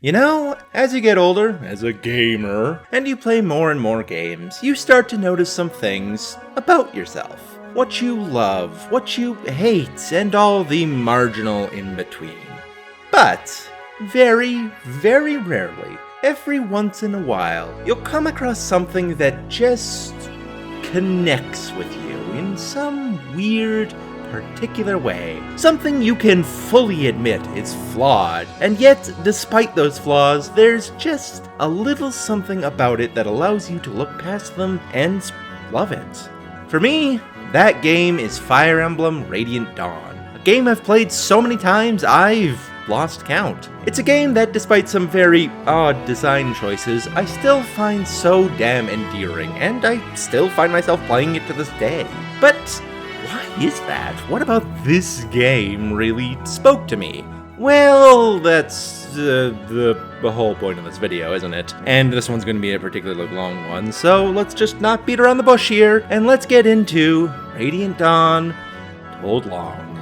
You know, as you get older, as a gamer, and you play more and more games, you start to notice some things about yourself. What you love, what you hate, and all the marginal in between. But, very, very rarely, every once in a while, you'll come across something that just connects with you in some weird, particular way. Something you can fully admit is flawed, and yet, despite those flaws, there's just a little something about it that allows you to look past them and love it. For me, that game is Fire Emblem Radiant Dawn, a game I've played so many times I've lost count. It's a game that, despite some very odd design choices, I still find so damn endearing, and I still find myself playing it to this day. But why is that? What about this game really spoke to me? Well, that's the whole point of this video, isn't it? And this one's going to be a particularly long one, so let's just not beat around the bush here, and let's get into Radiant Dawn Told Long.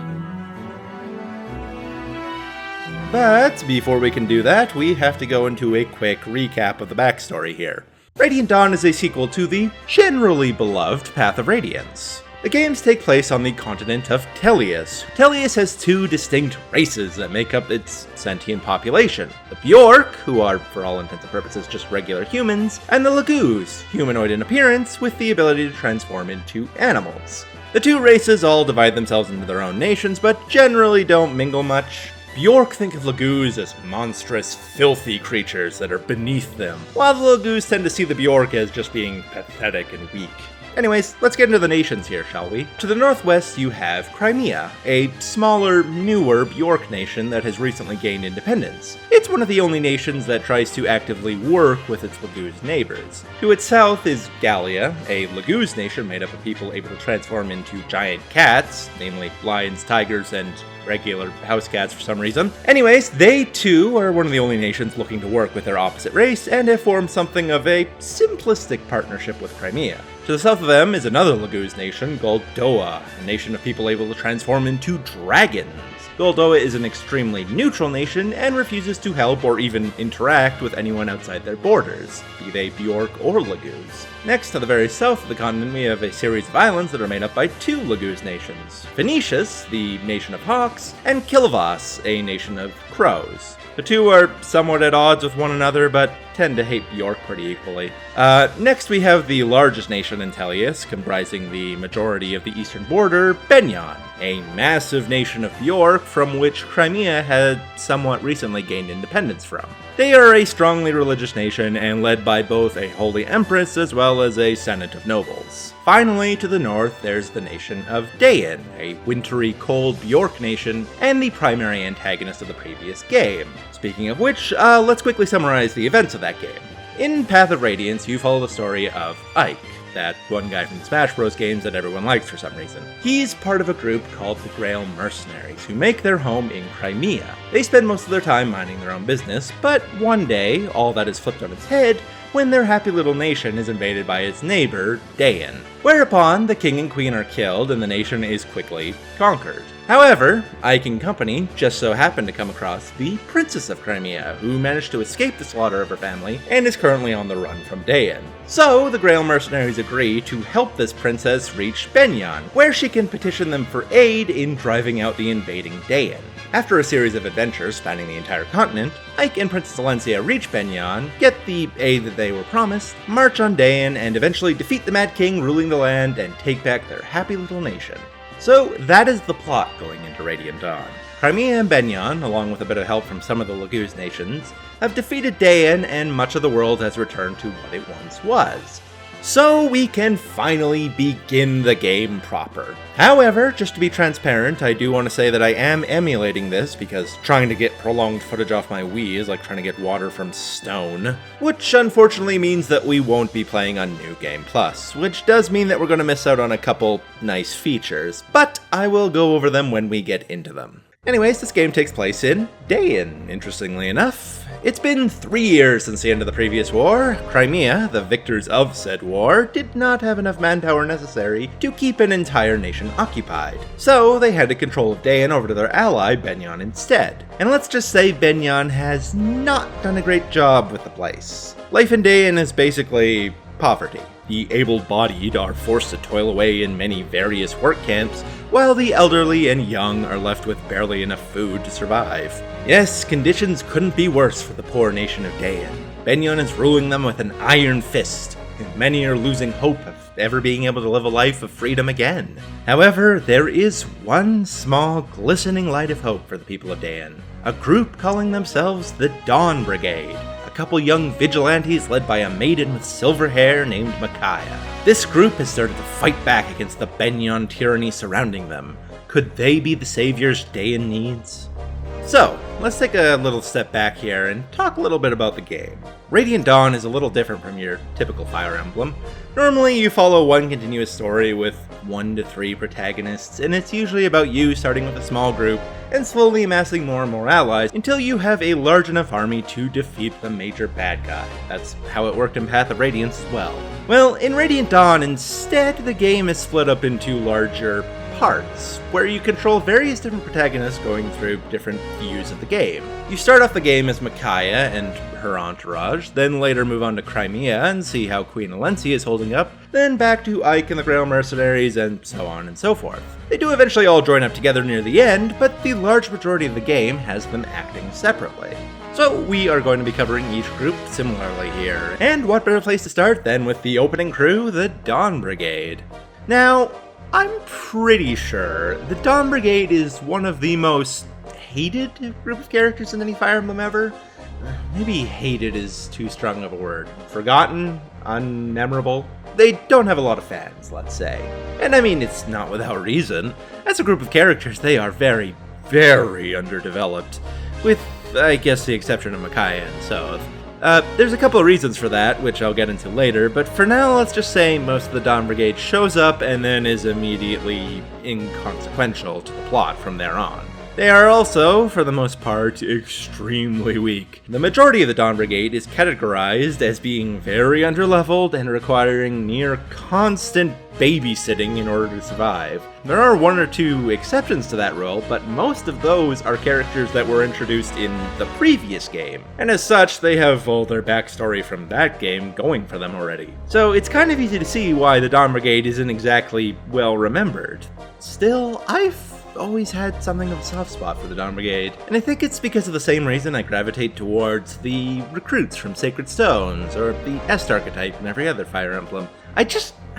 But before we can do that, we have to go into a quick recap of the backstory here. Radiant Dawn is a sequel to the generally beloved Path of Radiance. The games take place on the continent of Tellius. Tellius has two distinct races that make up its sentient population. The Bjork, who are, for all intents and purposes, just regular humans, and the Laguz, humanoid in appearance with the ability to transform into animals. The two races all divide themselves into their own nations, but generally don't mingle much. Bjork think of Laguz as monstrous, filthy creatures that are beneath them, while the Laguz tend to see the Bjork as just being pathetic and weak. Anyways, let's get into the nations here, shall we? To the northwest, you have Crimea, a smaller, newer Bjork nation that has recently gained independence. It's one of the only nations that tries to actively work with its Laguz neighbors. To its south is Gallia, a Laguz nation made up of people able to transform into giant cats, namely lions, tigers, and regular house cats for some reason. Anyways, they too are one of the only nations looking to work with their opposite race and have formed something of a simplistic partnership with Crimea. To the south of them is another Laguz nation, Goldoa, a nation of people able to transform into dragons. Goldoa is an extremely neutral nation and refuses to help or even interact with anyone outside their borders, be they Bjork or Laguz. Next, to the very south of the continent, we have a series of islands that are made up by two Laguz nations, Phoenicius, the nation of hawks, and Kilovas, a nation of crows. The two are somewhat at odds with one another, but tend to hate Bjork pretty equally. Next we have the largest nation in Tellius, comprising the majority of the eastern border, Benyon, a massive nation of Bjork from which Crimea had somewhat recently gained independence from. They are a strongly religious nation and led by both a holy empress as well as a senate of nobles. Finally, to the north, there's the nation of Dayan, a wintry, cold Bjork nation, and the primary antagonist of the previous game. Speaking of which, let's quickly summarize the events of that game. In Path of Radiance, you follow the story of Ike, that one guy from the Smash Bros. Games that everyone likes for some reason. He's part of a group called the Grail Mercenaries, who make their home in Crimea. They spend most of their time minding their own business, but one day, all that is flipped on its head when their happy little nation is invaded by its neighbor, Dayan. Whereupon, the king and queen are killed and the nation is quickly conquered. However, Ike and company just so happen to come across the Princess of Crimea, who managed to escape the slaughter of her family and is currently on the run from Dayan. So, the Grail Mercenaries agree to help this princess reach Benyon, where she can petition them for aid in driving out the invading Dayan. After a series of adventures spanning the entire continent, Ike and Princess Alencia reach Benyon, get the aid that they were promised, march on Dayan, and eventually defeat the Mad King ruling the land and take back their happy little nation. So that is the plot going into Radiant Dawn. Crimea and Benyon, along with a bit of help from some of the Laguz nations, have defeated Dayan and much of the world has returned to what it once was. So we can finally begin the game proper. However, just to be transparent, I do want to say that I am emulating this because trying to get prolonged footage off my Wii is like trying to get water from stone, which unfortunately means that we won't be playing on New Game Plus, which does mean that we're going to miss out on a couple nice features, but I will go over them when we get into them. Anyways, this game takes place in Dayan, interestingly enough. It's been 3 years since the end of the previous war. Crimea, the victors of said war, did not have enough manpower necessary to keep an entire nation occupied. So they handed control of Daein over to their ally, Benyon, instead. And let's just say Benyon has not done a great job with the place. Life in Daein is basically poverty. The able-bodied are forced to toil away in many various work camps, while the elderly and young are left with barely enough food to survive. Yes, conditions couldn't be worse for the poor nation of Daein. Benyon is ruling them with an iron fist, and many are losing hope of ever being able to live a life of freedom again. However, there is one small, glistening light of hope for the people of Daein. A group calling themselves the Dawn Brigade. A couple young vigilantes led by a maiden with silver hair named Micaiah. This group has started to fight back against the Benyon tyranny surrounding them. Could they be the saviors Daein needs? So, let's take a little step back here and talk a little bit about the game. Radiant Dawn is a little different from your typical Fire Emblem. Normally you follow one continuous story with 1 to 3 protagonists, and it's usually about you starting with a small group and slowly amassing more and more allies until you have a large enough army to defeat the major bad guy. That's how it worked in Path of Radiance as well. Well, in Radiant Dawn, instead, the game is split up into larger parts, where you control various different protagonists going through different views of the game. You start off the game as Micaiah and her entourage, then later move on to Crimea and see how Queen Alencia is holding up, then back to Ike and the Grail Mercenaries, and so on and so forth. They do eventually all join up together near the end, but the large majority of the game has them acting separately. So we are going to be covering each group similarly here. And what better place to start than with the opening crew, the Dawn Brigade. Now, I'm pretty sure the Dawn Brigade is one of the most hated group of characters in any Fire Emblem ever. Maybe hated is too strong of a word. Forgotten? Unmemorable? They don't have a lot of fans, let's say. And I mean, it's not without reason. As a group of characters, they are very, very underdeveloped. With, I guess, the exception of Micaiah and Soth. There's a couple of reasons for that, which I'll get into later, but for now, let's just say most of the Dawn Brigade shows up and then is immediately inconsequential to the plot from there on. They are also, for the most part, extremely weak. The majority of the Dawn Brigade is categorized as being very underleveled and requiring near constant babysitting in order to survive. There are 1 or 2 exceptions to that rule, but most of those are characters that were introduced in the previous game, and as such, they have all their backstory from that game going for them already. So it's kind of easy to see why the Dawn Brigade isn't exactly well remembered. Still, I've always had something of a soft spot for the Dawn Brigade, and I think it's because of the same reason I gravitate towards the recruits from Sacred Stones, or the Est archetype in every other Fire Emblem. I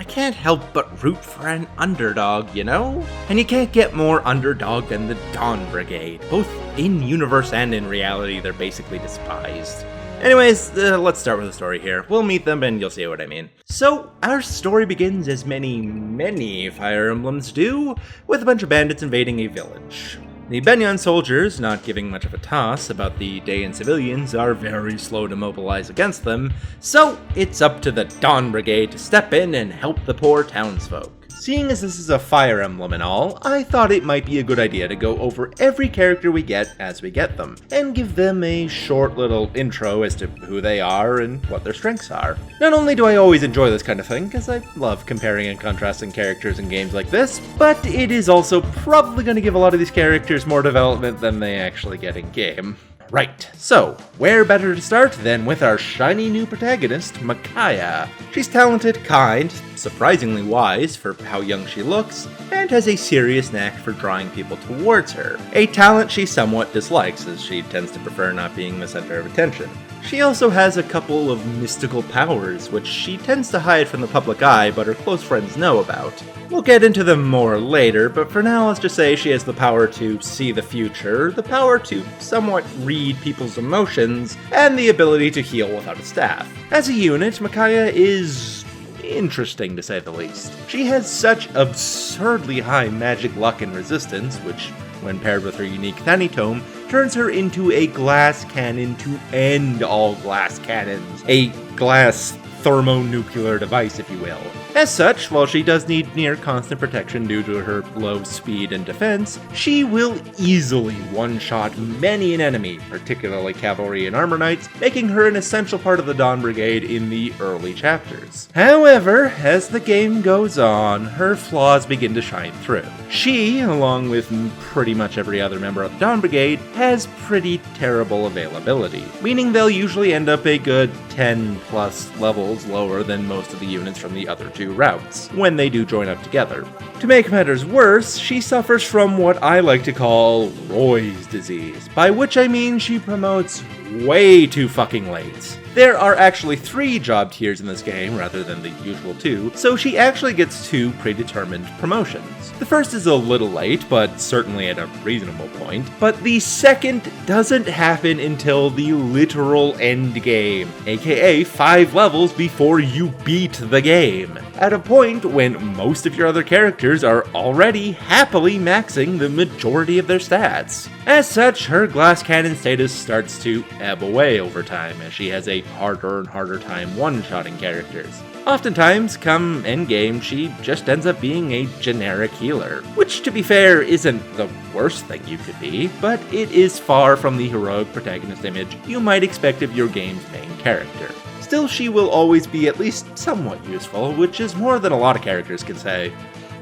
can't help but root for an underdog, you know? And you can't get more underdog than the Dawn Brigade. Both in universe and in reality, they're basically despised. Anyways, let's start with the story here. We'll meet them and you'll see what I mean. So, our story begins as many Fire Emblems do, with a bunch of bandits invading a village. The Benyon soldiers, not giving much of a toss about the Daein civilians, are very slow to mobilize against them, so it's up to the Dawn Brigade to step in and help the poor townsfolk. Seeing as this is a Fire Emblem and all, I thought it might be a good idea to go over every character we get as we get them, and give them a short little intro as to who they are and what their strengths are. Not only do I always enjoy this kind of thing, because I love comparing and contrasting characters in games like this, but it is also probably going to give a lot of these characters more development than they actually get in game. Right, so, where better to start than with our shiny new protagonist, Micaiah. She's talented, kind, surprisingly wise for how young she looks, and has a serious knack for drawing people towards her. A talent she somewhat dislikes, as she tends to prefer not being the center of attention. She also has a couple of mystical powers, which she tends to hide from the public eye, but her close friends know about. We'll get into them more later, but for now let's just say she has the power to see the future, the power to somewhat read people's emotions, and the ability to heal without a staff. As a unit, Micaiah is interesting to say the least. She has such absurdly high magic luck and resistance, which, when paired with her unique Thanitome, turns her into a glass cannon to end all glass cannons. A glass thermonuclear device, if you will. As such, while she does need near constant protection due to her low speed and defense, she will easily one-shot many an enemy, particularly cavalry and armor knights, making her an essential part of the Dawn Brigade in the early chapters. However, as the game goes on, her flaws begin to shine through. She, along with pretty much every other member of the Dawn Brigade, has pretty terrible availability, meaning they'll usually end up a good 10 plus levels lower than most of the units from the other two routes, when they do join up together. To make matters worse, she suffers from what I like to call Roy's disease, by which I mean she promotes way too fucking late. There are actually 3 job tiers in this game rather than the usual 2, so she actually gets 2 predetermined promotions. The first is a little late, but certainly at a reasonable point, but the second doesn't happen until the literal end game, aka 5 levels before you beat the game, at a point when most of your other characters are already happily maxing the majority of their stats. As such, her glass cannon status starts to ebb away over time as she has a harder and harder time one-shotting characters. Oftentimes, come endgame, she just ends up being a generic healer, which to be fair isn't the worst thing you could be, but it is far from the heroic protagonist image you might expect of your game's main character. Still, she will always be at least somewhat useful, which is more than a lot of characters can say.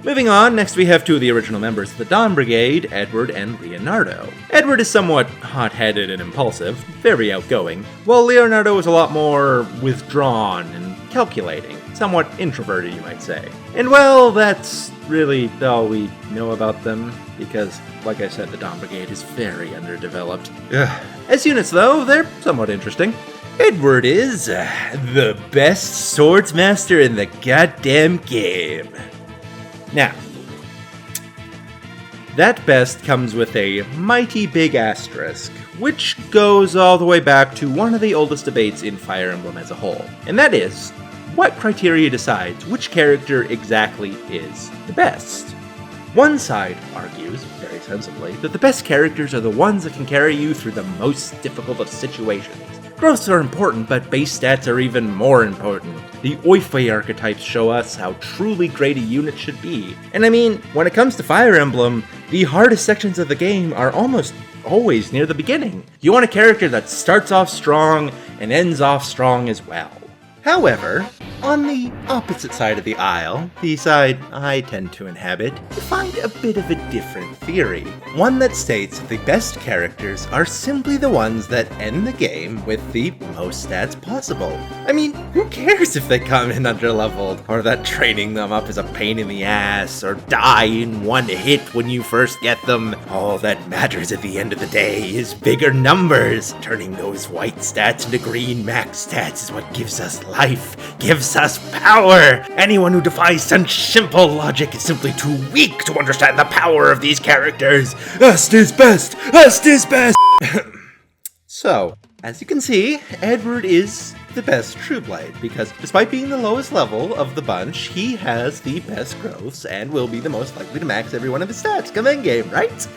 Moving on, next we have 2 of the original members of the Dawn Brigade, Edward and Leonardo. Edward is somewhat hot-headed and impulsive, very outgoing, while Leonardo is a lot more withdrawn and calculating, somewhat introverted you might say. And well, that's really all we know about them, because, like I said, the Dawn Brigade is very underdeveloped. As units though, they're somewhat interesting. Edward is the best swordsmaster in the goddamn game. Now, that best comes with a mighty big asterisk, which goes all the way back to one of the oldest debates in Fire Emblem as a whole, and that is, what criteria decides which character exactly is the best? One side argues, very sensibly, that the best characters are the ones that can carry you through the most difficult of situations. Growths are important, but base stats are even more important. The Oifei archetypes show us how truly great a unit should be. And I mean, when it comes to Fire Emblem, the hardest sections of the game are almost always near the beginning. You want a character that starts off strong and ends off strong as well. However, on the opposite side of the aisle, the side I tend to inhabit, you find a bit of a different theory. One that states that the best characters are simply the ones that end the game with the most stats possible. I mean, who cares if they come in underleveled, or that training them up is a pain in the ass, or die in one hit when you first get them? All that matters at the end of the day is bigger numbers. Turning those white stats into green max stats is what gives us life, gives us power. Anyone who defies such simple logic is simply too weak to understand the power of these characters. Us is best! Us is best! So, as you can see, Edward is the best Trueblade, because despite being the lowest level of the bunch, he has the best growths and will be the most likely to max every one of his stats come endgame, right?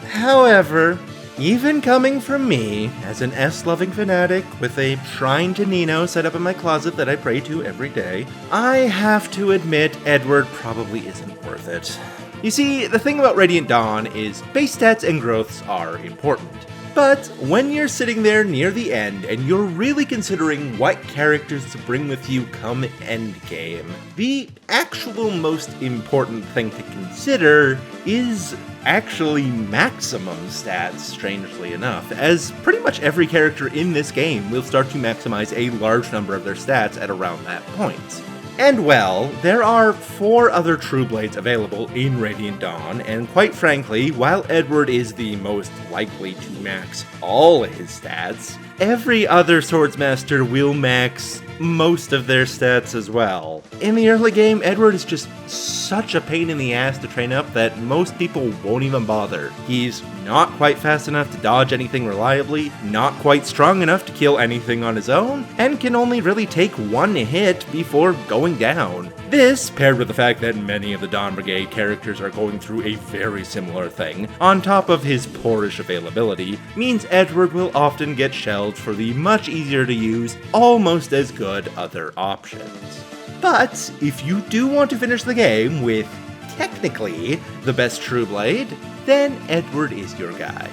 However, even coming from me, as an S-loving fanatic with a shrine to Nino set up in my closet that I pray to every day, I have to admit Edward probably isn't worth it. You see, the thing about Radiant Dawn is base stats and growths are important. But when you're sitting there near the end and you're really considering what characters to bring with you come endgame, the actual most important thing to consider is actually maximum stats, strangely enough, as pretty much every character in this game will start to maximize a large number of their stats at around that point. And well, there are 4 other Trueblades available in Radiant Dawn, and quite frankly, while Edward is the most likely to max all his stats, every other Swordsmaster will max most of their stats as well. In the early game, Edward is just such a pain in the ass to train up that most people won't even bother. He's not quite fast enough to dodge anything reliably, not quite strong enough to kill anything on his own, and can only really take one hit before going down. This, paired with the fact that many of the Dawn Brigade characters are going through a very similar thing, on top of his poorish availability, means Edward will often get shelved for the much easier to use, almost as good good other options. But if you do want to finish the game with, technically, the best True Blade, then Edward is your guy.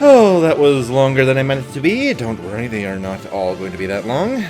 Oh, that was longer than I meant it to be. Don't worry, they are not all going to be that long.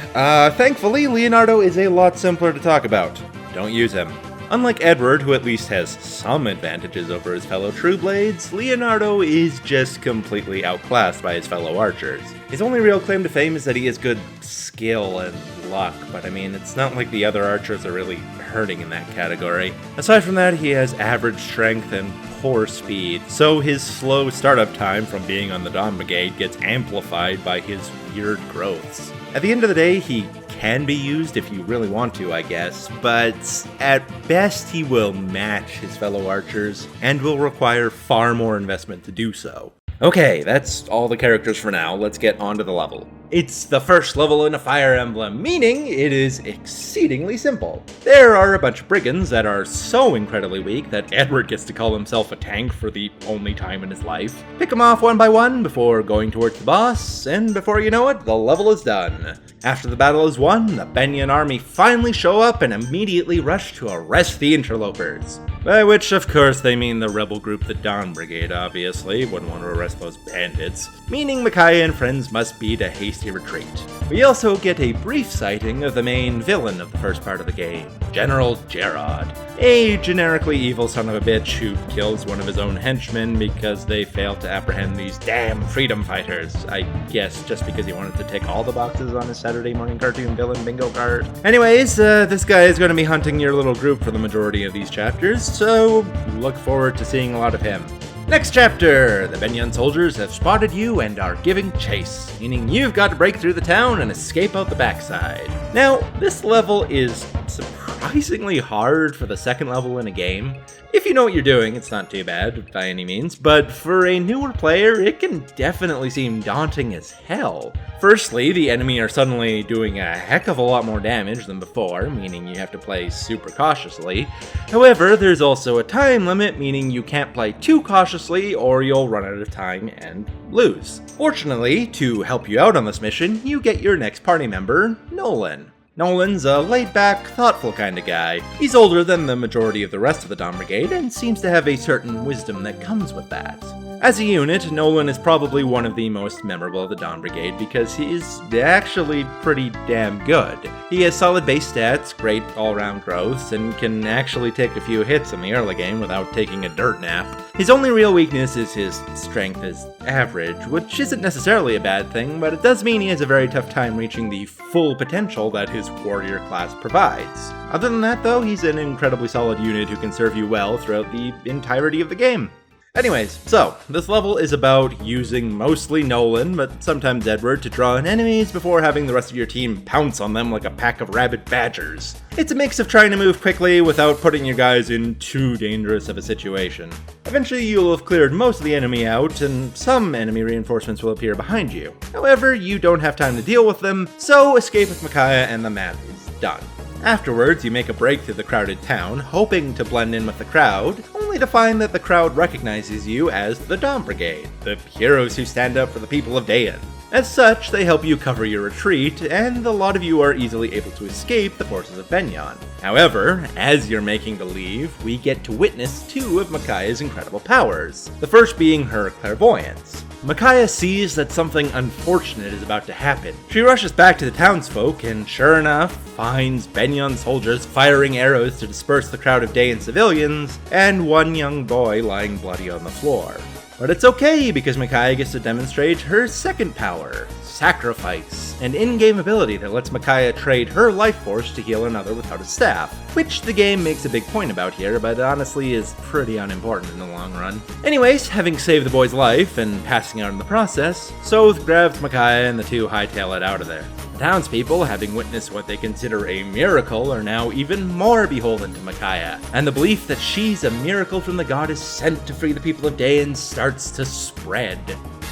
Thankfully, Leonardo is a lot simpler to talk about. Don't use him. Unlike Edward, who at least has some advantages over his fellow True Blades, Leonardo is just completely outclassed by his fellow archers. His only real claim to fame is that he has good skill and luck, but I mean, it's not like the other archers are really hurting in that category. Aside from that, he has average strength and poor speed, so his slow startup time from being on the Dawn Brigade gets amplified by his weird growths. At the end of the day, he can be used if you really want to, I guess, but at best he will match his fellow archers and will require far more investment to do so. Okay, that's all the characters for now. Let's get on to the level. It's the first level in a Fire Emblem, meaning it is exceedingly simple. There are a bunch of brigands that are so incredibly weak that Edward gets to call himself a tank for the only time in his life. Pick them off one by one before going towards the boss, and before you know it, the level is done. After the battle is won, the Benyan army finally show up and immediately rush to arrest the interlopers. By which, of course, they mean the rebel group, the Dawn Brigade, obviously. Wouldn't want to arrest those bandits. Meaning Micaiah and friends must beat a hasty retreat. We also get a brief sighting of the main villain of the first part of the game, General Gerard, a generically evil son of a bitch who kills one of his own henchmen because they failed to apprehend these damn freedom fighters. I guess just because he wanted to tick all the boxes on his Saturday morning cartoon villain bingo card. Anyways, this guy is going to be hunting your little group for the majority of these chapters, so look forward to seeing a lot of him. Next chapter! The Benyan soldiers have spotted you and are giving chase, meaning you've got to break through the town and escape out the backside. Now, this level is surprisingly hard for the second level in a game. If you know what you're doing, it's not too bad by any means, but for a newer player, it can definitely seem daunting as hell. Firstly, the enemy are suddenly doing a heck of a lot more damage than before, meaning you have to play super cautiously. However, there's also a time limit, meaning you can't play too cautiously or you'll run out of time and lose. Fortunately, to help you out on this mission, you get your next party member, Nolan. Nolan's a laid-back, thoughtful kind of guy. He's older than the majority of the rest of the Dawn Brigade and seems to have a certain wisdom that comes with that. As a unit, Nolan is probably one of the most memorable of the Dawn Brigade because he is actually pretty damn good. He has solid base stats, great all-round growths, and can actually take a few hits in the early game without taking a dirt nap. His only real weakness is his strength is average, which isn't necessarily a bad thing, but it does mean he has a very tough time reaching the full potential that his warrior class provides. Other than that, though, he's an incredibly solid unit who can serve you well throughout the entirety of the game. Anyways, so, this level is about using mostly Nolan, but sometimes Edward, to draw in enemies before having the rest of your team pounce on them like a pack of rabid badgers. It's a mix of trying to move quickly without putting your guys in too dangerous of a situation. Eventually you'll have cleared most of the enemy out, and some enemy reinforcements will appear behind you. However, you don't have time to deal with them, so escape with Micaiah and the map is done. Afterwards, you make a break through the crowded town, hoping to blend in with the crowd, only to find that the crowd recognizes you as the Dawn Brigade, the heroes who stand up for the people of Dayan. As such, they help you cover your retreat, and a lot of you are easily able to escape the forces of Benyan. However, as you're making the leave, we get to witness two of Micaiah's incredible powers, the first being her clairvoyance. Micaiah sees that something unfortunate is about to happen. She rushes back to the townsfolk and, sure enough, finds Benyan soldiers firing arrows to disperse the crowd of Dayan civilians, and one young boy lying bloody on the floor. But it's okay, because Micaiah gets to demonstrate her second power, Sacrifice, an in-game ability that lets Micaiah trade her life force to heal another without a staff, which the game makes a big point about here, but honestly is pretty unimportant in the long run. Anyways, having saved the boy's life and passing out in the process, Soth grabs Micaiah and the two hightail it out of there. The townspeople, having witnessed what they consider a miracle, are now even more beholden to Micaiah, and the belief that she's a miracle from the goddess sent to free the people of Dayan starts to spread.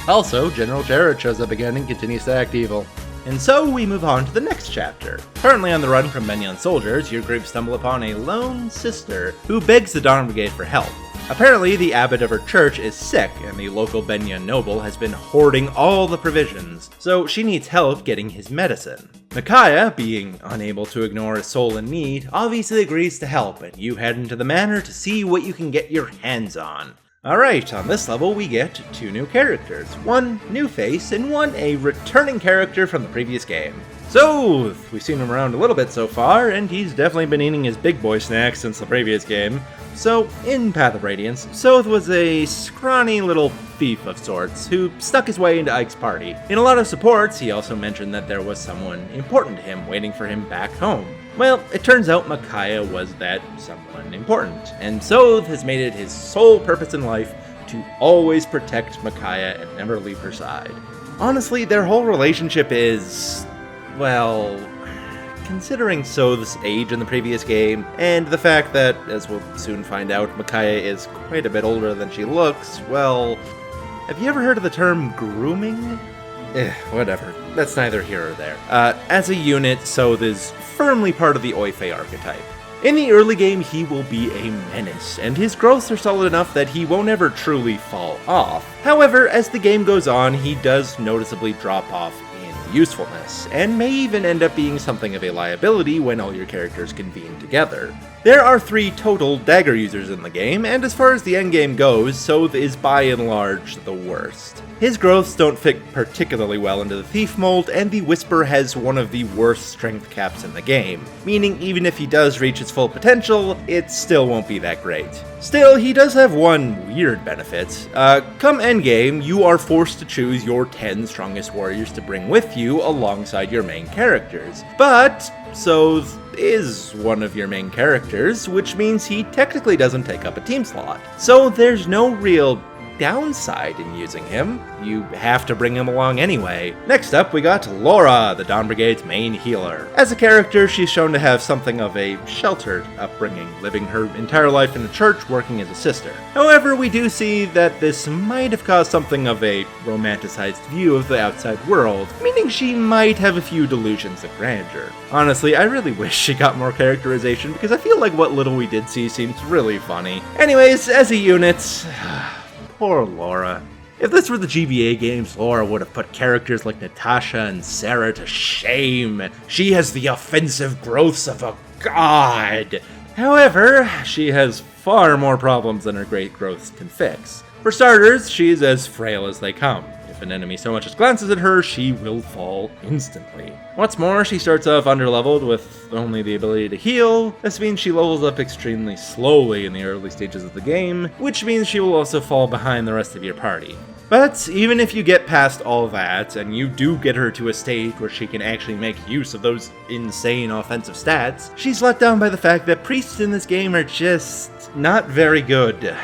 Also, General Gerard shows up again and continues to act evil. And so we move on to the next chapter. Currently on the run from Benyan soldiers, your group stumble upon a lone sister who begs the Dawn Brigade for help. Apparently, the abbot of her church is sick, and the local Benya noble has been hoarding all the provisions, so she needs help getting his medicine. Micaiah, being unable to ignore a soul in need, obviously agrees to help, and you head into the manor to see what you can get your hands on. Alright, on this level we get 2 new characters, one new face and one a returning character from the previous game. So, we've seen him around a little bit so far, and he's definitely been eating his big boy snacks since the previous game. So, in Path of Radiance, Soth was a scrawny little thief of sorts who stuck his way into Ike's party. In a lot of supports, he also mentioned that there was someone important to him waiting for him back home. Well, it turns out Micaiah was that someone important, and Soth has made it his sole purpose in life to always protect Micaiah and never leave her side. Honestly, their whole relationship is, well, considering Soth's age in the previous game, and the fact that, as we'll soon find out, Micaiah is quite a bit older than she looks, well, have you ever heard of the term grooming? Whatever. That's neither here or there. As a unit, Soth is firmly part of the Oife archetype. In the early game, he will be a menace, and his growths are solid enough that he won't ever truly fall off. However, as the game goes on, he does noticeably drop off in usefulness, and may even end up being something of a liability when all your characters convene together. There are 3 total dagger users in the game, and as far as the endgame goes, Soth is by and large the worst. His growths don't fit particularly well into the thief mold, and the Whisper has one of the worst strength caps in the game, meaning even if he does reach his full potential, it still won't be that great. Still, he does have one weird benefit. Come endgame, you are forced to choose your 10 strongest warriors to bring with you alongside your main characters. But Soth is one of your main characters, which means he technically doesn't take up a team slot. So there's no real downside in using him. You have to bring him along anyway. Next up, we got Laura, the Dawn Brigade's main healer. As a character, she's shown to have something of a sheltered upbringing, living her entire life in the church, working as a sister. However, we do see that this might have caused something of a romanticized view of the outside world, meaning she might have a few delusions of grandeur. Honestly, I really wish she got more characterization, because I feel like what little we did see seems really funny. Anyways, as a unit, poor Laura. If this were the GBA games, Laura would have put characters like Natasha and Sarah to shame. She has the offensive growths of a god. However, she has far more problems than her great growths can fix. For starters, she's as frail as they come. If an enemy so much as glances at her, she will fall instantly. What's more, she starts off underleveled with only the ability to heal. This means she levels up extremely slowly in the early stages of the game, which means she will also fall behind the rest of your party. But even if you get past all that, and you do get her to a stage where she can actually make use of those insane offensive stats, she's let down by the fact that priests in this game are just not very good.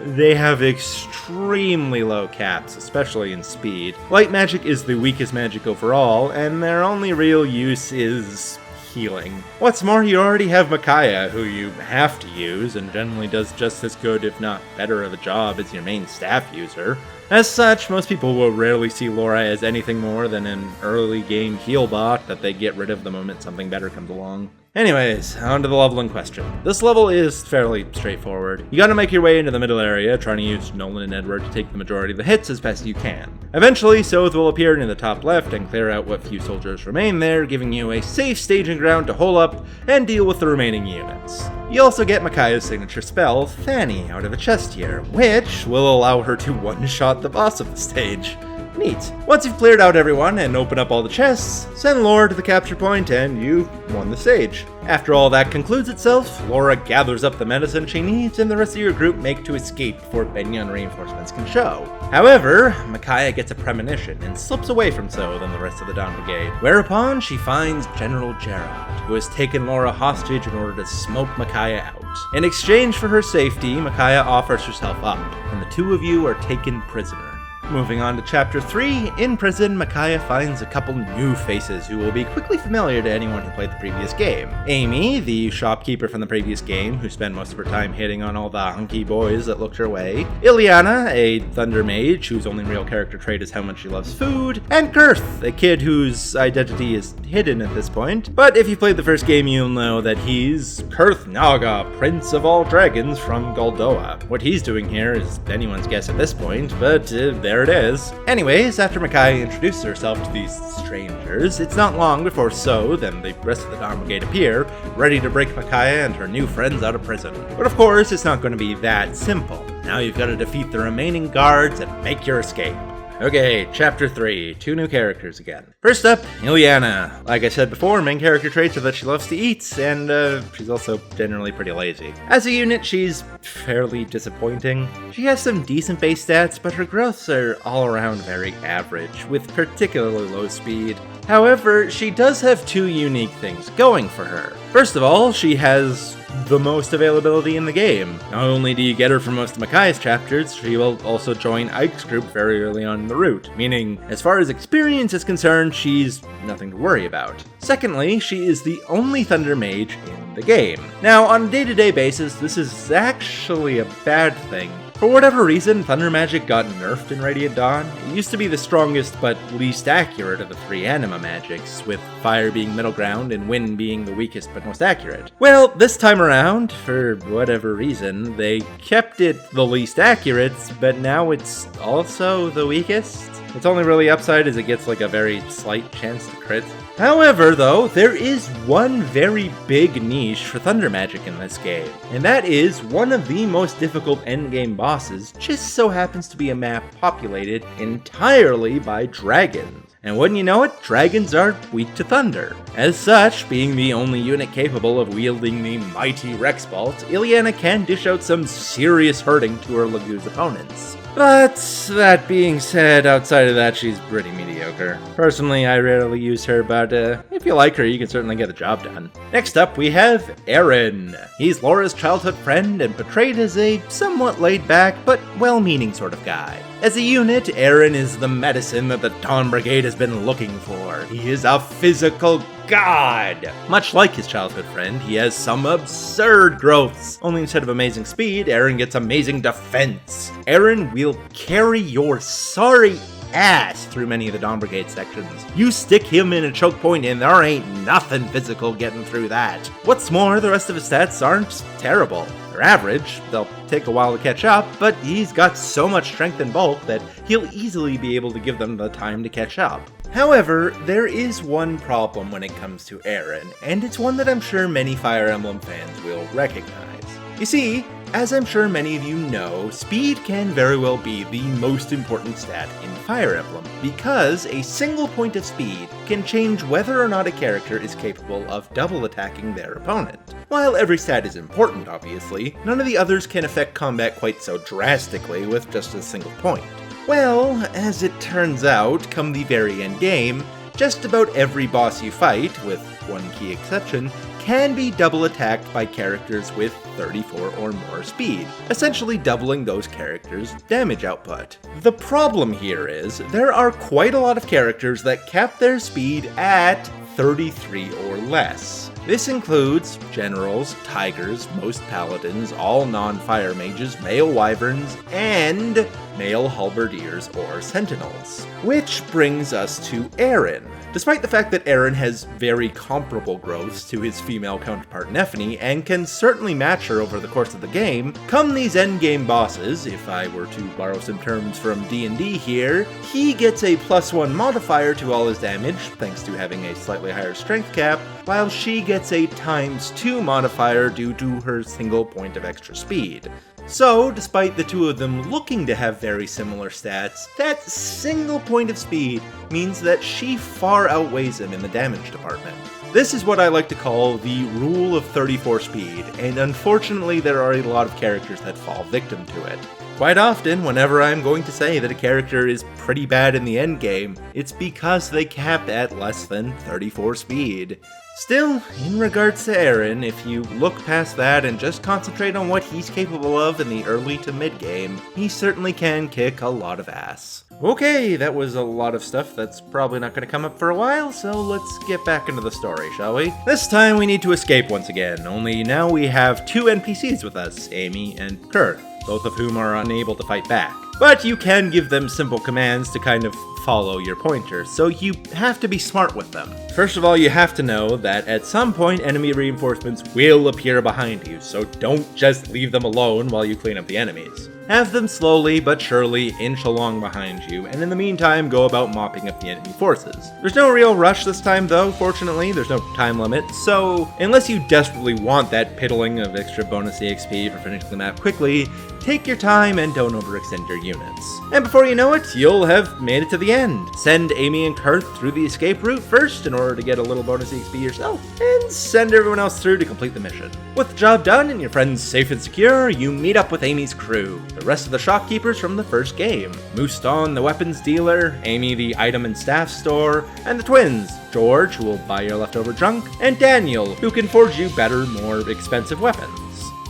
They have extremely low caps, especially in speed. Light magic is the weakest magic overall, and their only real use is healing. What's more, you already have Micaiah, who you have to use, and generally does just as good, if not better of a job as your main staff user. As such, most people will rarely see Laura as anything more than an early game heal bot that they get rid of the moment something better comes along. Anyways, on to the level in question. This level is fairly straightforward. You gotta make your way into the middle area, trying to use Nolan and Edward to take the majority of the hits as best you can. Eventually, Soth will appear near the top left and clear out what few soldiers remain there, giving you a safe staging ground to hole up and deal with the remaining units. You also get Micaiah's signature spell, Fanny, out of a chest here, which will allow her to one-shot the boss of the stage. Neat. Once you've cleared out everyone and open up all the chests, send Laura to the capture point and you've won the stage. After all that concludes itself, Laura gathers up the medicine she needs and the rest of your group make to escape before Benyon reinforcements can show. However, Micaiah gets a premonition and slips away from Soth and the rest of the Dawn Brigade, whereupon she finds General Gerard, who has taken Laura hostage in order to smoke Micaiah out. In exchange for her safety, Micaiah offers herself up, and the two of you are taken prisoner. Moving on to Chapter 3, in prison, Micaiah finds a couple new faces who will be quickly familiar to anyone who played the previous game. Amy, the shopkeeper from the previous game, who spent most of her time hitting on all the hunky boys that looked her way. Ileana, a thunder mage whose only real character trait is how much she loves food. And Girth, a kid whose identity is hidden at this point. But if you played the first game, you'll know that he's Kurth Naga, Prince of all Dragons from Goldoa. What he's doing here is anyone's guess at this point, but there it is. Anyways, after Micaiah introduces herself to these strangers, it's not long before Sothe and the rest of the Dawn Brigade appear, ready to break Micaiah and her new friends out of prison. But of course, it's not going to be that simple. Now you've got to defeat the remaining guards and make your escape. Okay, Chapter 3, 2 new characters again. First up, Ileana. Like I said before, main character traits are that she loves to eat, and she's also generally pretty lazy. As a unit, she's fairly disappointing. She has some decent base stats, but her growths are all around very average, with particularly low speed. However, she does have two unique things going for her. First of all, she has the most availability in the game. Not only do you get her for most of Micaiah's chapters, she will also join Ike's group very early on in the route, meaning as far as experience is concerned, she's nothing to worry about. Secondly, she is the only Thunder Mage in the game. Now, on a day-to-day basis, this is actually a bad thing. For whatever reason, Thunder Magic got nerfed in Radiant Dawn. It used to be the strongest but least accurate of the three anima magics, with Fire being middle ground and Wind being the weakest but most accurate. Well, this time around, for whatever reason, they kept it the least accurate, but now it's also the weakest. Its only really upside is it gets like a very slight chance to crit. However, though, there is one very big niche for Thunder Magic in this game, and that is one of the most difficult endgame bosses just so happens to be a map populated entirely by dragons. And wouldn't you know it, dragons are weak to thunder. As such, being the only unit capable of wielding the mighty Rex Bolt, Ileana can dish out some serious hurting to her Laguz opponents. But that being said, outside of that, she's pretty mediocre. Personally, I rarely use her, but if you like her, you can certainly get the job done. Next up, we have Aaron. He's Laura's childhood friend and portrayed as a somewhat laid-back but well-meaning sort of guy. As a unit, Aaron is the medicine that the Dawn Brigade has been looking for. He is a physical god! Much like his childhood friend, he has some absurd growths. Only instead of amazing speed, Aaron gets amazing defense. Aaron will carry your sorry ass through many of the Dawn Brigade sections. You stick him in a choke point and there ain't nothing physical getting through that. What's more, the rest of his stats aren't terrible. They're average, they'll take a while to catch up, but he's got so much strength and bulk that he'll easily be able to give them the time to catch up. However, there is one problem when it comes to Aaron, and it's one that I'm sure many Fire Emblem fans will recognize. You see, as I'm sure many of you know, speed can very well be the most important stat in Fire Emblem, because a single point of speed can change whether or not a character is capable of double attacking their opponent. While every stat is important, obviously, none of the others can affect combat quite so drastically with just a single point. Well, as it turns out, come the very end game, just about every boss you fight, with one key exception, can be double attacked by characters with 34 or more speed, essentially doubling those characters' damage output. The problem here is, there are quite a lot of characters that cap their speed at 33 or less. This includes generals, tigers, most paladins, all non-fire mages, male wyverns, and male halberdiers or sentinels. Which brings us to Aaron. Despite the fact that Aaron has very comparable growths to his female counterpart Nephany, and can certainly match her over the course of the game, come these endgame bosses, if I were to borrow some terms from D&D here, he gets a +1 modifier to all his damage, thanks to having a slightly higher strength cap, while she gets a ×2 modifier due to her single point of extra speed. So, despite the two of them looking to have very similar stats, that single point of speed means that she far outweighs him in the damage department. This is what I like to call the rule of 34 speed, and unfortunately there are a lot of characters that fall victim to it. Quite often, whenever I'm going to say that a character is pretty bad in the endgame, it's because they cap at less than 34 speed. Still, in regards to Eren, if you look past that and just concentrate on what he's capable of in the early to mid-game, he certainly can kick a lot of ass. Okay, that was a lot of stuff that's probably not going to come up for a while, so let's get back into the story, shall we? This time we need to escape once again, only now we have two NPCs with us, Amy and Kurth, both of whom are unable to fight back. But you can give them simple commands to kind of follow your pointers, so you have to be smart with them. First of all, you have to know that at some point enemy reinforcements will appear behind you, so don't just leave them alone while you clean up the enemies. Have them slowly but surely inch along behind you, and in the meantime go about mopping up the enemy forces. There's no real rush this time though, fortunately, there's no time limit, so unless you desperately want that piddling of extra bonus EXP for finishing the map quickly, take your time and don't overextend your units. And before you know it, you'll have made it to the end. Send Amy and Kurth through the escape route first in order to get a little bonus EXP yourself, and send everyone else through to complete the mission. With the job done and your friends safe and secure, you meet up with Amy's crew, the rest of the shopkeepers from the first game. Mooston, the weapons dealer, Amy, the item and staff store, and the twins, George, who will buy your leftover junk, and Daniel, who can forge you better, more expensive weapons.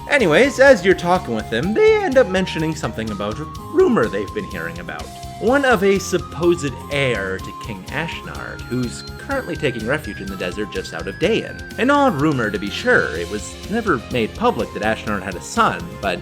Anyways, as you're talking with them, they end up mentioning something about a rumor they've been hearing about. One of a supposed heir to King Ashnard, who's currently taking refuge in the desert just out of Dayan. An odd rumor to be sure, it was never made public that Ashnard had a son, but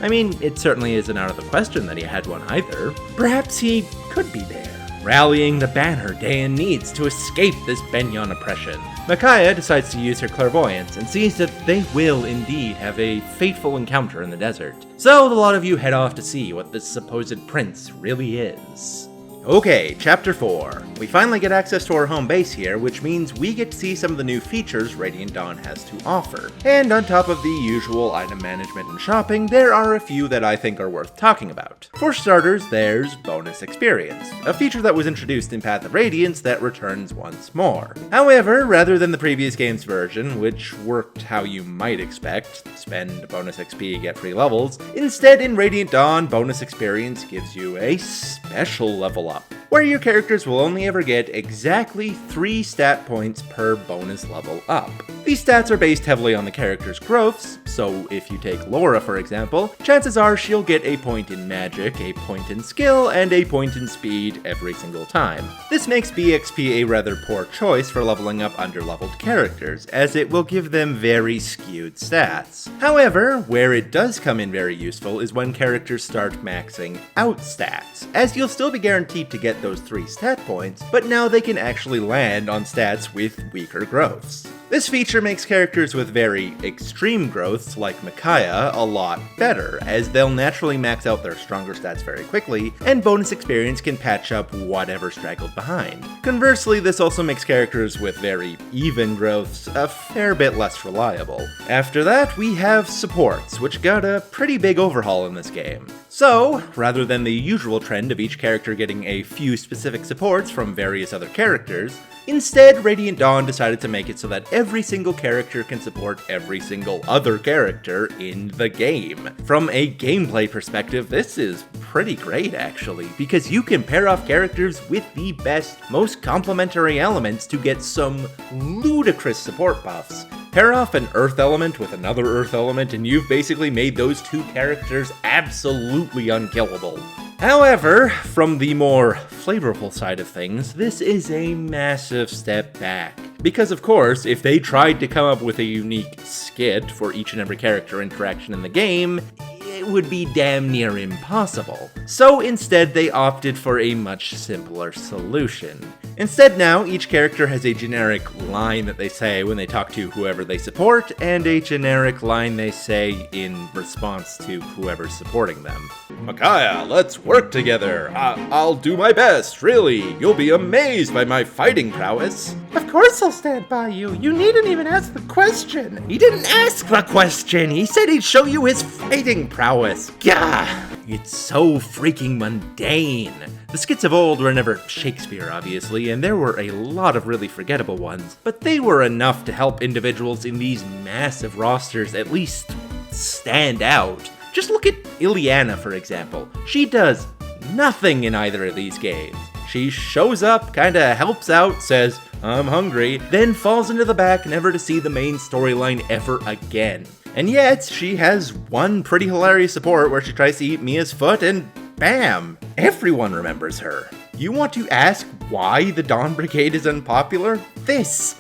I mean, it certainly isn't out of the question that he had one either. Perhaps he could be there, rallying the banner Dayan needs to escape this Benyon oppression. Micaiah decides to use her clairvoyance and sees that they will indeed have a fateful encounter in the desert. So the lot of you head off to see what this supposed prince really is. Okay, Chapter 4. We finally get access to our home base here, which means we get to see some of the new features Radiant Dawn has to offer. And on top of the usual item management and shopping, there are a few that I think are worth talking about. For starters, there's bonus experience, a feature that was introduced in Path of Radiance that returns once more. However, rather than the previous game's version, which worked how you might expect, spend bonus XP, get free levels, instead in Radiant Dawn, bonus experience gives you a special level up, where your characters will only ever get exactly 3 stat points per bonus level up. These stats are based heavily on the character's growths, so if you take Laura for example, chances are she'll get a point in magic, a point in skill, and a point in speed every single time. This makes BXP a rather poor choice for leveling up underleveled characters, as it will give them very skewed stats. However, where it does come in very useful is when characters start maxing out stats, as you'll still be guaranteed to get those 3 stat points, but now they can actually land on stats with weaker growths. This feature makes characters with very extreme growths, like Micaiah, a lot better, as they'll naturally max out their stronger stats very quickly, and bonus experience can patch up whatever straggled behind. Conversely, this also makes characters with very even growths a fair bit less reliable. After that, we have supports, which got a pretty big overhaul in this game. So, rather than the usual trend of each character getting a few specific supports from various other characters, instead, Radiant Dawn decided to make it so that every single character can support every single other character in the game. From a gameplay perspective, this is pretty great actually, because you can pair off characters with the best, most complementary elements to get some ludicrous support buffs. Pair off an Earth element with another Earth element and you've basically made those 2 characters absolutely unkillable. However, from the more flavorful side of things, this is a massive step back. Because of course, if they tried to come up with a unique skit for each and every character interaction in the game, it would be damn near impossible. So instead, they opted for a much simpler solution. Instead now, each character has a generic line that they say when they talk to whoever they support, and a generic line they say in response to whoever's supporting them. Micaiah, let's work together. I'll do my best, really. You'll be amazed by my fighting prowess. Of course I'll stand by you. You needn't even ask the question. He didn't ask the question. He said he'd show you his fighting prowess. Gah! It's so freaking mundane. The skits of old were never Shakespeare, obviously, and there were a lot of really forgettable ones, but they were enough to help individuals in these massive rosters at least stand out. Just look at Ileana, for example. She does nothing in either of these games. She shows up, kinda helps out, says, "I'm hungry," then falls into the back, never to see the main storyline ever again. And yet, she has one pretty hilarious support where she tries to eat Mia's foot, and bam! Everyone remembers her. You want to ask why the Dawn Brigade is unpopular? This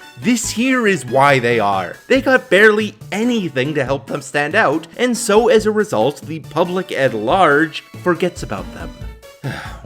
here is why they are. They got barely anything to help them stand out, and so as a result, the public at large forgets about them.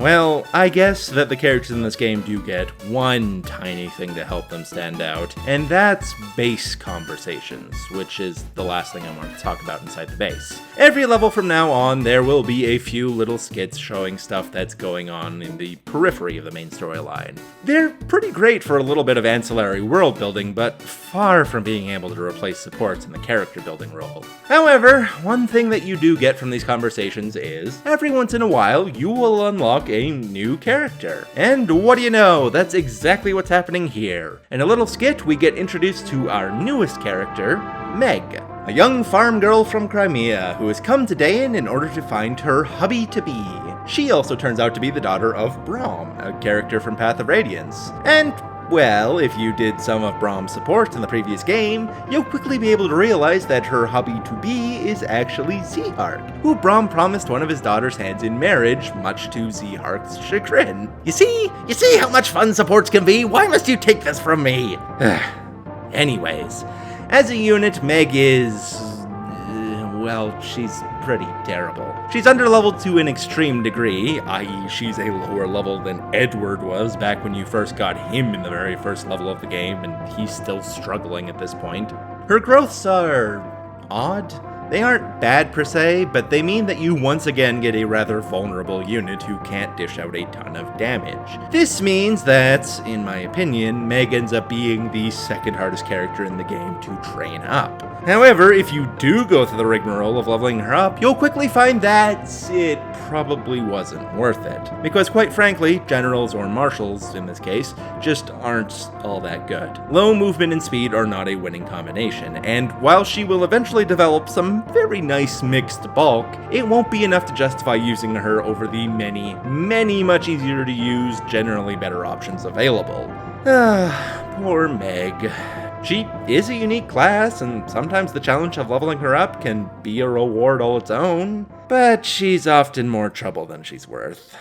Well, I guess that the characters in this game do get one tiny thing to help them stand out, and that's base conversations, which is the last thing I want to talk about inside the base. Every level from now on, there will be a few little skits showing stuff that's going on in the periphery of the main storyline. They're pretty great for a little bit of ancillary world building, but far from being able to replace supports in the character building role. However, one thing that you do get from these conversations is, every once in a while, you will unlock a new character. And what do you know, that's exactly what's happening here. In a little skit, we get introduced to our newest character, Meg, a young farm girl from Crimea who has come to Dayan in order to find her hubby-to-be. She also turns out to be the daughter of Braum, a character from Path of Radiance. And well, if you did some of Braum's support in the previous game, you'll quickly be able to realize that her hubby-to-be is actually Zihark, who Braum promised one of his daughter's hands in marriage, much to Zihark's chagrin. You see how much fun supports can be? Why must you take this from me? Anyways, as a unit, Meg is, well, she's pretty terrible. She's underleveled to an extreme degree, i.e. she's a lower level than Edward was back when you first got him in the very first level of the game, and he's still struggling at this point. Her growths are odd. They aren't bad per se, but they mean that you once again get a rather vulnerable unit who can't dish out a ton of damage. This means that, in my opinion, Meg ends up being the second hardest character in the game to train up. However, if you do go through the rigmarole of leveling her up, you'll quickly find that it probably wasn't worth it. Because quite frankly, generals or marshals, in this case, just aren't all that good. Low movement and speed are not a winning combination, and while she will eventually develop some very nice mixed bulk, it won't be enough to justify using her over the many much easier to use, generally better options available. Poor Meg. She is a unique class, and sometimes the challenge of leveling her up can be a reward all its own, but she's often more trouble than she's worth.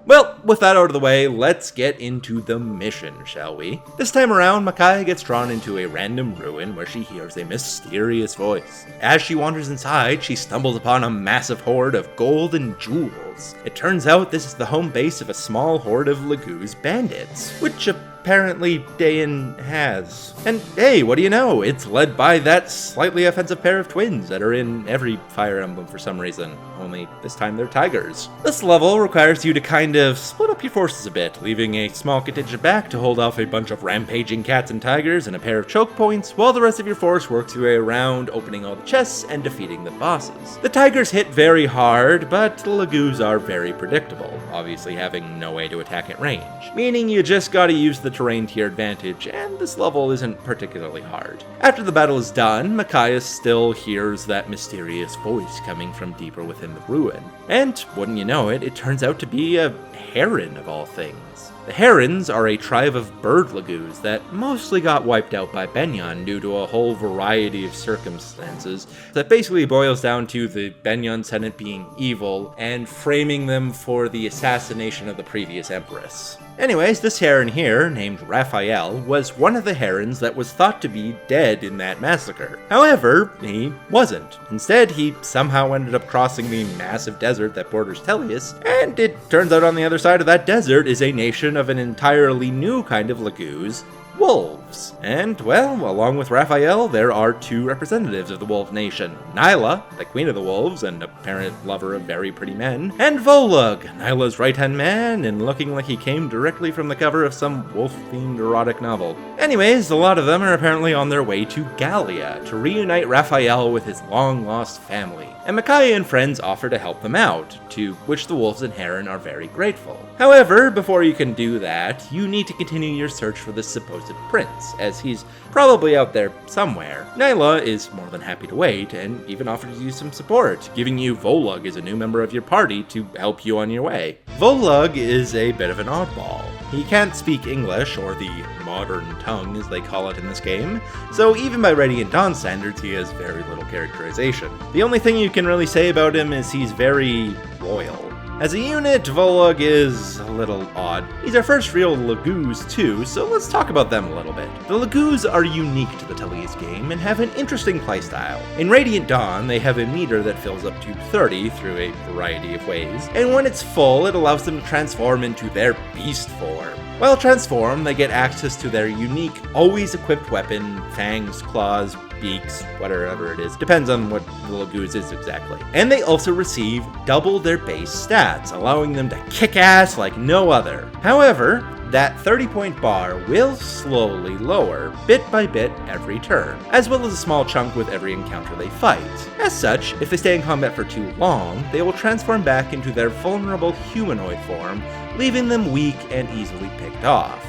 Well, with that out of the way, let's get into the mission, shall we? This time around, Micaiah gets drawn into a random ruin where she hears a mysterious voice. As she wanders inside, she stumbles upon a massive horde of gold and jewels. It turns out this is the home base of a small horde of Lagoo's bandits, which apparently Dayan has. And hey, what do you know? It's led by that slightly offensive pair of twins that are in every Fire Emblem for some reason, only this time they're tigers. This level requires you to kind of split up your forces a bit, leaving a small contingent back to hold off a bunch of rampaging cats and tigers and a pair of choke points, while the rest of your force works your way around, opening all the chests and defeating the bosses. The tigers hit very hard, but the Lagoos are very predictable, obviously having no way to attack at range, meaning you just gotta use the terrain to your advantage, and this level isn't particularly hard. After the battle is done, Micaiah still hears that mysterious voice coming from deeper within the ruin. And, wouldn't you know it, it turns out to be a heron of all things. The herons are a tribe of bird Lagoos that mostly got wiped out by Benyon due to a whole variety of circumstances that basically boils down to the Benyon Senate being evil and framing them for the assassination of the previous empress. Anyways, this heron here, named Raphael, was one of the herons that was thought to be dead in that massacre. However, he wasn't. Instead, he somehow ended up crossing the massive desert that borders Tellius, and it turns out on the other side of that desert is a nation of an entirely new kind of Lagoos, wolves. And, well, along with Raphael, there are two representatives of the wolf nation. Nyla, the queen of the wolves and apparent lover of very pretty men, and Volug, Nyla's right-hand man and looking like he came directly from the cover of some wolf-themed erotic novel. Anyways, a lot of them are apparently on their way to Gallia to reunite Raphael with his long-lost family, and Micaiah and friends offer to help them out, to which the wolves and heron are very grateful. However, before you can do that, you need to continue your search for this supposed to Prince, as he's probably out there somewhere. Nyla is more than happy to wait, and even offers you some support, giving you Volug as a new member of your party to help you on your way. Volug is a bit of an oddball. He can't speak English, or the modern tongue as they call it in this game, so even by Radiant Dawn standards he has very little characterization. The only thing you can really say about him is he's very loyal. As a unit, Volug is a little odd. He's our first real Lagoos too, so let's talk about them a little bit. The Lagoos are unique to the Tellius game and have an interesting playstyle. In Radiant Dawn, they have a meter that fills up to 30 through a variety of ways, and when it's full, it allows them to transform into their beast form. While transformed, they get access to their unique, always equipped weapon, fangs, claws, beaks, whatever it is, depends on what the Lagoos is exactly. And they also receive double their base stats, allowing them to kick ass like no other. However, that 30-point bar will slowly lower, bit by bit, every turn, as well as a small chunk with every encounter they fight. As such, if they stay in combat for too long, they will transform back into their vulnerable humanoid form, leaving them weak and easily picked off.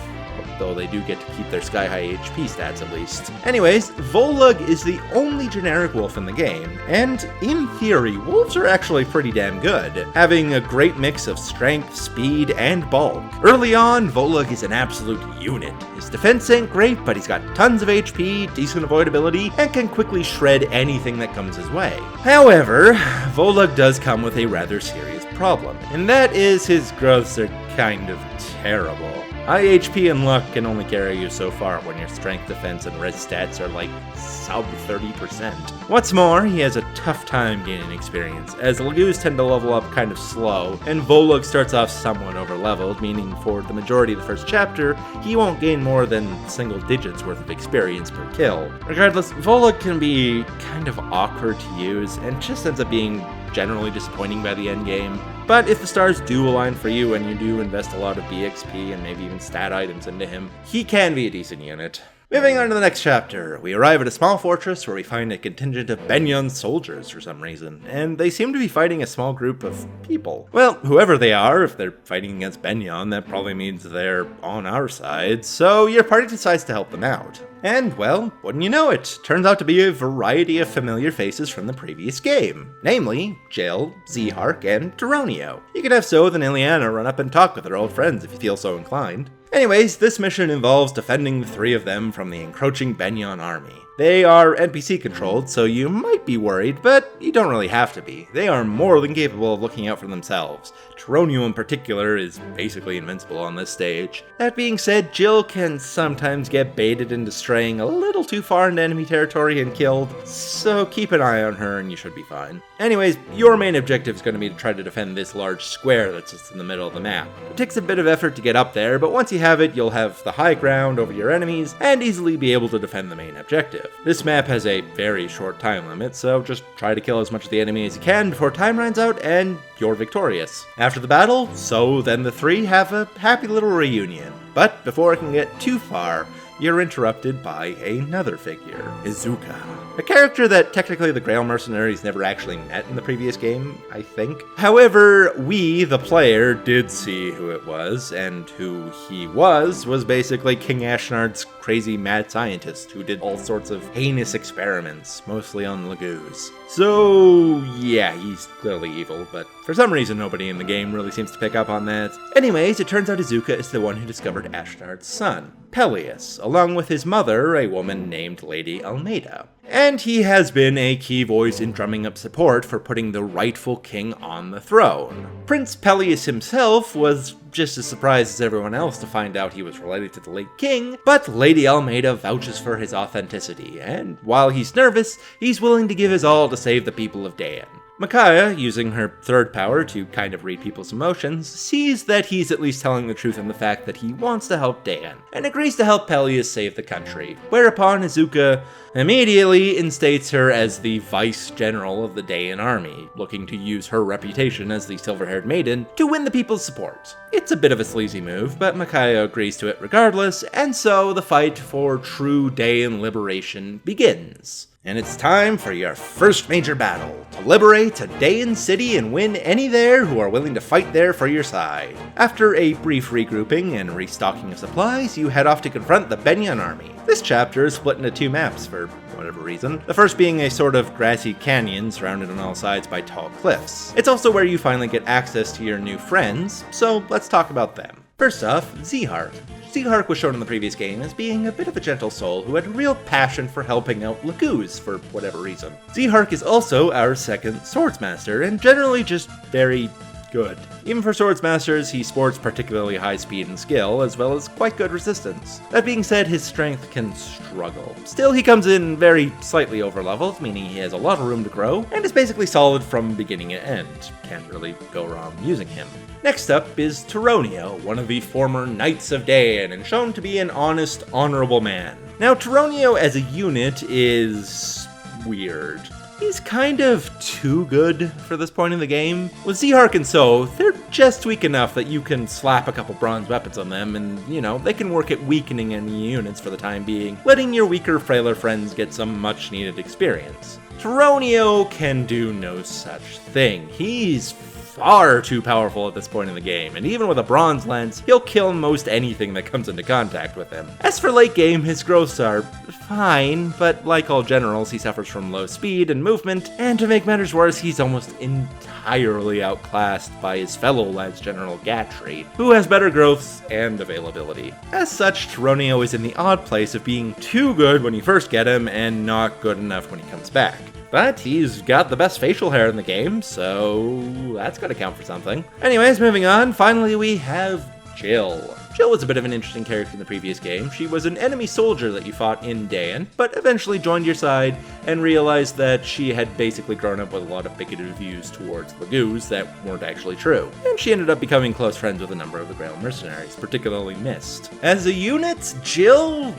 Though they do get to keep their sky-high HP stats at least. Anyways, Volug is the only generic wolf in the game, and in theory, wolves are actually pretty damn good, having a great mix of strength, speed, and bulk. Early on, Volug is an absolute unit. His defense ain't great, but he's got tons of HP, decent avoidability, and can quickly shred anything that comes his way. However, Volug does come with a rather serious problem, and that is his growths are kind of terrible. High HP and luck can only carry you so far when your strength, defense, and res stats are like sub 30%. What's more, he has a tough time gaining experience, as Lagoos tend to level up kind of slow, and Volug starts off somewhat overleveled, meaning for the majority of the first chapter, he won't gain more than single digits worth of experience per kill. Regardless, Volug can be kind of awkward to use, and just ends up being generally disappointing by the end game. But if the stars do align for you and you do invest a lot of BXP and maybe even stat items into him, he can be a decent unit. Moving on to the next chapter, we arrive at a small fortress where we find a contingent of Benyon soldiers for some reason, and they seem to be fighting a small group of people. Well, whoever they are, if they're fighting against Benyon, that probably means they're on our side, so your party decides to help them out. And, well, wouldn't you know it, turns out to be a variety of familiar faces from the previous game, namely Jill, Zehark, and Taronio. You could have Sothe and Ileana run up and talk with their old friends if you feel so inclined. Anyways, this mission involves defending the three of them from the encroaching Benyon army. They are NPC controlled, so you might be worried, but you don't really have to be. They are more than capable of looking out for themselves. Taronio in particular is basically invincible on this stage. That being said, Jill can sometimes get baited into straying a little too far into enemy territory and killed, so keep an eye on her and you should be fine. Anyways, your main objective is going to be to try to defend this large square that sits in the middle of the map. It takes a bit of effort to get up there, but once you have it, you'll have the high ground over your enemies and easily be able to defend the main objective. This map has a very short time limit, so just try to kill as much of the enemy as you can before time runs out and you're victorious. After the battle, Sothe and the three have a happy little reunion. But before it can get too far, you're interrupted by another figure, Izuka. A character that technically the Grail Mercenaries never actually met in the previous game, I think. However, we, the player, did see who it was, and who he was basically King Ashnard's crazy mad scientist who did all sorts of heinous experiments, mostly on Lagoos. So, yeah, he's clearly evil, but for some reason nobody in the game really seems to pick up on that. Anyways, it turns out Izuka is the one who discovered Ashnard's son, Peleus, along with his mother, a woman named Lady Almeida. And he has been a key voice in drumming up support for putting the rightful king on the throne. Prince Peleus himself was just as surprised as everyone else to find out he was related to the late king, but Lady Almeida vouches for his authenticity, and while he's nervous, he's willing to give his all to save the people of Daein. Micaiah, using her third power to kind of read people's emotions, sees that he's at least telling the truth in the fact that he wants to help Daein, and agrees to help Peleus save the country, whereupon Izuka immediately instates her as the vice general of the Daein army, looking to use her reputation as the silver-haired maiden to win the people's support. It's a bit of a sleazy move, but Micaiah agrees to it regardless, and so the fight for true Daein liberation begins. And it's time for your first major battle, to liberate a Dayan city and win any there who are willing to fight there for your side. After a brief regrouping and restocking of supplies, you head off to confront the Benyan army. This chapter is split into two maps for whatever reason, the first being a sort of grassy canyon surrounded on all sides by tall cliffs. It's also where you finally get access to your new friends, so let's talk about them. First off, Zihark. Zihark was shown in the previous game as being a bit of a gentle soul who had a real passion for helping out Laguz for whatever reason. Zihark is also our second Swordsmaster, and generally just very good. Even for Swordsmasters, he sports particularly high speed and skill, as well as quite good resistance. That being said, his strength can struggle. Still, he comes in very slightly overleveled, meaning he has a lot of room to grow, and is basically solid from beginning to end. Can't really go wrong using him. Next up is Turonio, one of the former Knights of Dayan, and shown to be an honest, honorable man. Now, Turonio as a unit is weird. He's kind of too good for this point in the game. With Zihark and So, they're just weak enough that you can slap a couple bronze weapons on them and, they can work at weakening enemy units for the time being, letting your weaker, frailer friends get some much needed experience. Turonio can do no such thing. He's far too powerful at this point in the game, and even with a bronze lance, he'll kill most anything that comes into contact with him. As for late game, his growths are fine, but like all generals, he suffers from low speed and movement, and to make matters worse, he's almost entirely outclassed by his fellow Lance General Gatry, who has better growths and availability. As such, Turonio is in the odd place of being too good when you first get him, and not good enough when he comes back. But he's got the best facial hair in the game, so that's gotta count for something. Anyways, moving on, finally we have Jill. Jill was a bit of an interesting character in the previous game. She was an enemy soldier that you fought in Dayan, but eventually joined your side and realized that she had basically grown up with a lot of bigoted views towards Laguz that weren't actually true. And she ended up becoming close friends with a number of the Grail mercenaries, particularly Mist. As a unit, Jill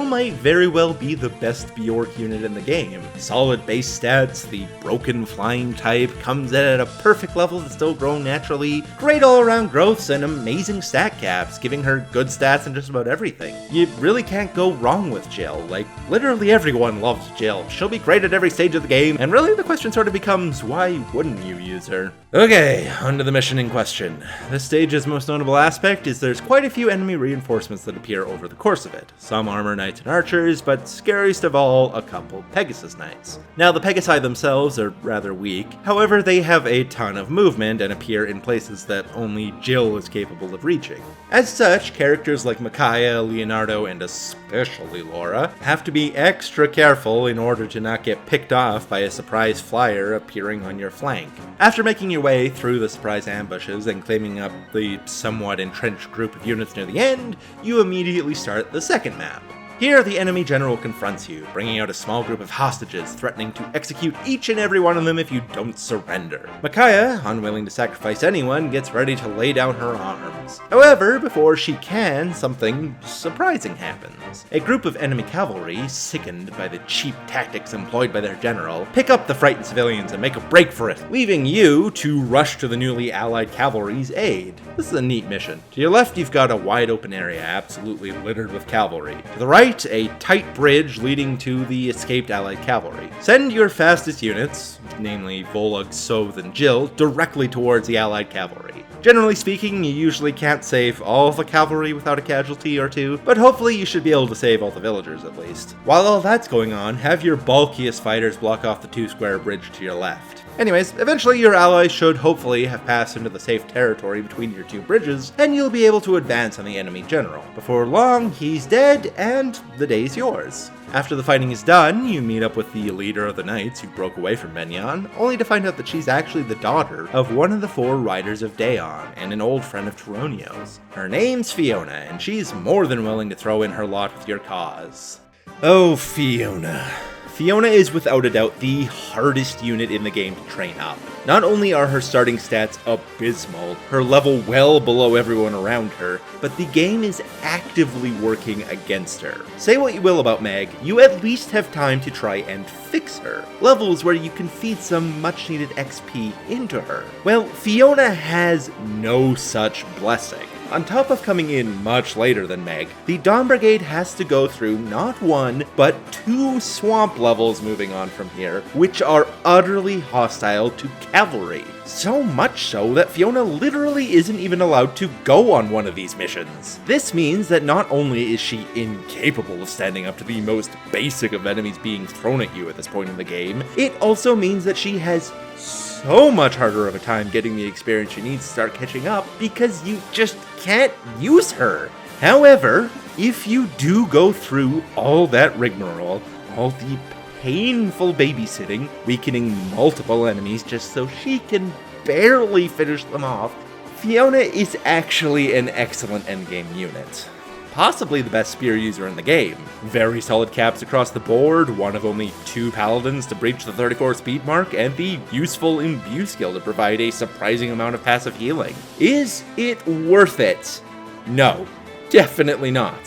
might very well be the best Bjork unit in the game. Solid base stats, the broken flying type, comes in at a perfect level to still grow naturally, great all-around growths, and amazing stat caps, giving her good stats in just about everything. You really can't go wrong with Jill. Like, literally everyone loves Jill. She'll be great at every stage of the game, and really the question sort of becomes, why wouldn't you use her? Okay, on to the mission in question. This stage's most notable aspect is there's quite a few enemy reinforcements that appear over the course of it. Some armor knights and archers, but scariest of all, a couple Pegasus knights. Now, the Pegasi themselves are rather weak, however they have a ton of movement and appear in places that only Jill is capable of reaching. As such, characters like Micaiah, Leonardo, and especially Laura have to be extra careful in order to not get picked off by a surprise flyer appearing on your flank. After making your way through the surprise ambushes and claiming up the somewhat entrenched group of units near the end, you immediately start the second map. Here, the enemy general confronts you, bringing out a small group of hostages, threatening to execute each and every one of them if you don't surrender. Micaiah, unwilling to sacrifice anyone, gets ready to lay down her arms. However, before she can, something surprising happens. A group of enemy cavalry, sickened by the cheap tactics employed by their general, pick up the frightened civilians and make a break for it, leaving you to rush to the newly allied cavalry's aid. This is a neat mission. To your left, you've got a wide open area absolutely littered with cavalry. To the right, a tight bridge leading to the escaped allied cavalry. Send your fastest units, namely Volug, Soth, and Jill, directly towards the allied cavalry. Generally speaking, you usually can't save all the cavalry without a casualty or two, but hopefully you should be able to save all the villagers at least. While all that's going on, have your bulkiest fighters block off the two-square bridge to your left. Anyways, eventually your allies should hopefully have passed into the safe territory between your two bridges, and you'll be able to advance on the enemy general. Before long, he's dead, and the day's yours. After the fighting is done, you meet up with the leader of the knights who broke away from Benyan, only to find out that she's actually the daughter of one of the 4 riders of Dayan, and an old friend of Turonio's. Her name's Fiona, and she's more than willing to throw in her lot with your cause. Oh, Fiona. Fiona is without a doubt the hardest unit in the game to train up. Not only are her starting stats abysmal, her level well below everyone around her, but the game is actively working against her. Say what you will about Meg, you at least have time to try and fix her. Levels where you can feed some much needed XP into her. Well, Fiona has no such blessing. On top of coming in much later than Meg, the Dawn Brigade has to go through not one, but 2 swamp levels moving on from here, which are utterly hostile to cavalry. So much so that Fiona literally isn't even allowed to go on one of these missions. This means that not only is she incapable of standing up to the most basic of enemies being thrown at you at this point in the game, it also means that she has so much harder of a time getting the experience she needs to start catching up because you just can't use her. However, if you do go through all that rigmarole, all the painful babysitting, weakening multiple enemies just so she can barely finish them off, Fiona is actually an excellent endgame unit. Possibly the best spear user in the game. Very solid caps across the board, one of only 2 paladins to breach the 34 speed mark, and the useful imbue skill to provide a surprising amount of passive healing. Is it worth it? No, definitely not.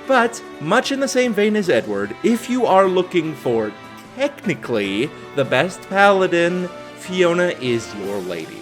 But, much in the same vein as Edward, if you are looking for technically the best paladin, Fiona is your lady.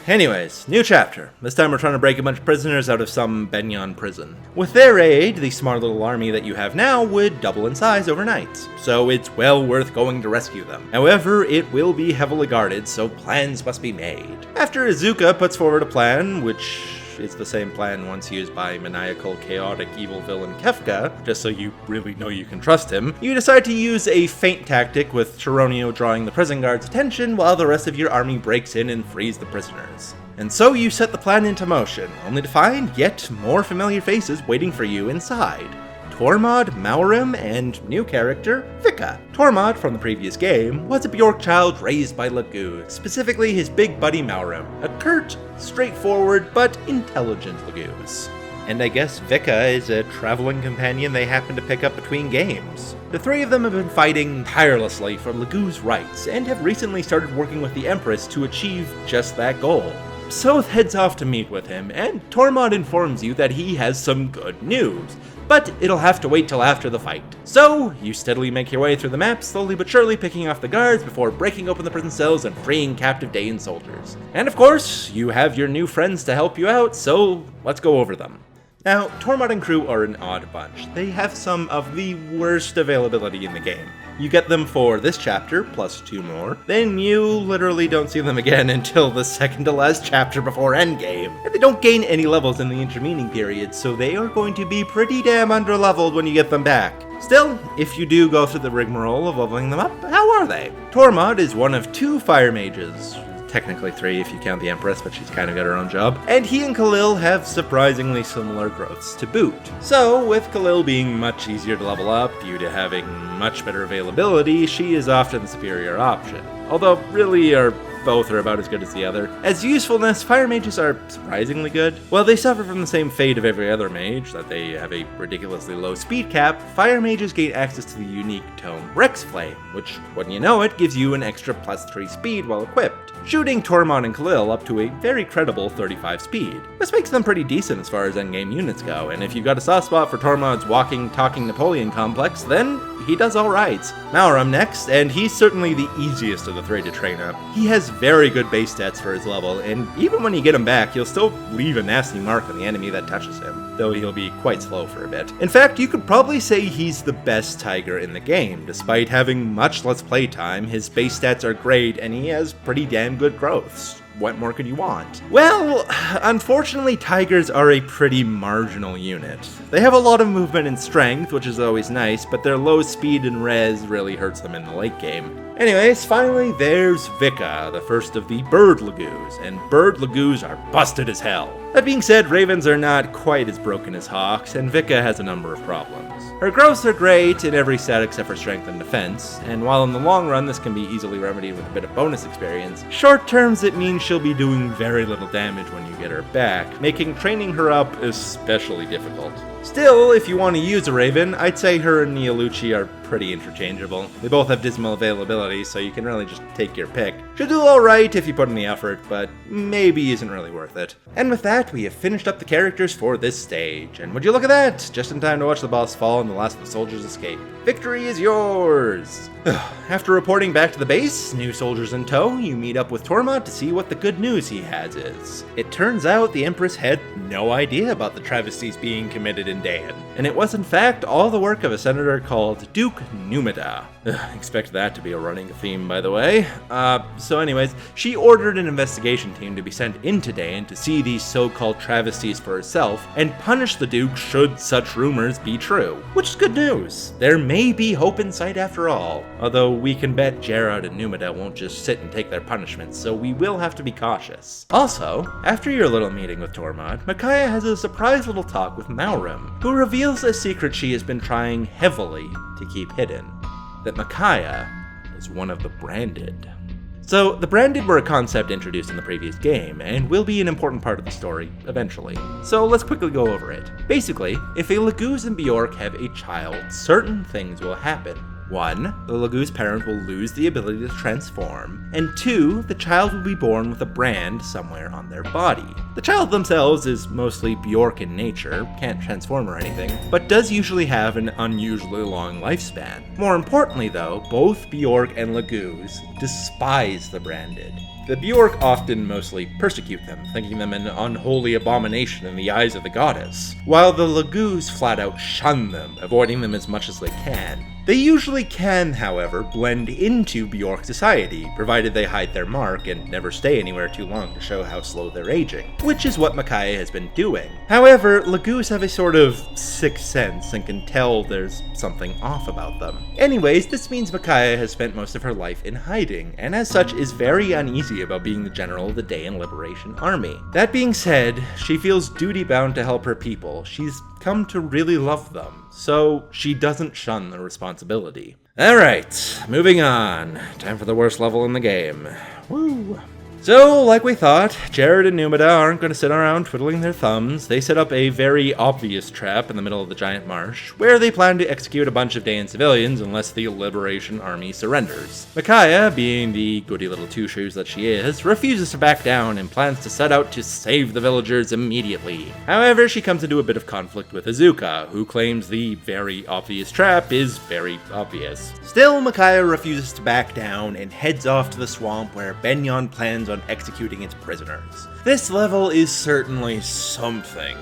Anyways, new chapter. This time we're trying to break a bunch of prisoners out of some Benyon prison. With their aid, the smart little army that you have now would double in size overnight, so it's well worth going to rescue them. However, it will be heavily guarded, so plans must be made. After Izuka puts forward a plan, which is the same plan once used by maniacal, chaotic, evil villain Kefka, just so you really know you can trust him, you decide to use a feint tactic with Chironio drawing the prison guard's attention while the rest of your army breaks in and frees the prisoners. And so you set the plan into motion, only to find yet more familiar faces waiting for you inside. Tormod, Maurim, and new character, Vika. Tormod, from the previous game, was a Bjork child raised by Laguz, specifically his big buddy Maurim, a curt, straightforward, but intelligent Laguz. And I guess Vika is a traveling companion they happen to pick up between games. The 3 of them have been fighting tirelessly for Laguz's rights, and have recently started working with the Empress to achieve just that goal. Soth heads off to meet with him, and Tormod informs you that he has some good news. But it'll have to wait till after the fight. So, you steadily make your way through the map, slowly but surely picking off the guards before breaking open the prison cells and freeing captive Daean soldiers. And of course, you have your new friends to help you out, so let's go over them. Now, Tormod and crew are an odd bunch. They have some of the worst availability in the game. You get them for this chapter, plus 2 more, then you literally don't see them again until the second to last chapter before Endgame. And they don't gain any levels in the intervening period, so they are going to be pretty damn underleveled when you get them back. Still, if you do go through the rigmarole of leveling them up, how are they? Tormod is one of 2 fire mages. Technically 3 if you count the Empress, but she's kind of got her own job. And he and Khalil have surprisingly similar growths to boot. So, with Khalil being much easier to level up due to having much better availability, she is often the superior option. Although, really, both are about as good as the other. As usefulness, fire mages are surprisingly good. While they suffer from the same fate of every other mage, that they have a ridiculously low speed cap, fire mages gain access to the unique tome Rex Flame, which, when you know it, gives you an extra plus 3 speed while equipped, shooting Tormod and Khalil up to a very credible 35 speed. This makes them pretty decent as far as endgame units go, and if you've got a soft spot for Tormod's walking, talking Napoleon complex, then he does alright. Maurim next, and he's certainly the easiest of the 3 to train up. He has very good base stats for his level, and even when you get him back, he'll still leave a nasty mark on the enemy that touches him, though he'll be quite slow for a bit. In fact, you could probably say he's the best Tiger in the game. Despite having much less playtime, his base stats are great, and he has pretty damn good growths. What more could you want? Well, unfortunately, Tigers are a pretty marginal unit. They have a lot of movement and strength, which is always nice, but their low speed and res really hurts them in the late game. Anyways, finally, there's Vika, the first of the Bird Laguz, and Bird Laguz are busted as hell. That being said, Ravens are not quite as broken as Hawks, and Vika has a number of problems. Her growths are great in every stat except for strength and defense, and while in the long run this can be easily remedied with a bit of bonus experience, short terms it means she'll be doing very little damage when you get her back, making training her up especially difficult. Still, if you want to use a Raven, I'd say her and Neolucci are pretty interchangeable. They both have dismal availability, so you can really just take your pick. Should do alright if you put in the effort, but maybe isn't really worth it. And with that, we have finished up the characters for this stage. And would you look at that? Just in time to watch the boss fall and the last of the soldiers escape. Victory is yours! After reporting back to the base, new soldiers in tow, you meet up with Tormod to see what the good news he has is. It turns out the Empress had no idea about the travesties being committed in Dayan, and it was in fact all the work of a senator called Duke Numida. Expect that to be a running theme, by the way. So anyways, she ordered an investigation team to be sent into Dayan to see these so-called travesties for herself, and punish the Duke should such rumors be true. Which is good news. There may be hope in sight after all. Although we can bet Gerard and Numida won't just sit and take their punishments, so we will have to be cautious. Also, after your little meeting with Tormod, Micaiah has a surprise little talk with Maurum, who reveals a secret she has been trying heavily to keep hidden. That Micaiah is one of the Branded. So, the Branded were a concept introduced in the previous game, and will be an important part of the story, eventually. So let's quickly go over it. Basically, if a Laguz and Bjork have a child, certain things will happen. 1. The Laguz parent will lose the ability to transform, and 2. The child will be born with a brand somewhere on their body. The child themselves is mostly Bjork in nature, can't transform or anything, but does usually have an unusually long lifespan. More importantly though, both Bjork and Laguz despise the Branded. The Bjork often mostly persecute them, thinking them an unholy abomination in the eyes of the goddess, while the Laguz flat out shun them, avoiding them as much as they can. They usually can, however, blend into Bjork society, provided they hide their mark and never stay anywhere too long to show how slow they're aging, which is what Micaiah has been doing. However, Laguz have a sort of sixth sense and can tell there's something off about them. Anyways, this means Micaiah has spent most of her life in hiding, and as such is very uneasy about being the general of the Dayan Liberation Army. That being said, she feels duty-bound to help her people. She's come to really love them, so she doesn't shun the responsibility. Alright, moving on. Time for the worst level in the game. Woo! So, like we thought, Jared and Numida aren't going to sit around twiddling their thumbs. They set up a very obvious trap in the middle of the giant marsh, where they plan to execute a bunch of Dayan civilians unless the Liberation Army surrenders. Micaiah, being the goody little two-shoes that she is, refuses to back down and plans to set out to save the villagers immediately. However, she comes into a bit of conflict with Izuka, who claims the very obvious trap is very obvious. Still, Micaiah refuses to back down and heads off to the swamp where Benyon plans on executing its prisoners. This level is certainly something.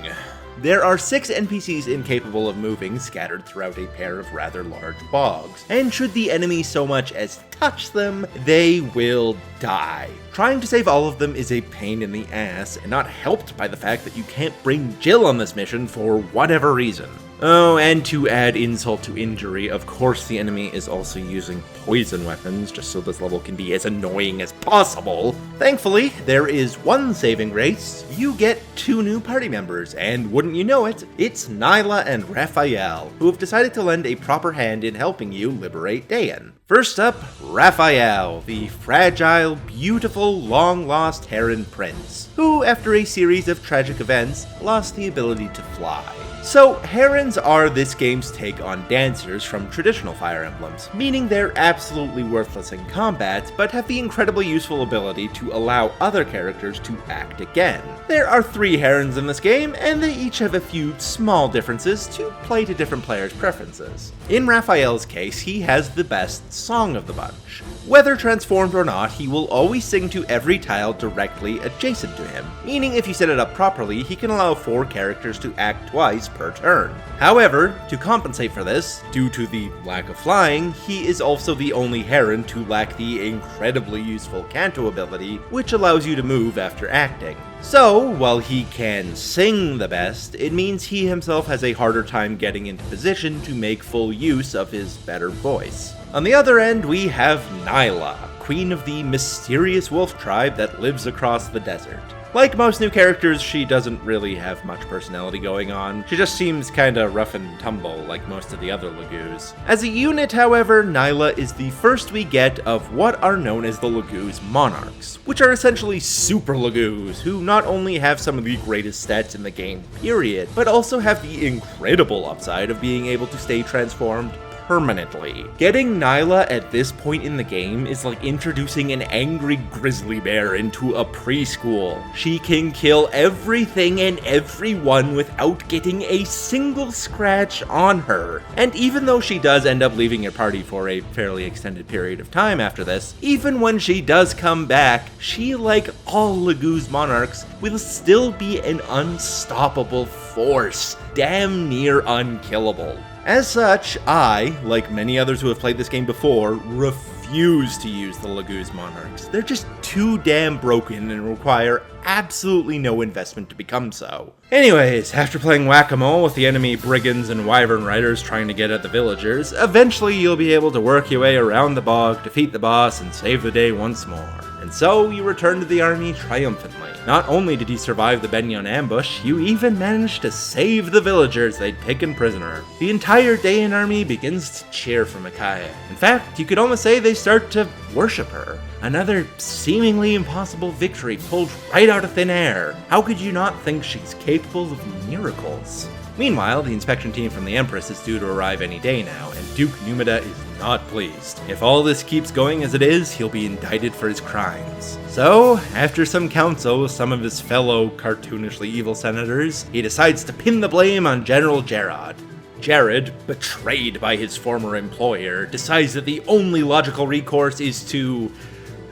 There are 6 NPCs incapable of moving scattered throughout a pair of rather large bogs, and should the enemy so much as touch them, they will die. Trying to save all of them is a pain in the ass, and not helped by the fact that you can't bring Jill on this mission for whatever reason. Oh, and to add insult to injury, of course the enemy is also using poison weapons, just so this level can be as annoying as possible. Thankfully, there is one saving grace. You get 2 new party members, and wouldn't you know it, it's Nyla and Raphael, who have decided to lend a proper hand in helping you liberate Dayan. First up, Raphael, the fragile, beautiful, long-lost Heron Prince, who, after a series of tragic events, lost the ability to fly. So, herons are this game's take on dancers from traditional Fire Emblems, meaning they're absolutely worthless in combat, but have the incredibly useful ability to allow other characters to act again. There are 3 herons in this game, and they each have a few small differences to play to different players' preferences. In Raphael's case, he has the best song of the bunch. Whether transformed or not, he will always sing to every tile directly adjacent to him, meaning if you set it up properly, he can allow 4 characters to act twice per turn. However, to compensate for this, due to the lack of flying, he is also the only heron to lack the incredibly useful Canto ability, which allows you to move after acting. So, while he can sing the best, it means he himself has a harder time getting into position to make full use of his better voice. On the other end, we have Nyla, queen of the mysterious wolf tribe that lives across the desert. Like most new characters, she doesn't really have much personality going on. She just seems kinda rough and tumble like most of the other Lagoos. As a unit, however, Nyla is the first we get of what are known as the Lagoos Monarchs, which are essentially super Lagoos, who not only have some of the greatest stats in the game, period, but also have the incredible upside of being able to stay transformed permanently. Getting Nyla at this point in the game is like introducing an angry grizzly bear into a preschool. She can kill everything and everyone without getting a single scratch on her. And even though she does end up leaving your party for a fairly extended period of time after this, even when she does come back, she, like all Lagoos Monarchs, will still be an unstoppable force, damn near unkillable. As such, I, like many others who have played this game before, refuse to use the Lagoos Monarchs. They're just too damn broken and require absolutely no investment to become so. Anyways, after playing whack-a-mole with the enemy brigands and wyvern riders trying to get at the villagers, eventually you'll be able to work your way around the bog, defeat the boss, and save the day once more. And so you return to the army triumphantly. Not only did you survive the Benyon ambush, you even managed to save the villagers they'd taken prisoner. The entire Dayan army begins to cheer for Micaiah. In fact, you could almost say they start to worship her. Another seemingly impossible victory pulled right out of thin air. How could you not think she's capable of miracles? Meanwhile, the inspection team from the Empress is due to arrive any day now, and Duke Numida is not pleased. If all this keeps going as it is, he'll be indicted for his crimes. So, after some counsel with some of his fellow cartoonishly evil senators, he decides to pin the blame on General Gerard. Jared, betrayed by his former employer, decides that the only logical recourse is to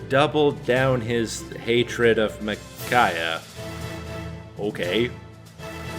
double down his hatred of Micaiah. Okay.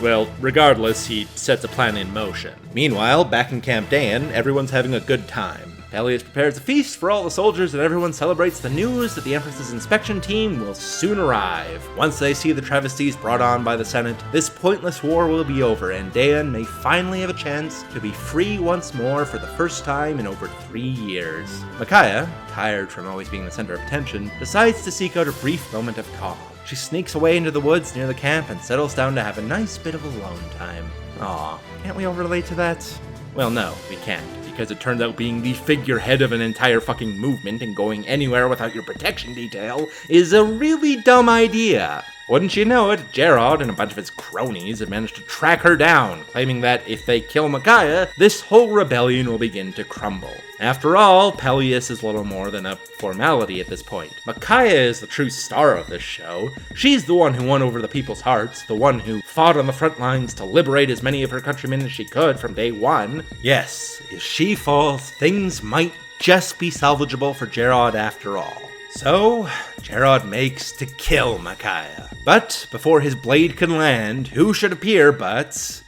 Well, regardless, he sets a plan in motion. Meanwhile, back in Camp Dayan, everyone's having a good time. Pelias prepares a feast for all the soldiers and everyone celebrates the news that the Empress's inspection team will soon arrive. Once they see the travesties brought on by the Senate, this pointless war will be over and Dayan may finally have a chance to be free once more for the first time in over 3 years. Micaiah, tired from always being the center of attention, decides to seek out a brief moment of calm. She sneaks away into the woods near the camp and settles down to have a nice bit of alone time. Aw, can't we all relate to that? Well, no, we can't, because it turns out being the figurehead of an entire fucking movement and going anywhere without your protection detail is a really dumb idea. Wouldn't you know it, Gerard and a bunch of his cronies have managed to track her down, claiming that if they kill Micaiah, this whole rebellion will begin to crumble. After all, Pelias is little more than a formality at this point. Micaiah is the true star of this show. She's the one who won over the people's hearts, the one who fought on the front lines to liberate as many of her countrymen as she could from day one. Yes, if she falls, things might just be salvageable for Gerard after all. So, Gerard makes to kill Micaiah. But before his blade can land, who should appear but...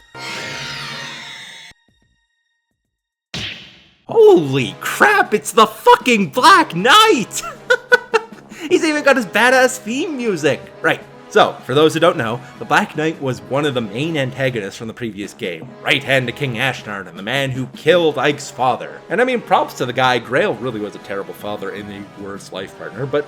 Holy crap, it's the fucking Black Knight! He's even got his badass theme music! Right. So, for those who don't know, the Black Knight was one of the main antagonists from the previous game, right hand to King Ashnard and the man who killed Ike's father. And I mean, props to the guy, Grail really was a terrible father and a worse life partner, but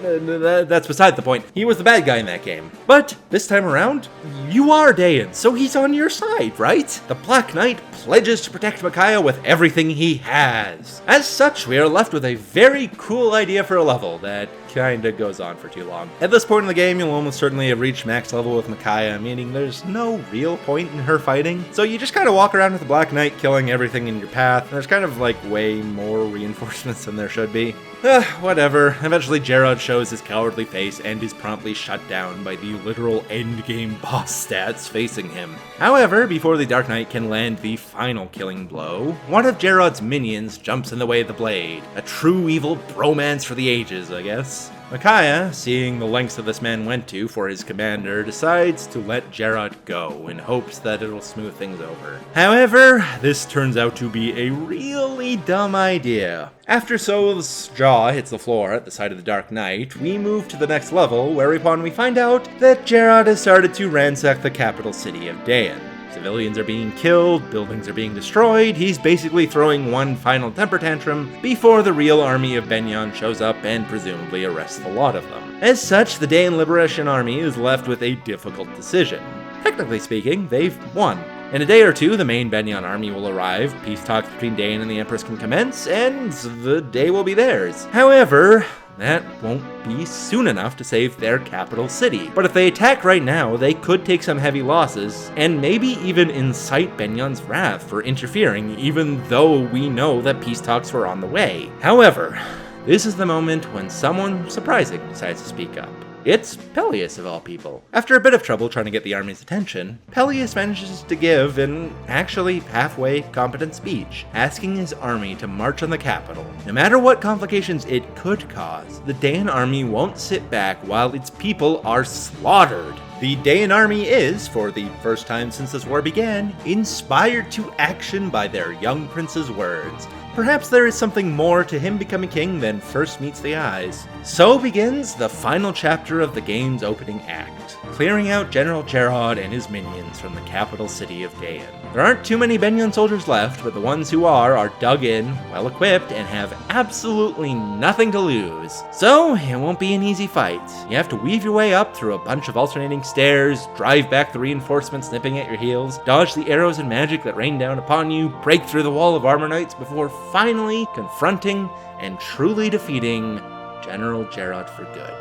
that's beside the point. He was the bad guy in that game. But this time around, you are Dayan, so he's on your side, right? The Black Knight pledges to protect Micaiah with everything he has. As such, we are left with a very cool idea for a level that kinda goes on for too long. At this point in the game, you'll almost certainly have reached max level with Micaiah, meaning there's no real point in her fighting. So you just kind of walk around with the Black Knight killing everything in your path, and there's kind of like way more reinforcements than there should be. Whatever. Eventually Gerard shows his cowardly face and is promptly shut down by the literal endgame boss stats facing him. However, before the Dark Knight can land the final killing blow, one of Gerard's minions jumps in the way of the blade. A true evil bromance for the ages, I guess. Micaiah, seeing the lengths that this man went to for his commander, decides to let Gerard go in hopes that it'll smooth things over. However, this turns out to be a really dumb idea. After Sol's jaw hits the floor at the side of the Dark Knight, we move to the next level, whereupon we find out that Gerard has started to ransack the capital city of Dayan. Civilians are being killed, buildings are being destroyed, he's basically throwing one final temper tantrum before the real army of Benyon shows up and presumably arrests the lot of them. As such, the Daein Liberation Army is left with a difficult decision. Technically speaking, they've won. In a day or two, the main Benyon army will arrive, peace talks between Daein and the Empress can commence, and the day will be theirs. However, that won't be soon enough to save their capital city. But if they attack right now, they could take some heavy losses, and maybe even incite Benyon's wrath for interfering, even though we know that peace talks were on the way. However, this is the moment when someone surprising decides to speak up. It's Peleus, of all people. After a bit of trouble trying to get the army's attention, Peleus manages to give an actually halfway competent speech, asking his army to march on the capital. No matter what complications it could cause, the Daein army won't sit back while its people are slaughtered. The Daein army is, for the first time since this war began, inspired to action by their young prince's words. Perhaps there is something more to him becoming king than first meets the eyes. So begins the final chapter of the game's opening act, clearing out General Gerard and his minions from the capital city of Daein. There aren't too many Benyon soldiers left, but the ones who are dug in, well-equipped, and have absolutely nothing to lose. So, it won't be an easy fight. You have to weave your way up through a bunch of alternating stairs, drive back the reinforcements nipping at your heels, dodge the arrows and magic that rain down upon you, break through the wall of armor knights before finally confronting and truly defeating General Gerard for good.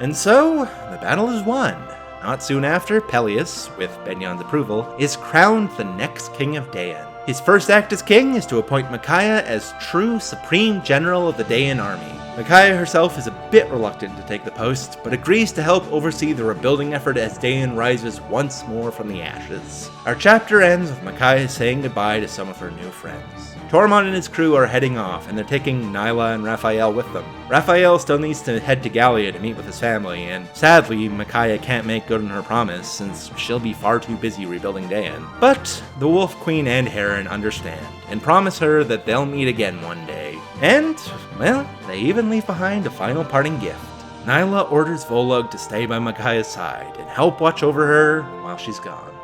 And so, the battle is won. Not soon after, Peleus, with Benyon's approval, is crowned the next king of Daein. His first act as king is to appoint Micaiah as true supreme general of the Daein army. Micaiah herself is a bit reluctant to take the post, but agrees to help oversee the rebuilding effort as Daein rises once more from the ashes. Our chapter ends with Micaiah saying goodbye to some of her new friends. Tormund and his crew are heading off, and they're taking Nyla and Raphael with them. Raphael still needs to head to Gallia to meet with his family, and sadly, Micaiah can't make good on her promise, since she'll be far too busy rebuilding Daein. But the Wolf Queen and Heron understand, and promise her that they'll meet again one day. And, well, they even leave behind a final parting gift. Nyla orders Volug to stay by Micaiah's side, and help watch over her while she's gone.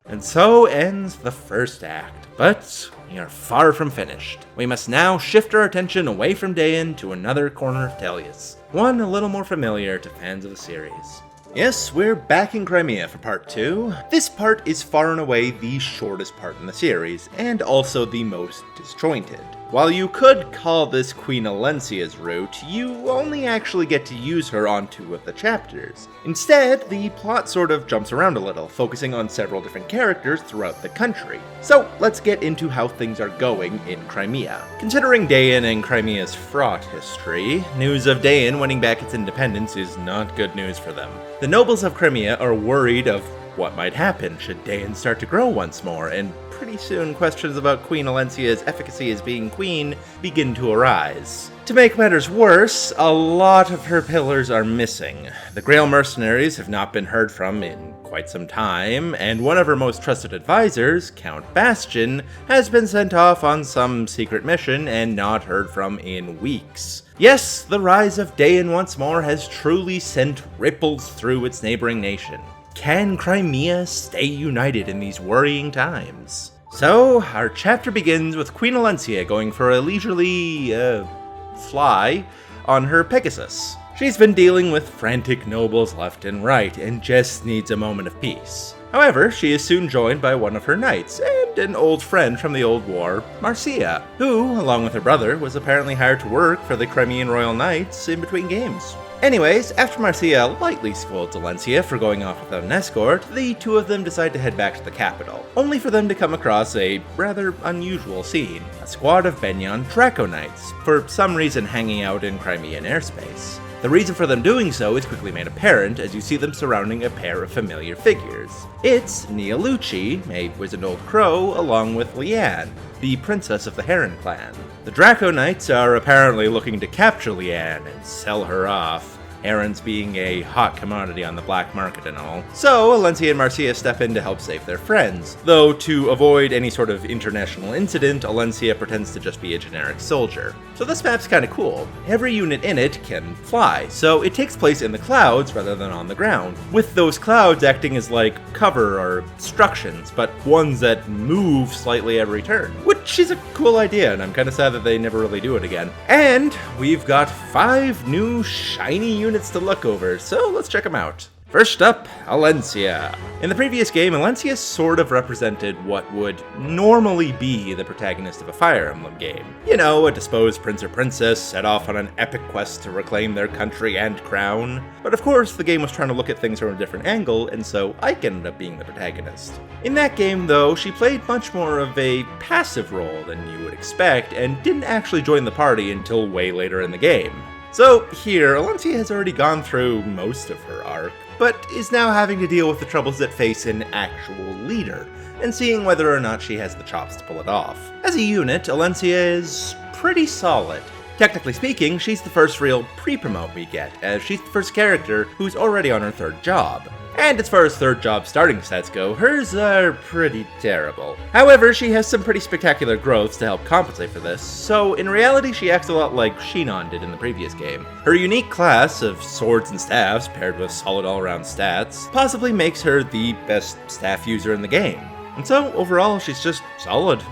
And so ends the first act, but we are far from finished. We must now shift our attention away from Daein to another corner of Tellius, one a little more familiar to fans of the series. Yes, we're back in Crimea for part 2. This part is far and away the shortest part in the series, and also the most disjointed. While you could call this Queen Alencia's route, you only actually get to use her on 2 of the chapters. Instead, the plot sort of jumps around a little, focusing on several different characters throughout the country. So let's get into how things are going in Crimea. Considering Daein and Crimea's fraught history, news of Daein winning back its independence is not good news for them. The nobles of Crimea are worried of what might happen should Daein start to grow once more, and pretty soon questions about Queen Alencia's efficacy as being queen begin to arise. To make matters worse, a lot of her pillars are missing. The Grail mercenaries have not been heard from in quite some time, and one of her most trusted advisors, Count Bastion, has been sent off on some secret mission and not heard from in weeks. Yes, the rise of Daein once more has truly sent ripples through its neighboring nation. Can Crimea stay united in these worrying times? So, our chapter begins with Queen Alencia going for a leisurely, fly on her Pegasus. She's been dealing with frantic nobles left and right, and just needs a moment of peace. However, she is soon joined by one of her knights, and an old friend from the old war, Marcia, who, along with her brother, was apparently hired to work for the Crimean Royal Knights in between games. Anyways, after Marcia lightly scolds Alencia for going off without an escort, the two of them decide to head back to the capital, only for them to come across a rather unusual scene. A squad of Benyon Draco Knights, for some reason hanging out in Crimean airspace. The reason for them doing so is quickly made apparent as you see them surrounding a pair of familiar figures. It's Neolucci, a wizened old crow, along with Leanne, the princess of the Heron clan. The Draco Knights are apparently looking to capture Leanne and sell her off. herons being a hot commodity on the black market and all. So Alencia and Marcia step in to help save their friends, though to avoid any sort of international incident, Alencia pretends to just be a generic soldier. So this map's kinda cool. Every unit in it can fly, so it takes place in the clouds rather than on the ground, with those clouds acting as like cover or obstructions, but ones that move slightly every turn, which is a cool idea, and I'm kinda sad that they never really do it again. And we've got 5 new shiny units to look over, so let's check them out. First up, Alencia. In the previous game, Alencia sort of represented what would normally be the protagonist of a Fire Emblem game. You know, a disposed prince or princess set off on an epic quest to reclaim their country and crown. But of course, the game was trying to look at things from a different angle, and so Ike ended up being the protagonist. In that game, though, she played much more of a passive role than you would expect, and didn't actually join the party until way later in the game. So here, Alencia has already gone through most of her arc, but is now having to deal with the troubles that face an actual leader, and seeing whether or not she has the chops to pull it off. As a unit, Alencia is pretty solid. Technically speaking, she's the first real pre-promote we get, as she's the first character who's already on her 3rd job. And as far as 3rd job starting stats go, hers are pretty terrible. However, she has some pretty spectacular growths to help compensate for this, so in reality she acts a lot like Shinon did in the previous game. Her unique class of swords and staffs paired with solid all-around stats possibly makes her the best staff user in the game. And so overall she's just solid.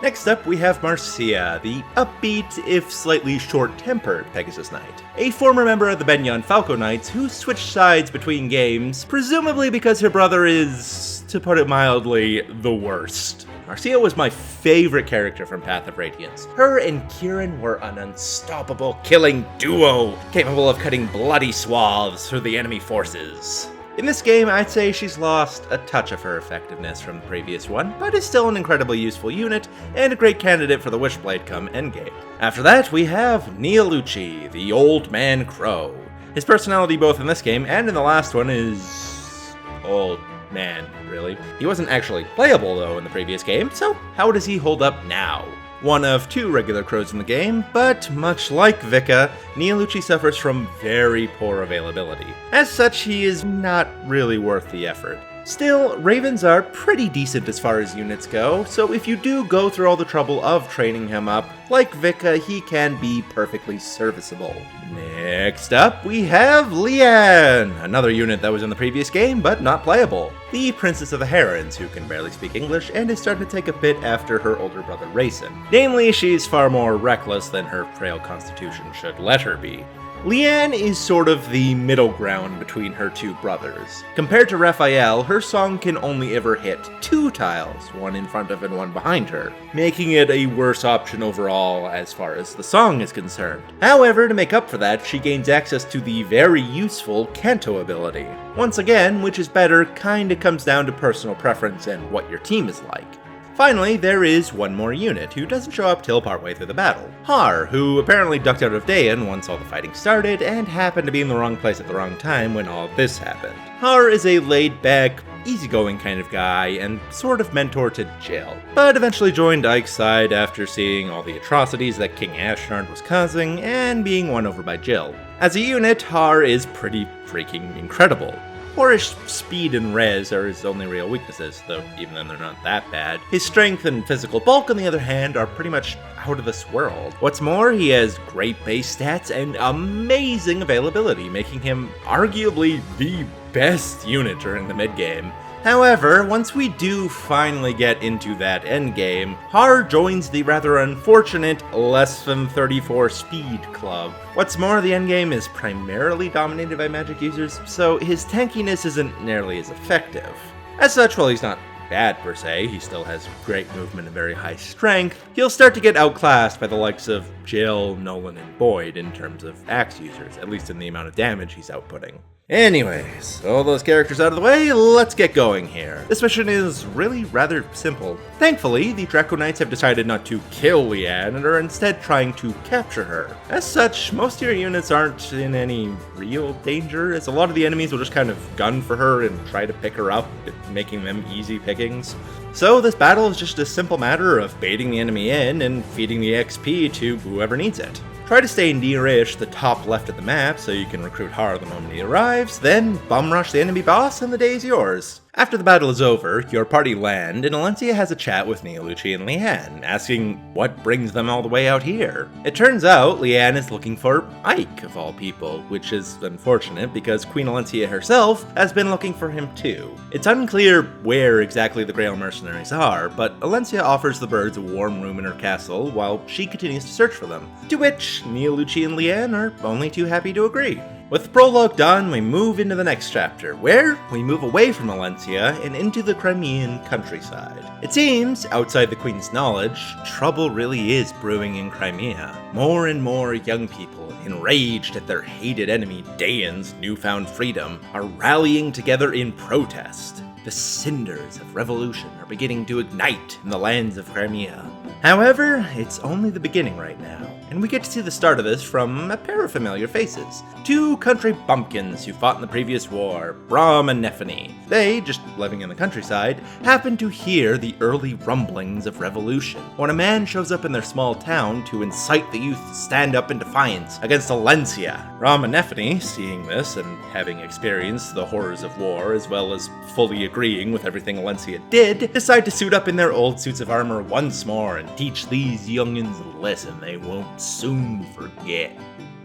Next up, we have Marcia, the upbeat, if slightly short-tempered Pegasus Knight. A former member of the Benyon Falco Knights who switched sides between games, presumably because her brother is, to put it mildly, the worst. Marcia was my favorite character from Path of Radiance. Her and Kieran were an unstoppable killing duo, capable of cutting bloody swaths through the enemy forces. In this game, I'd say she's lost a touch of her effectiveness from the previous one, but is still an incredibly useful unit, and a great candidate for the Wishblade come Endgame. After that, we have Genealogy, the Old Man Crow. His personality both in this game and in the last one is... old man, really. He wasn't actually playable though in the previous game, so how does he hold up now? One of 2 regular crows in the game, but much like VIII, Genealogy suffers from very poor availability. As such, he is not really worth the effort. Still, ravens are pretty decent as far as units go, so if you do go through all the trouble of training him up, like VIII, he can be perfectly serviceable. Next up, we have Leanne, another unit that was in the previous game, but not playable. The Princess of the Herons, who can barely speak English and is starting to take a bit after her older brother Raisin. Namely, she's far more reckless than her frail constitution should let her be. Leanne is sort of the middle ground between her 2 brothers. Compared to Raphael, her song can only ever hit 2 tiles, one in front of and one behind her, making it a worse option overall as far as the song is concerned. However, to make up for that, she gains access to the very useful Canto ability. Once again, which is better kinda comes down to personal preference and what your team is like. Finally, there is one more unit, who doesn't show up till partway through the battle. Har, who apparently ducked out of Dayan once all the fighting started, and happened to be in the wrong place at the wrong time when all this happened. Har is a laid-back, easygoing kind of guy, and sort of mentor to Jill, but eventually joined Ike's side after seeing all the atrocities that King Ashnard was causing, and being won over by Jill. As a unit, Har is pretty freaking incredible. Poorish speed and res are his only real weaknesses, though even then they're not that bad. His strength and physical bulk, on the other hand, are pretty much out of this world. What's more, he has great base stats and amazing availability, making him arguably the best unit during the mid-game. However, once we do finally get into that endgame, Har joins the rather unfortunate less than 34 speed club. What's more, the endgame is primarily dominated by magic users, so his tankiness isn't nearly as effective. As such, while he's not bad per se, he still has great movement and very high strength, he'll start to get outclassed by the likes of Jill, Nolan, and Boyd in terms of axe users, at least in the amount of damage he's outputting. Anyways, all those characters out of the way, let's get going here. This mission is really rather simple. Thankfully, the Draco Knights have decided not to kill Leanne and are instead trying to capture her. As such, most of your units aren't in any real danger, as a lot of the enemies will just kind of gun for her and try to pick her up, making them easy pickings. So this battle is just a simple matter of baiting the enemy in and feeding the XP to whoever needs it. Try to stay near-ish the top left of the map so you can recruit Har the moment he arrives, then bum rush the enemy boss and the day is yours. After the battle is over, your party land, and Alencia has a chat with Genealogy and Leanne, asking what brings them all the way out here. It turns out Leanne is looking for Ike, of all people, which is unfortunate because Queen Alencia herself has been looking for him too. It's unclear where exactly the Grail mercenaries are, but Alencia offers the birds a warm room in her castle while she continues to search for them, to which Genealogy and Leanne are only too happy to agree. With the prologue done, we move into the next chapter, where we move away from Alencia and into the Crimean countryside. It seems, outside the Queen's knowledge, trouble really is brewing in Crimea. More and more young people, enraged at their hated enemy Daeon's newfound freedom, are rallying together in protest. The cinders of revolution are beginning to ignite in the lands of Crimea. However, it's only the beginning right now, and we get to see the start of this from a pair of familiar faces. Two country bumpkins who fought in the previous war, Braum and Nephany. They, just living in the countryside, happen to hear the early rumblings of revolution, when a man shows up in their small town to incite the youth to stand up in defiance against Alencia. Braum and Nephany, seeing this and having experienced the horrors of war as well as fully agreeing with everything Alencia did, decide to suit up in their old suits of armor once more and teach these youngins a lesson they won't soon forget.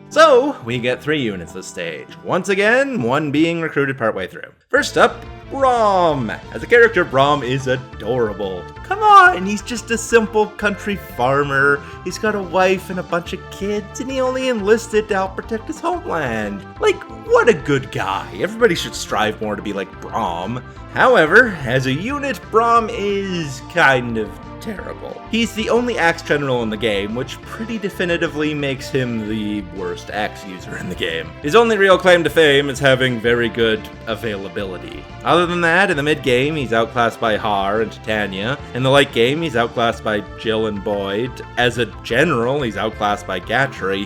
So, we get 3 units this stage. Once again, one being recruited partway through. First up, Braum. As a character, Braum is adorable. Come on, he's just a simple country farmer. He's got a wife and a bunch of kids, and he only enlisted to help protect his homeland. Like, what a good guy. Everybody should strive more to be like Braum. However, as a unit, Braum is kind of terrible. He's the only axe general in the game, which pretty definitively makes him the worst axe user in the game. His only real claim to fame is having very good availability. Other than that, in the mid-game, he's outclassed by Har and Titania. In the late game, he's outclassed by Jill and Boyd. As a general, he's outclassed by Gatry.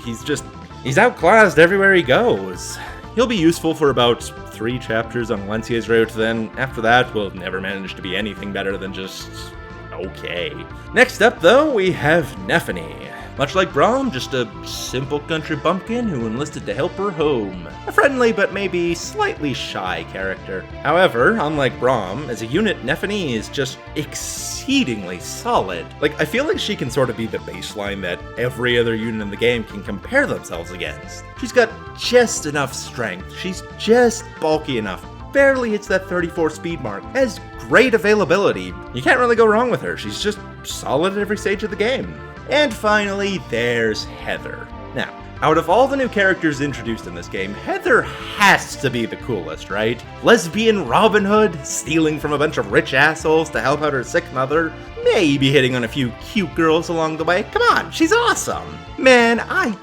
He's outclassed everywhere he goes. He'll be useful for about 3 chapters on Alencia's route, then after that, we'll never manage to be anything better than just okay. Next up, though, we have Nephany. Much like Braum, just a simple country bumpkin who enlisted to help her home. A friendly but maybe slightly shy character. However, unlike Braum, as a unit, Nephany is just exceedingly solid. Like, I feel like she can sort of be the baseline that every other unit in the game can compare themselves against. She's got just enough strength, she's just bulky enough, barely hits that 34 speed mark, has great availability. You can't really go wrong with her, she's just solid at every stage of the game. And finally, there's Heather. Now, out of all the new characters introduced in this game, Heather has to be the coolest, right? Lesbian Robin Hood, stealing from a bunch of rich assholes to help out her sick mother, maybe hitting on a few cute girls along the way. Come on, she's awesome. Man, I'm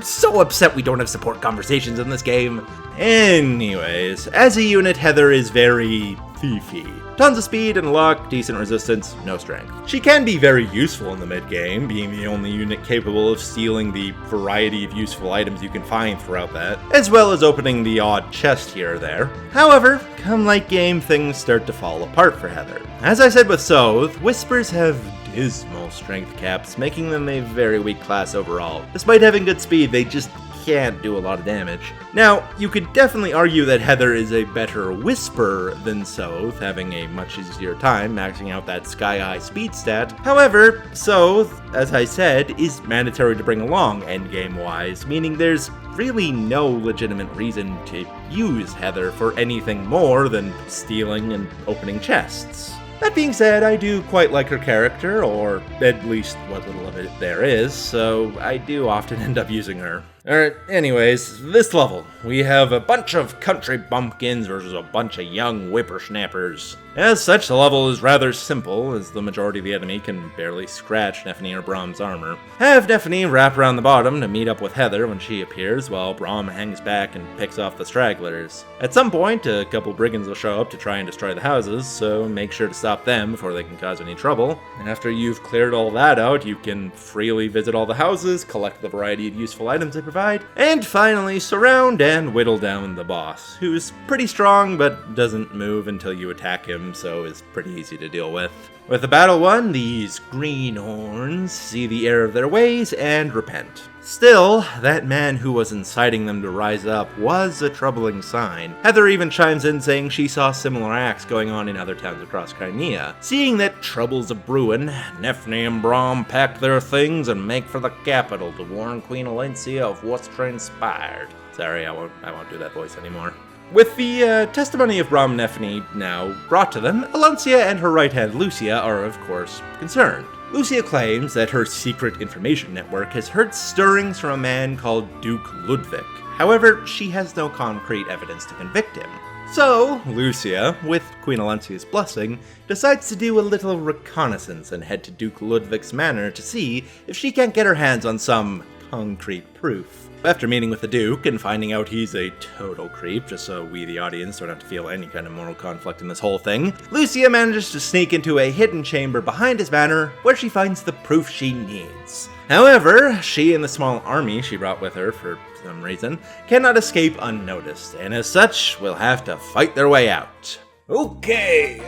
so upset we don't have support conversations in this game. Anyways, as a unit, Heather is very thiefy. Tons of speed and luck, decent resistance, no strength. She can be very useful in the mid-game, being the only unit capable of stealing the variety of useful items you can find throughout that, as well as opening the odd chest here or there. However, come late game, things start to fall apart for Heather. As I said with Soth, Whispers have dismal strength caps, making them a very weak class overall. Despite having good speed, they just can't do a lot of damage. Now, you could definitely argue that Heather is a better Whisper than Soth, having a much easier time maxing out that sky-high speed stat. However, Soth, as I said, is mandatory to bring along endgame-wise, meaning there's really no legitimate reason to use Heather for anything more than stealing and opening chests. That being said, I do quite like her character, or at least what little of it there is, so I do often end up using her. Alright, anyways, this level, we have a bunch of country bumpkins versus a bunch of young whippersnappers. As such, the level is rather simple, as the majority of the enemy can barely scratch Nephany or Braum's armor. Have Nephany wrap around the bottom to meet up with Heather when she appears, while Braum hangs back and picks off the stragglers. At some point, a couple brigands will show up to try and destroy the houses, so make sure to stop them before they can cause any trouble. After you've cleared all that out, you can freely visit all the houses, collect the variety of useful items they provide, and finally surround and whittle down the boss, who's pretty strong but doesn't move until you attack him him, so is pretty easy to deal with. With the battle won, these greenhorns see the error of their ways and repent. Still, that man who was inciting them to rise up was a troubling sign. Heather even chimes in saying she saw similar acts going on in other towns across Crimea. Seeing that trouble's a-brewin', Nephne and Brahm pack their things and make for the capital to warn Queen Alencia of what's transpired. Sorry, I won't do that voice anymore. With the testimony of Brahm Nephne now brought to them, Alencia and her right hand Lucia are of course concerned. Lucia claims that her secret information network has heard stirrings from a man called Duke Ludwig. However, she has no concrete evidence to convict him. So, Lucia, with Queen Alencia's blessing, decides to do a little reconnaissance and head to Duke Ludwig's manor to see if she can't get her hands on some concrete proof. After meeting with the Duke and finding out he's a total creep, just so we the audience don't have to feel any kind of moral conflict in this whole thing, Lucia manages to sneak into a hidden chamber behind his manor where she finds the proof she needs. However, she and the small army she brought with her for some reason cannot escape unnoticed, and as such will have to fight their way out. Okay,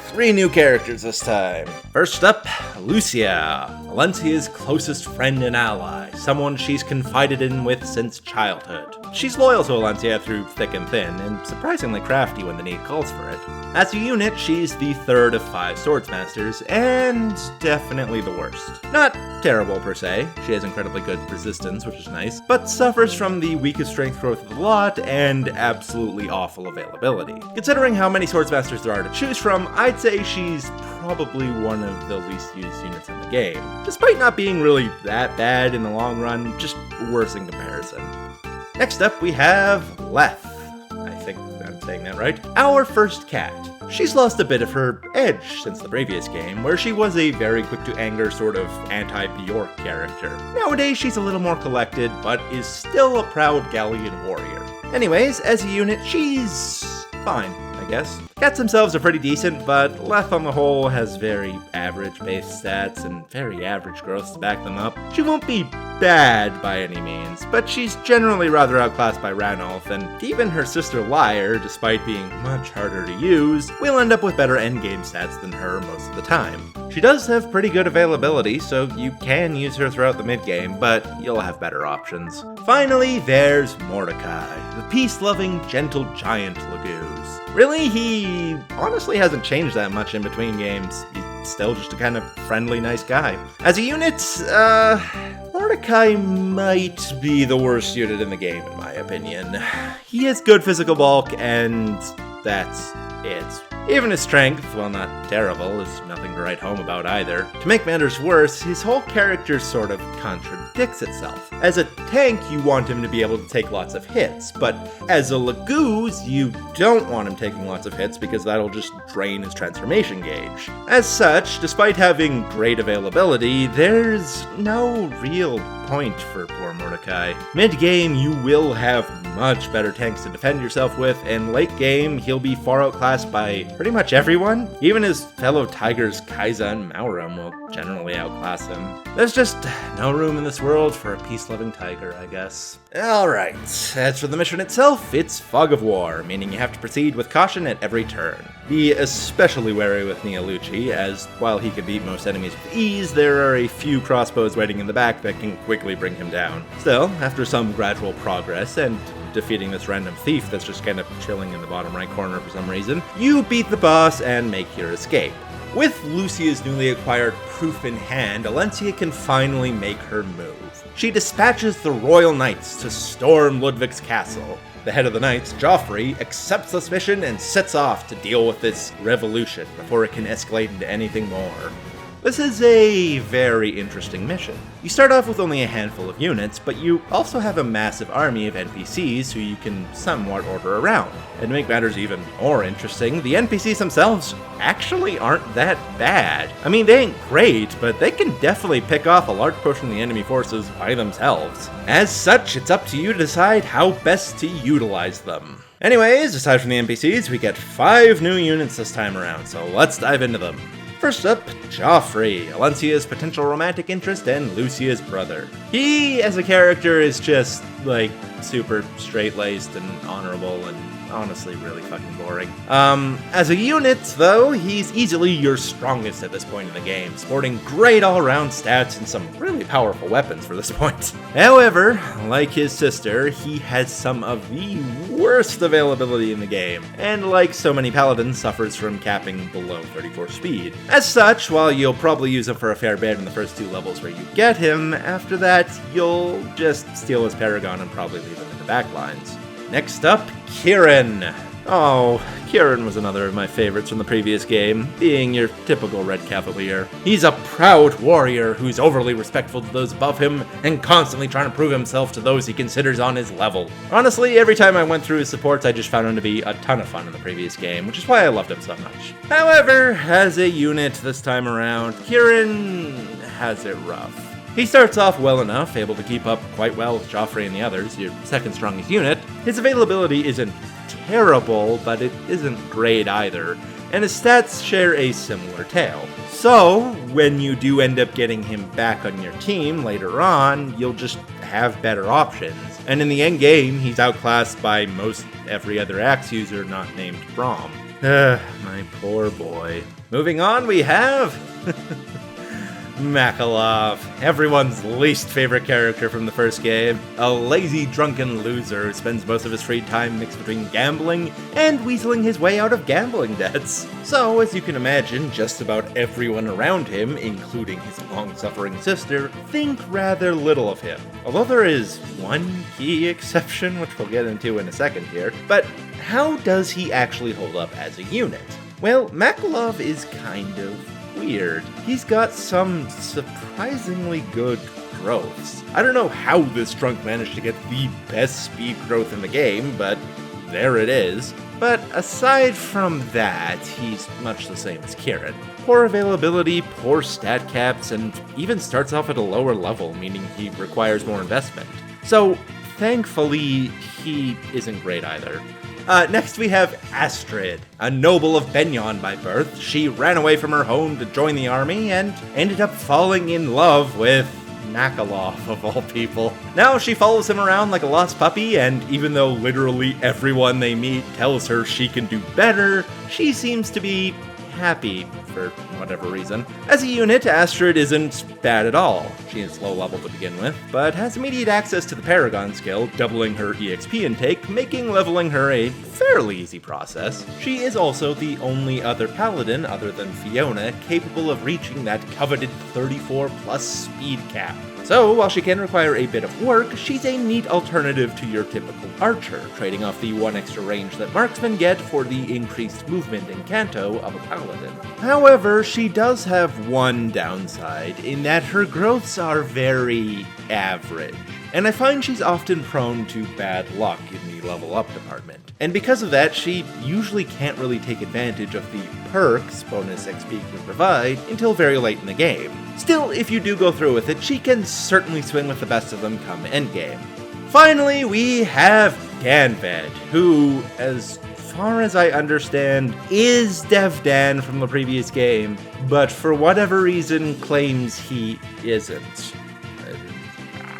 3 new characters this time. First up, Lucia, Alencia's closest friend and ally, someone she's confided in with since childhood. She's loyal to Alencia through thick and thin, and surprisingly crafty when the need calls for it. As a unit, she's the 3rd of 5 Swordsmasters, and definitely the worst. Not terrible per se, she has incredibly good resistance, which is nice, but suffers from the weakest strength growth of the lot, and absolutely awful availability. Considering how many Swordsmasters there are to choose from, I'd say she's probably one of the least used units in the game. Despite not being really that bad in the long run, just worse in comparison. Next up we have Leth. I think I'm saying that right. Our first cat. She's lost a bit of her edge since the previous game, where she was a very quick-to-anger sort of anti-Bjork character. Nowadays she's a little more collected, but is still a proud Gallian warrior. Anyways, as a unit, she's fine, I guess. Cats themselves are pretty decent, but Leth on the whole has very average base stats and very average growths to back them up. She won't be bad by any means, but she's generally rather outclassed by Ranulf, and even her sister Lyre, despite being much harder to use, will end up with better endgame stats than her most of the time. She does have pretty good availability, so you can use her throughout the mid-game, but you'll have better options. Finally, there's Mordecai, the peace-loving, gentle giant Laguz. Really, he honestly hasn't changed that much in between games. He's still just a kind of friendly, nice guy. As a unit, Mordecai might be the worst unit in the game, in my opinion. He has good physical bulk, and that's it. Even his strength, while not terrible, is nothing to write home about either. To make matters worse, his whole character sort of contradicts itself. As a tank, you want him to be able to take lots of hits, but as a Laguz, you don't want him taking lots of hits because that'll just drain his transformation gauge. As such, despite having great availability, there's no real point for poor Mordecai. Mid-game, you will have much better tanks to defend yourself with, and late game, he'll be far outclassed by pretty much everyone. Even his fellow tigers Kai'Sa and Mauram will generally outclass him. There's just no room in this world for a peace-loving tiger, I guess. Alright, as for the mission itself, it's Fog of War, meaning you have to proceed with caution at every turn. Be especially wary with Genealogy, as while he can beat most enemies with ease, there are a few crossbows waiting in the back that can quickly bring him down. Still, after some gradual progress and defeating this random thief that's just kind of chilling in the bottom right corner for some reason, you beat the boss and make your escape. With Lucia's newly acquired proof in hand, Alencia can finally make her move. She dispatches the Royal Knights to storm Ludwig's castle. The head of the Knights, Joffrey, accepts this mission and sets off to deal with this revolution before it can escalate into anything more. This is a very interesting mission. You start off with only a handful of units, but you also have a massive army of NPCs who you can somewhat order around. And to make matters even more interesting, the NPCs themselves actually aren't that bad. I mean, they ain't great, but they can definitely pick off a large portion of the enemy forces by themselves. As such, it's up to you to decide how best to utilize them. Anyways, aside from the NPCs, we get 5 new units this time around, so let's dive into them. First up, Joffrey, Alencia's potential romantic interest and Lucia's brother. He, as a character, is just, super straight-laced and honorable and honestly really fucking boring. As a unit, though, he's easily your strongest at this point in the game, sporting great all-around stats and some really powerful weapons for this point. However, like his sister, he has some of the worst availability in the game, and like so many paladins, suffers from capping below 34 speed. As such, while you'll probably use him for a fair bit in the first 2 levels where you get him, after that, you'll just steal his Paragon and probably leave him in the backlines. Next up, Kieran. Oh, Kieran was another of my favorites from the previous game, being your typical Red Cavalier. He's a proud warrior who's overly respectful to those above him and constantly trying to prove himself to those he considers on his level. Honestly, every time I went through his supports, I just found him to be a ton of fun in the previous game, which is why I loved him so much. However, as a unit this time around, Kieran has it rough. He starts off well enough, able to keep up quite well with Joffrey and the others, your second strongest unit. His availability isn't terrible, but it isn't great either, and his stats share a similar tale. So, when you do end up getting him back on your team later on, you'll just have better options. And in the endgame, he's outclassed by most every other axe user not named Braum. My poor boy. Moving on, we have... Makalov, everyone's least favorite character from the first game, a lazy, drunken loser who spends most of his free time mixed between gambling and weaseling his way out of gambling debts. So, as you can imagine, just about everyone around him, including his long-suffering sister, think rather little of him. Although there is one key exception, which we'll get into in a second here, but how does he actually hold up as a unit? Well, Makalov is kind of weird. He's got some surprisingly good growths. I don't know how this drunk managed to get the best speed growth in the game, but there it is. But aside from that, he's much the same as Kieran. Poor availability, poor stat caps, and even starts off at a lower level, meaning he requires more investment. So, thankfully, he isn't great either. Next we have Astrid, a noble of Benyon by birth. She ran away from her home to join the army and ended up falling in love with Makalov, of all people. Now she follows him around like a lost puppy, and even though literally everyone they meet tells her she can do better, she seems to be happy for whatever reason. As a unit, Astrid isn't bad at all. She is low level to begin with, but has immediate access to the Paragon skill, doubling her EXP intake, making leveling her a fairly easy process. She is also the only other paladin, other than Fiona, capable of reaching that coveted 34 plus speed cap. So, while she can require a bit of work, she's a neat alternative to your typical archer, trading off the 1 extra range that marksmen get for the increased movement and canto of a paladin. However, she does have one downside, in that her growths are very average, and I find she's often prone to bad luck in the level up department. And because of that, she usually can't really take advantage of the perks bonus XP can provide until very late in the game. Still, if you do go through with it, she can certainly swing with the best of them come endgame. Finally, we have Danved, who, as far as I understand, is Devdan from the previous game, but for whatever reason claims he isn't.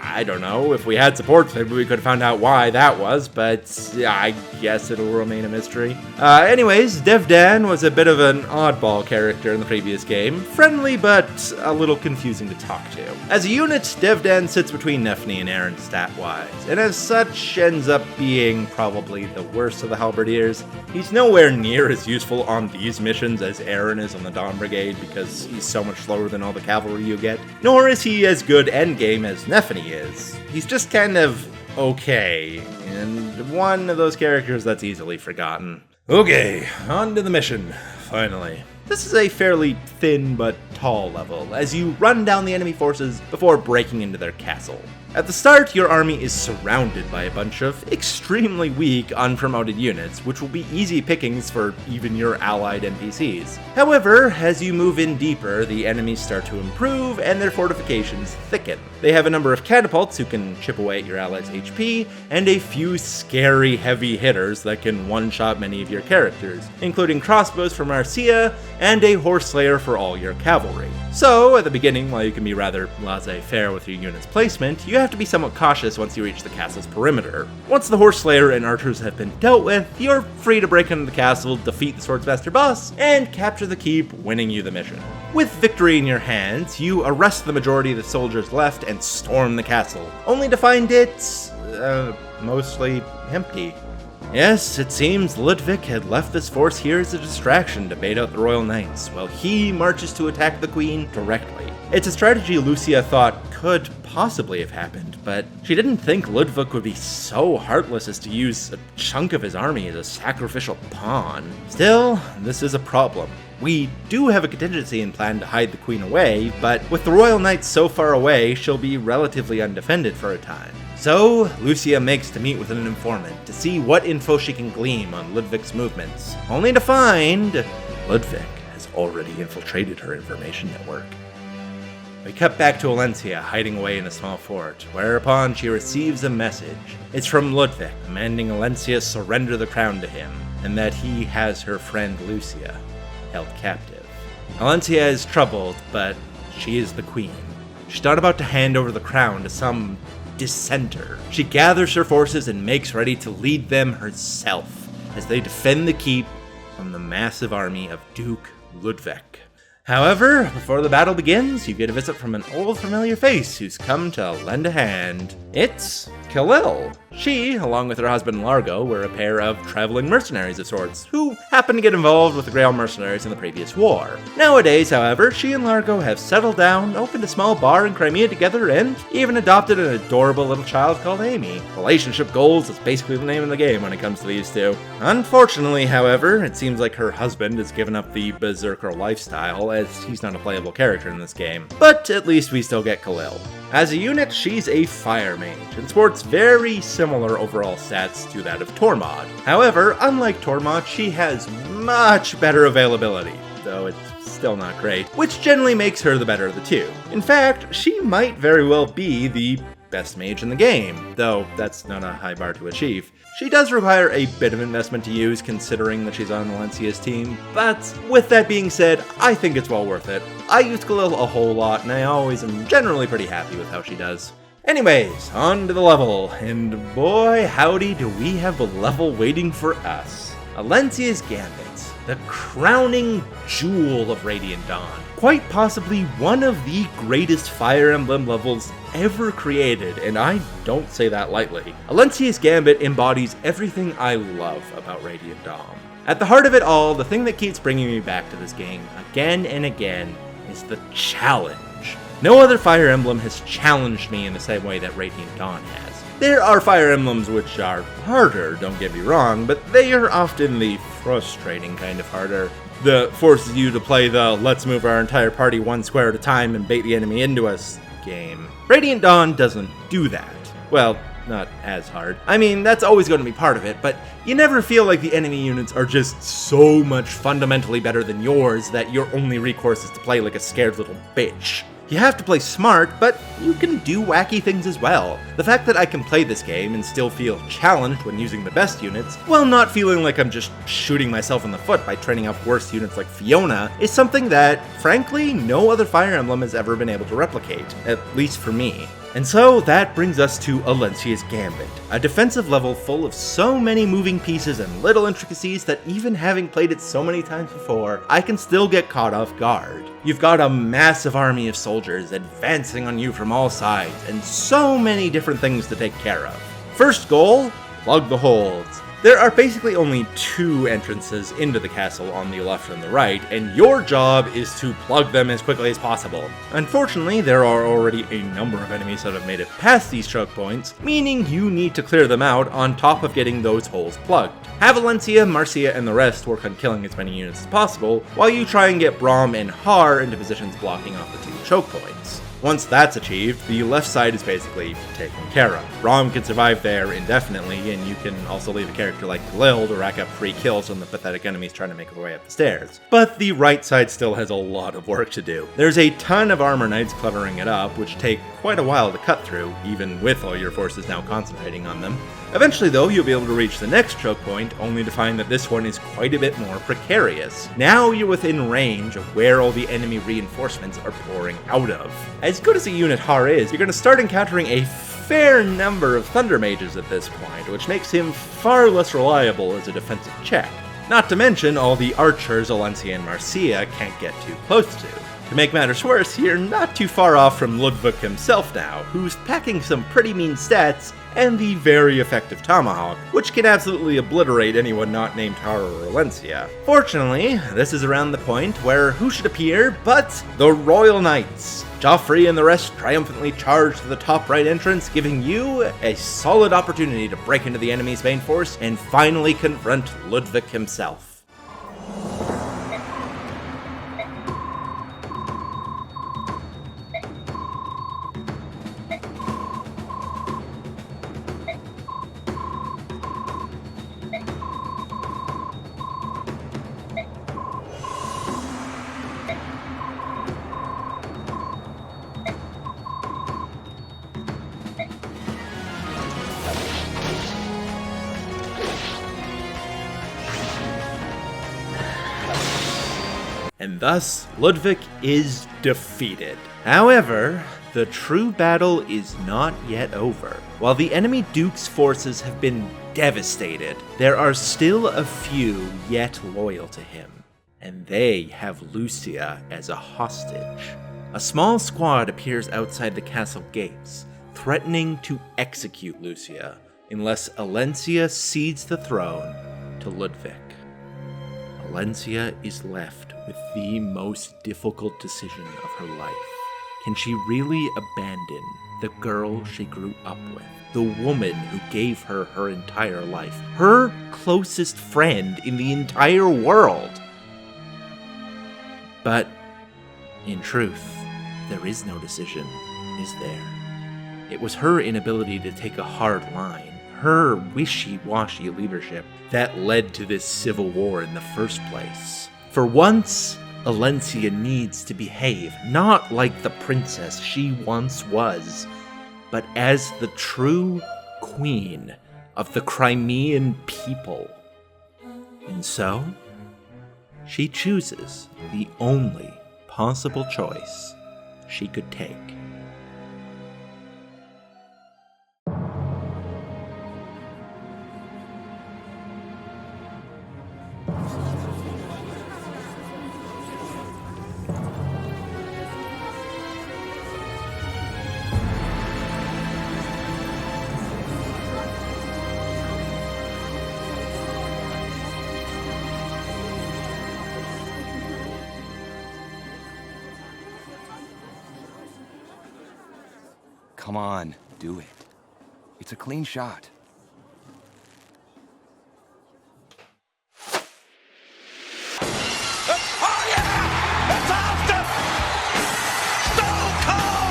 I don't know. If we had support, maybe we could have found out why that was, but I guess it'll remain a mystery. Anyways, Devdan was a bit of an oddball character in the previous game. Friendly, but a little confusing to talk to. As a unit, Devdan sits between Nefni and Aaron stat-wise, and as such ends up being probably the worst of the halberdiers. He's nowhere near as useful on these missions as Aaron is on the Dawn Brigade because he's so much slower than all the cavalry you get, nor is he as good endgame as Nefni is. He's just kind of okay, and one of those characters that's easily forgotten. Okay, on to the mission, finally. This is a fairly thin but tall level, as you run down the enemy forces before breaking into their castle. At the start, your army is surrounded by a bunch of extremely weak, unpromoted units, which will be easy pickings for even your allied NPCs. However, as you move in deeper, the enemies start to improve and their fortifications thicken. They have a number of catapults who can chip away at your allies' HP, and a few scary heavy hitters that can one-shot many of your characters, including crossbows for Marcia and a horse slayer for all your cavalry. So, at the beginning, while you can be rather laissez-faire with your unit's placement, you have to be somewhat cautious once you reach the castle's perimeter. Once the Horse Slayer and archers have been dealt with, you're free to break into the castle, defeat the Swordsmaster boss, and capture the keep, winning you the mission. With victory in your hands, you arrest the majority of the soldiers left and storm the castle, only to find it, mostly empty. Yes, it seems Ludwig had left this force here as a distraction to bait out the Royal Knights, while he marches to attack the Queen directly. It's a strategy Lucia thought could possibly have happened, but she didn't think Ludwig would be so heartless as to use a chunk of his army as a sacrificial pawn. Still, this is a problem. We do have a contingency in plan to hide the Queen away, but with the Royal Knights so far away, she'll be relatively undefended for a time. So, Lucia makes to meet with an informant to see what info she can glean on Ludwig's movements, only to find Ludwig has already infiltrated her information network. We cut back to Valencia hiding away in a small fort, whereupon she receives a message. It's from Ludwig, demanding Valencia surrender the crown to him, and that he has her friend Lucia held captive. Valencia is troubled, but she is the queen. She's not about to hand over the crown to some dissenter. She gathers her forces and makes ready to lead them herself as they defend the keep from the massive army of Duke Ludwig. However, before the battle begins, you get a visit from an old familiar face who's come to lend a hand. It's Khalil. She, along with her husband Largo, were a pair of traveling mercenaries of sorts, who happened to get involved with the Grail mercenaries in the previous war. Nowadays, however, she and Largo have settled down, opened a small bar in Crimea together, and even adopted an adorable little child called Amy. Relationship goals is basically the name of the game when it comes to these two. Unfortunately, however, it seems like her husband has given up the berserker lifestyle, as he's not a playable character in this game. But at least we still get Khalil. As a unit, she's a fire mage, and sports very similar overall stats to that of Tormod. However, unlike Tormod, she has much better availability, though it's still not great, which generally makes her the better of the two. In fact, she might very well be the best mage in the game, though that's not a high bar to achieve. She does require a bit of investment to use, considering that she's on Valencia's team, but with that being said, I think it's well worth it. I use Khalil a whole lot, and I always am generally pretty happy with how she does. Anyways, on to the level, and boy howdy do we have a level waiting for us. Valencia's Gambit, the crowning jewel of Radiant Dawn. Quite possibly one of the greatest Fire Emblem levels ever created, and I don't say that lightly. Valencia's Gambit embodies everything I love about Radiant Dawn. At the heart of it all, the thing that keeps bringing me back to this game again and again is the challenge. No other Fire Emblem has challenged me in the same way that Radiant Dawn has. There are Fire Emblems which are harder, don't get me wrong, but they are often the frustrating kind of harder. That forces you to play the let's move our entire party one square at a time and bait the enemy into us game. Radiant Dawn doesn't do that. Well, not as hard. I mean, that's always going to be part of it, but you never feel like the enemy units are just so much fundamentally better than yours that your only recourse is to play like a scared little bitch. You have to play smart, but you can do wacky things as well. The fact that I can play this game and still feel challenged when using the best units, while not feeling like I'm just shooting myself in the foot by training up worse units like Fiona, is something that, frankly, no other Fire Emblem has ever been able to replicate, at least for me. And so that brings us to Valencia's Gambit, a defensive level full of so many moving pieces and little intricacies that even having played it so many times before, I can still get caught off guard. You've got a massive army of soldiers advancing on you from all sides, and so many different things to take care of. First goal, plug the holes. There are basically only two entrances into the castle on the left and the right, and your job is to plug them as quickly as possible. Unfortunately, there are already a number of enemies that have made it past these choke points, meaning you need to clear them out on top of getting those holes plugged. Have Valencia, Marcia, and the rest work on killing as many units as possible, while you try and get Braum and Har into positions blocking off the two choke points. Once that's achieved, the left side is basically taken care of. Braum can survive there indefinitely, and you can also leave a character like Khalil to rack up free kills on the pathetic enemies trying to make their way up the stairs. But the right side still has a lot of work to do. There's a ton of armor knights cluttering it up, which take quite a while to cut through, even with all your forces now concentrating on them. Eventually though, you'll be able to reach the next choke point, only to find that this one is quite a bit more precarious. Now you're within range of where all the enemy reinforcements are pouring out of. As good as a unit Har is, you're going to start encountering a fair number of Thunder Mages at this point, which makes him far less reliable as a defensive check. Not to mention all the archers Alencia and Marcia can't get too close to. To make matters worse, you're not too far off from Ludwig himself now, who's packing some pretty mean stats and the very effective Tomahawk, which can absolutely obliterate anyone not named Har or Alencia. Fortunately, this is around the point where who should appear but the Royal Knights. Joffrey and the rest triumphantly charge to the top right entrance, giving you a solid opportunity to break into the enemy's main force and finally confront Ludwig himself. And thus, Ludwig is defeated. However, the true battle is not yet over. While the enemy Duke's forces have been devastated, there are still a few yet loyal to him. And they have Lucia as a hostage. A small squad appears outside the castle gates, threatening to execute Lucia unless Alencia cedes the throne to Ludwig. Alencia is left with the most difficult decision of her life. Can she really abandon the girl she grew up with, the woman who gave her her entire life, her closest friend in the entire world? But, in truth, there is no decision, is there? It was her inability to take a hard line, her wishy-washy leadership, that led to this civil war in the first place. For once, Alencia needs to behave not like the princess she once was, but as the true queen of the Crimean people. And so, she chooses the only possible choice she could take. Come on, do it. It's a clean shot. Oh yeah! It's after! Stone Cold!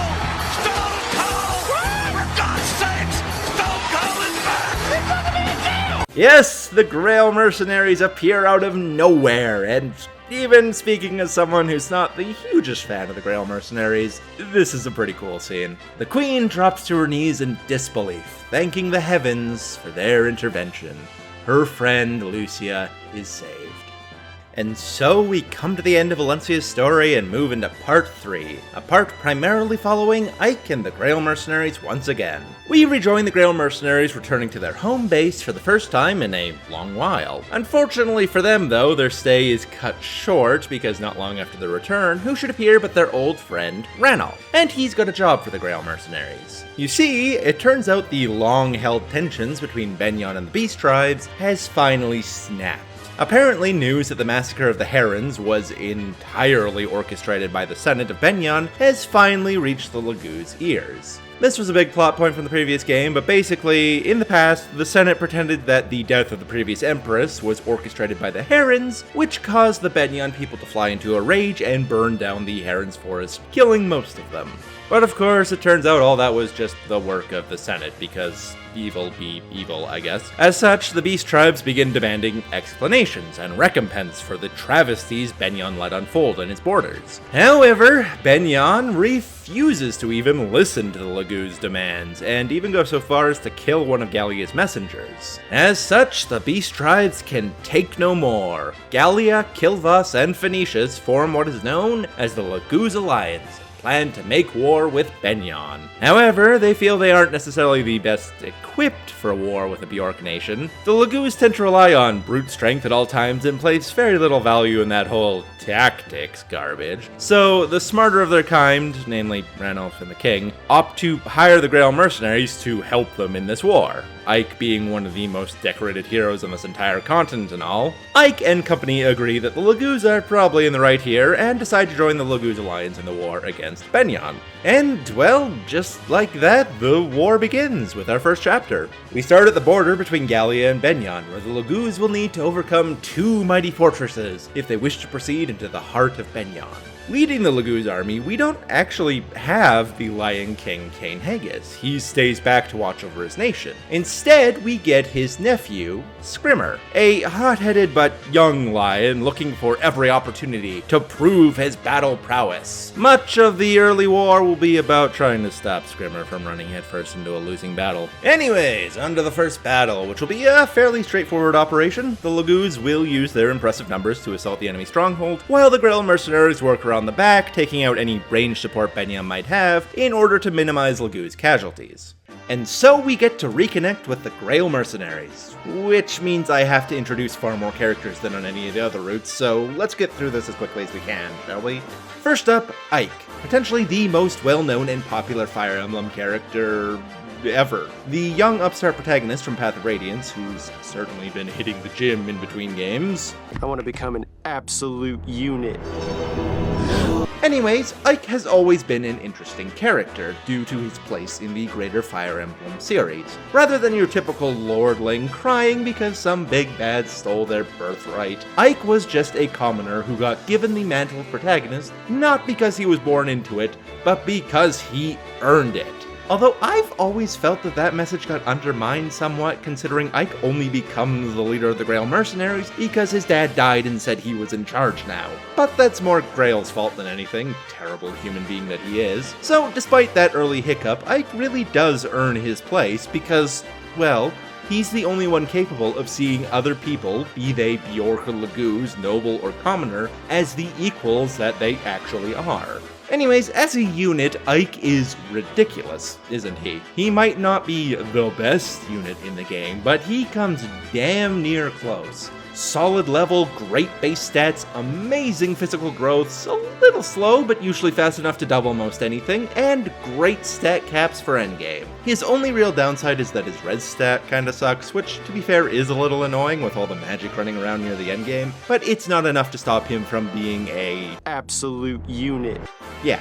Stone Cold! For God's sakes! Stone Cold is back! He's gonna be in jail! Yes, the Grail mercenaries appear out of nowhere, and even speaking as someone who's not the hugest fan of the Grail mercenaries, this is a pretty cool scene. The queen drops to her knees in disbelief, thanking the heavens for their intervention. Her friend Lucia is saved. And so we come to the end of Alencia's story and move into Part 3, a part primarily following Ike and the Grail Mercenaries once again. We rejoin the Grail Mercenaries returning to their home base for the first time in a long while. Unfortunately for them though, their stay is cut short because not long after their return, who should appear but their old friend, Ranulf. And he's got a job for the Grail Mercenaries. You see, it turns out the long-held tensions between Benyon and the Beast Tribes has finally snapped. Apparently, news that the massacre of the Herons was entirely orchestrated by the Senate of Benyon has finally reached the Lagoo's ears. This was a big plot point from the previous game, but basically, in the past, the Senate pretended that the death of the previous Empress was orchestrated by the Herons, which caused the Benyon people to fly into a rage and burn down the Herons' forest, killing most of them. But of course, it turns out all that was just the work of the Senate, because evil be evil, I guess. As such, the beast tribes begin demanding explanations and recompense for the travesties Benyon let unfold in its borders. However, Benyon refuses to even listen to the Lagoo's demands, and even goes so far as to kill one of Gallia's messengers. As such, the beast tribes can take no more. Gallia, Kilvas, and Phoenicius form what is known as the Lagoo's Alliance, plan to make war with Benyon. However, they feel they aren't necessarily the best equipped for a war with the Bjork nation. The Lagoos tend to rely on brute strength at all times and place very little value in that whole tactics garbage. So the smarter of their kind, namely Ranulf and the King, opt to hire the Grail mercenaries to help them in this war. Ike being one of the most decorated heroes on this entire continent and all. Ike and company agree that the Lagoos are probably in the right here and decide to join the Lagoos alliance in the war against Benyon. And, well, just like that, the war begins with our first chapter. We start at the border between Gallia and Benyon, where the Lagoos will need to overcome two mighty fortresses if they wish to proceed into the heart of Benyon. Leading the Lagoos army, we don't actually have the Lion King Cain Haggis. He stays back to watch over his nation. Instead, we get his nephew, Scrimmer, a hot-headed but young lion looking for every opportunity to prove his battle prowess. Much of the early war will be about trying to stop Scrimmer from running headfirst into a losing battle. Anyways, on to the first battle, which will be a fairly straightforward operation. The Lagoos will use their impressive numbers to assault the enemy stronghold, while the Grail mercenaries work around the back, taking out any range support Benyon might have in order to minimize Lagoo's casualties. And so we get to reconnect with the Grail mercenaries, which means I have to introduce far more characters than on any of the other routes, so let's get through this as quickly as we can, shall we? First up, Ike, potentially the most well-known and popular Fire Emblem character ever. The young upstart protagonist from Path of Radiance, who's certainly been hitting the gym in between games. I want to become an absolute unit. Anyways, Ike has always been an interesting character due to his place in the greater Fire Emblem series. Rather than your typical lordling crying because some big bad stole their birthright, Ike was just a commoner who got given the mantle of protagonist not because he was born into it, but because he earned it. Although I've always felt that message got undermined somewhat, considering Ike only becomes the leader of the Grail mercenaries because his dad died and said he was in charge now. But that's more Grail's fault than anything, terrible human being that he is. So despite that early hiccup, Ike really does earn his place because, well, he's the only one capable of seeing other people, be they Bjork or Lagoos, noble or commoner, as the equals that they actually are. Anyways, as a unit, Ike is ridiculous, isn't he? He might not be the best unit in the game, but he comes damn near close. Solid level, great base stats, amazing physical growths, a little slow but usually fast enough to double most anything, and great stat caps for endgame. His only real downside is that his res stat kinda sucks, which to be fair is a little annoying with all the magic running around near the endgame, but it's not enough to stop him from being a absolute unit. Yeah.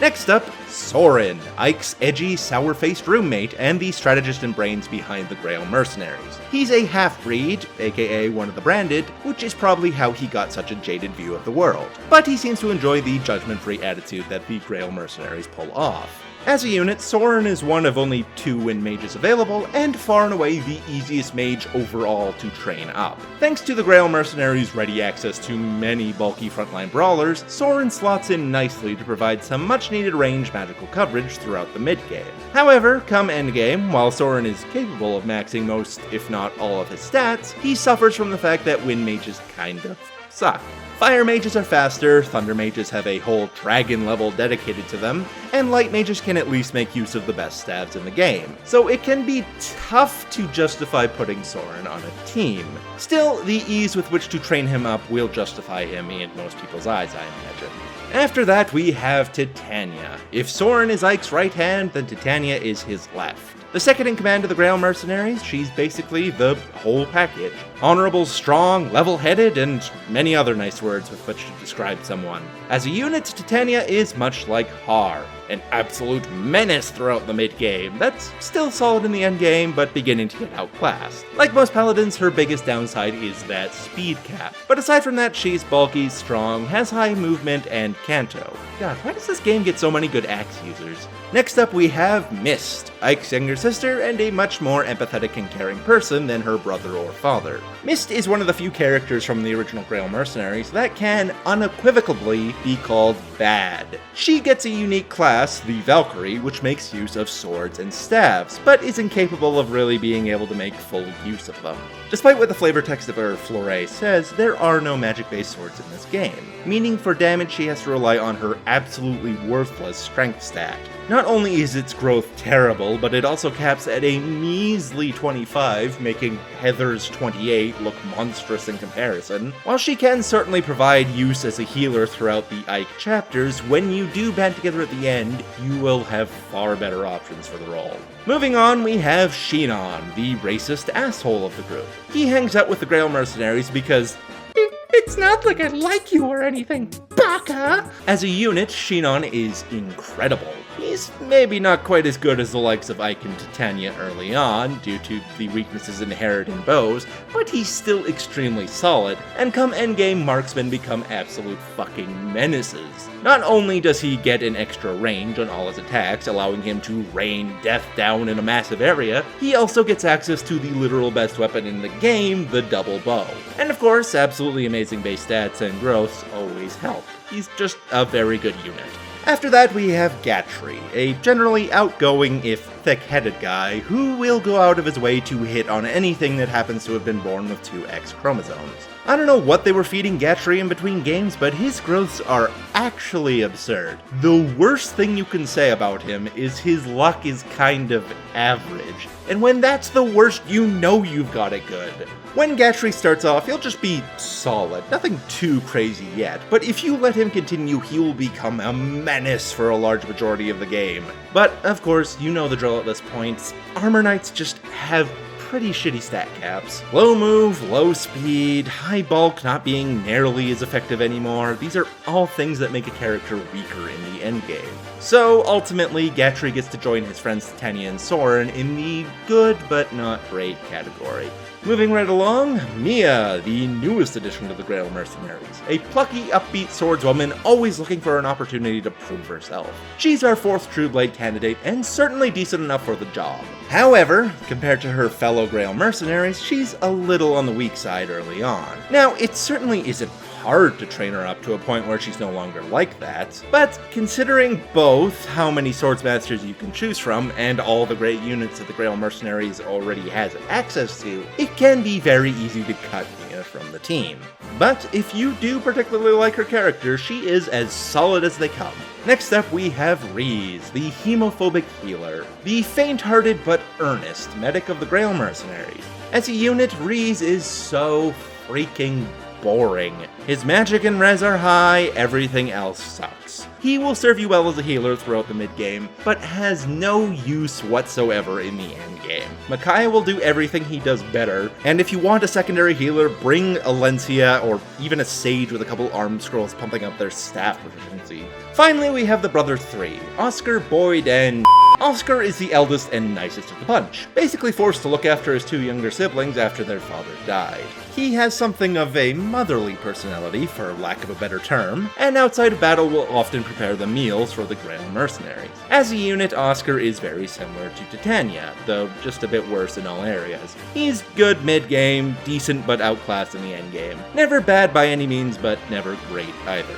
Next up, Soren, Ike's edgy, sour-faced roommate and the strategist and brains behind the Grail mercenaries. He's a half-breed, aka one of the branded, which is probably how he got such a jaded view of the world. But he seems to enjoy the judgment-free attitude that the Grail mercenaries pull off. As a unit, Soren is one of only 2 wind mages available, and far and away the easiest mage overall to train up. Thanks to the Grail mercenaries' ready access to many bulky frontline brawlers, Soren slots in nicely to provide some much-needed range magical coverage throughout the mid-game. However, come endgame, while Soren is capable of maxing most, if not all of his stats, he suffers from the fact that wind mages kind of suck. Fire mages are faster, thunder mages have a whole dragon level dedicated to them, and light mages can at least make use of the best stabs in the game. So it can be tough to justify putting Soren on a team. Still, the ease with which to train him up will justify him in most people's eyes, I imagine. After that, we have Titania. If Soren is Ike's right hand, then Titania is his left. The second in command of the Grail mercenaries, she's basically the whole package. Honorable, strong, level-headed, and many other nice words with which to describe someone. As a unit, Titania is much like Har, an absolute menace throughout the mid-game that's still solid in the endgame, but beginning to get outclassed. Like most paladins, her biggest downside is that speed cap. But aside from that, she's bulky, strong, has high movement, and canto. God, why does this game get so many good axe users? Next up we have Mist, Ike's younger sister and a much more empathetic and caring person than her brother or father. Mist is one of the few characters from the original Grail Mercenaries that can unequivocally be called bad. She gets a unique class, the Valkyrie, which makes use of swords and staves, but is incapable of really being able to make full use of them. Despite what the flavor text of her Flore says, there are no magic-based swords in this game, meaning for damage she has to rely on her absolutely worthless strength stat. Not only is its growth terrible, but it also caps at a measly 25, making Heather's 28 look monstrous in comparison. While she can certainly provide use as a healer throughout the Ike chapters, when you do band together at the end, you will have far better options for the role. Moving on, we have Shinon, the racist asshole of the group. He hangs out with the Grail Mercenaries because It's not like I like you or anything, baka! as a unit, Shinon is incredible. He's maybe not quite as good as the likes of Ike and Titania early on, due to the weaknesses inherent in bows, but he's still extremely solid, and come endgame, marksmen become absolute fucking menaces. Not only does he get an extra range on all his attacks, allowing him to rain death down in a massive area, he also gets access to the literal best weapon in the game, the double bow. And of course, absolutely amazing base stats and growths always help. He's just a very good unit. After that, we have Gatry, a generally outgoing, if thick-headed guy, who will go out of his way to hit on anything that happens to have been born with two X chromosomes. I don't know what they were feeding Gatry in between games, but his growths are actually absurd. The worst thing you can say about him is his luck is kind of average, and when that's the worst, you know you've got it good. When Gatry starts off, he'll just be solid, nothing too crazy yet, but if you let him continue, he will become a menace for a large majority of the game. But, of course, you know the drill at this point. Armor Knights just have pretty shitty stat caps. Low move, low speed, high bulk not being nearly as effective anymore. These are all things that make a character weaker in the endgame. So ultimately, Gatry gets to join his friends Titania and Soren in the good but not great category. Moving right along, Milla, the newest addition to the Grail Mercenaries. A plucky, upbeat swordswoman always looking for an opportunity to prove herself. She's our fourth True Blade candidate and certainly decent enough for the job. However, compared to her fellow Grail Mercenaries, she's a little on the weak side early on. Now, it certainly isn't hard to train her up to a point where she's no longer like that, but considering both how many Swordsmasters you can choose from and all the great units that the Grail Mercenaries already has access to, it can be very easy to cut Milla from the team. But if you do particularly like her character, she is as solid as they come. Next up we have Reese, the hemophobic healer, the faint-hearted but earnest medic of the Grail Mercenaries. As a unit, Reese is so freaking boring. His magic and res are high, everything else sucks. He will serve you well as a healer throughout the mid-game, but has no use whatsoever in the endgame. Micaiah will do everything he does better, and if you want a secondary healer, bring Alencia or even a sage with a couple arm scrolls pumping up their staff proficiency. Finally, we have the Brother 3, Oscar, Boyd, and Oscar is the eldest and nicest of the bunch, basically forced to look after his two younger siblings after their father died. He has something of a motherly personality, for lack of a better term, and outside of battle will often prepare the meals for the Grail Mercenaries. As a unit, Oscar is very similar to Titania, though just a bit worse in all areas. He's good mid-game, decent but outclassed in the endgame. Never bad by any means, but never great either.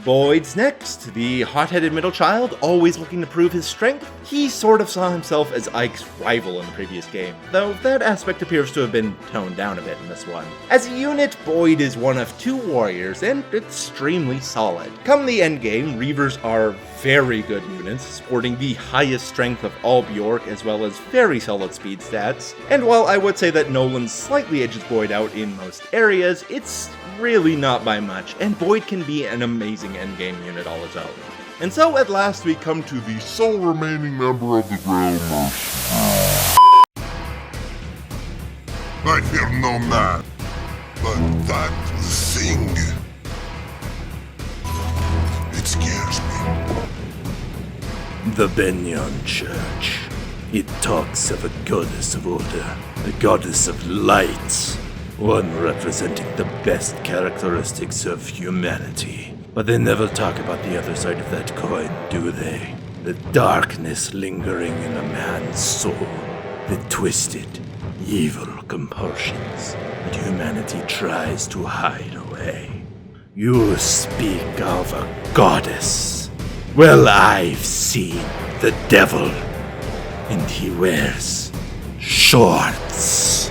Boyd's next, the hot-headed middle child, always looking to prove his strength. He sort of saw himself as Ike's rival in the previous game, though that aspect appears to have been toned down a bit in this one. As a unit, Boyd is one of two warriors, and extremely solid. Come the endgame, Reavers are very good units, sporting the highest strength of all Bjork, as well as very solid speed stats. And while I would say that Nolan slightly edges Boyd out in most areas, it's really not by much, and Boyd can be an amazing endgame unit all his own. And so at last we come to the sole remaining member of the Grail Mercenaries. I fear no man, but that thing, it scares me. The Benyon Church. It talks of a goddess of order, a goddess of light, one representing the best characteristics of humanity. But they never talk about the other side of that coin, do they? The darkness lingering in a man's soul. The twisted, evil compulsions that humanity tries to hide away. You speak of a goddess. Well, I've seen the devil, and he wears shorts.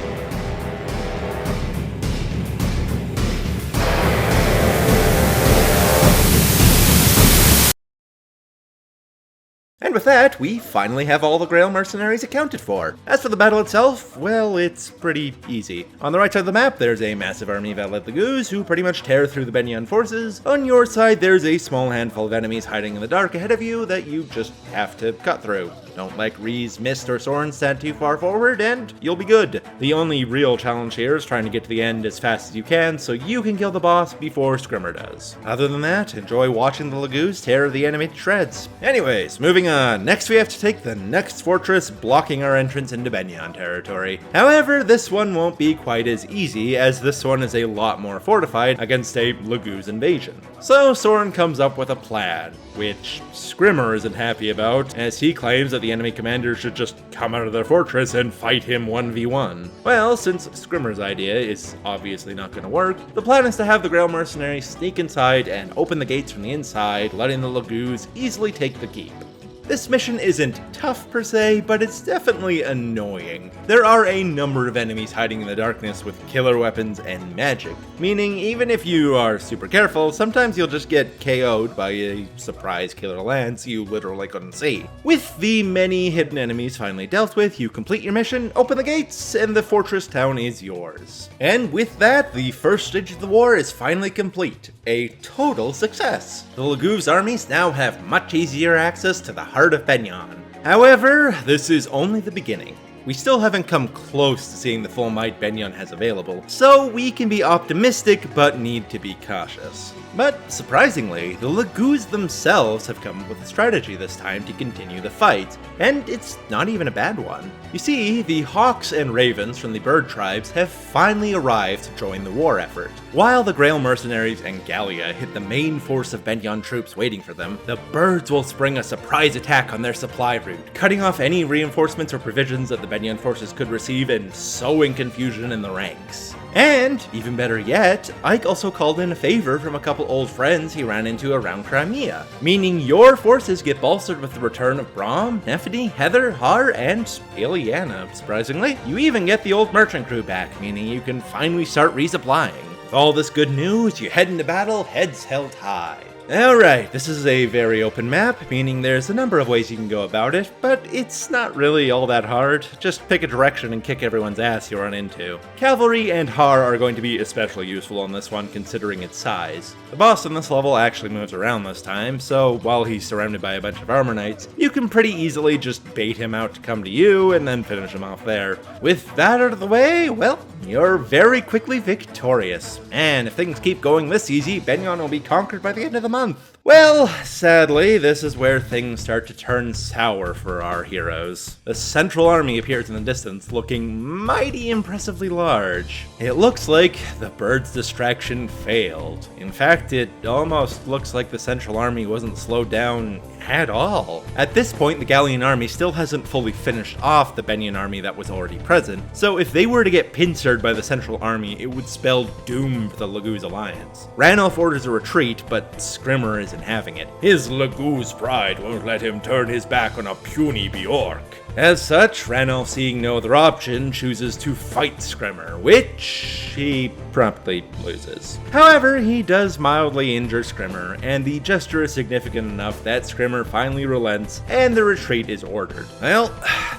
And with that, we finally have all the Grail mercenaries accounted for. As for the battle itself, well, it's pretty easy. On the right side of the map, there's a massive army of Allied Lagoos who pretty much tear through the Benyon forces. On your side, there's a small handful of enemies hiding in the dark ahead of you that you just have to cut through. Don't let Reese, Mist, or Soren stand too far forward, and you'll be good. The only real challenge here is trying to get to the end as fast as you can so you can kill the boss before Scrimmer does. Other than that, enjoy watching the Lagoos tear the enemy to shreds. Anyways, moving on. Next we have to take the next fortress blocking our entrance into Benyon territory. However, this one won't be quite as easy, as this one is a lot more fortified against a Lagoos invasion. So Soren comes up with a plan, which Scrimmer isn't happy about, as he claims that the enemy commander should just come out of their fortress and fight him 1v1. Well, since Scrimmer's idea is obviously not going to work, the plan is to have the Grail mercenaries sneak inside and open the gates from the inside, letting the Lagoos easily take the keep. This mission isn't tough per se, but it's definitely annoying. There are a number of enemies hiding in the darkness with killer weapons and magic, meaning even if you are super careful, sometimes you'll just get KO'd by a surprise killer lance you literally couldn't see. With the many hidden enemies finally dealt with, you complete your mission, open the gates, and the fortress town is yours. And with that, the first stage of the war is finally complete. A total success. The Lagoos armies now have much easier access to the heart of Benyon. However, this is only the beginning. We still haven't come close to seeing the full might Benyon has available, so we can be optimistic but need to be cautious. But surprisingly, the Lagoos themselves have come up with a strategy this time to continue the fight, and it's not even a bad one. You see, the Hawks and Ravens from the bird tribes have finally arrived to join the war effort. While the Grail mercenaries and Gallia hit the main force of Benyon troops waiting for them, the birds will spring a surprise attack on their supply route, cutting off any reinforcements or provisions that the Benyon forces could receive and sowing confusion in the ranks. And, even better yet, Ike also called in a favor from a couple old friends he ran into around Crimea, meaning your forces get bolstered with the return of Brahm, Nephedy, Heather, Har, and Ileana, surprisingly. You even get the old merchant crew back, meaning you can finally start resupplying. With all this good news, you head into battle, heads held high. Alright, this is a very open map, meaning there's a number of ways you can go about it, but it's not really all that hard. Just pick a direction and kick everyone's ass you run into. Cavalry and Har are going to be especially useful on this one considering its size. The boss on this level actually moves around this time, so while he's surrounded by a bunch of armor knights, you can pretty easily just bait him out to come to you and then finish him off there. With that out of the way, well, you're very quickly victorious. And if things keep going this easy, Benyon will be conquered by the end of the month. Well, sadly, this is where things start to turn sour for our heroes. The central army appears in the distance, looking mighty impressively large. It looks like the bird's distraction failed. In fact, it almost looks like the central army wasn't slowed down at all. At this point, the Gallian army still hasn't fully finished off the Benyon army that was already present, so if they were to get pincered by the central army, it would spell doom for the Lagoos alliance. Ranulf orders a retreat, but Scrimmer isn't having it. His Lagoos pride won't let him turn his back on a puny Bjork. As such, Ranulf, seeing no other option, chooses to fight Scrimmer, which he promptly loses. However, he does mildly injure Scrimmer, and the gesture is significant enough that Scrimmer finally relents, and the retreat is ordered. Well,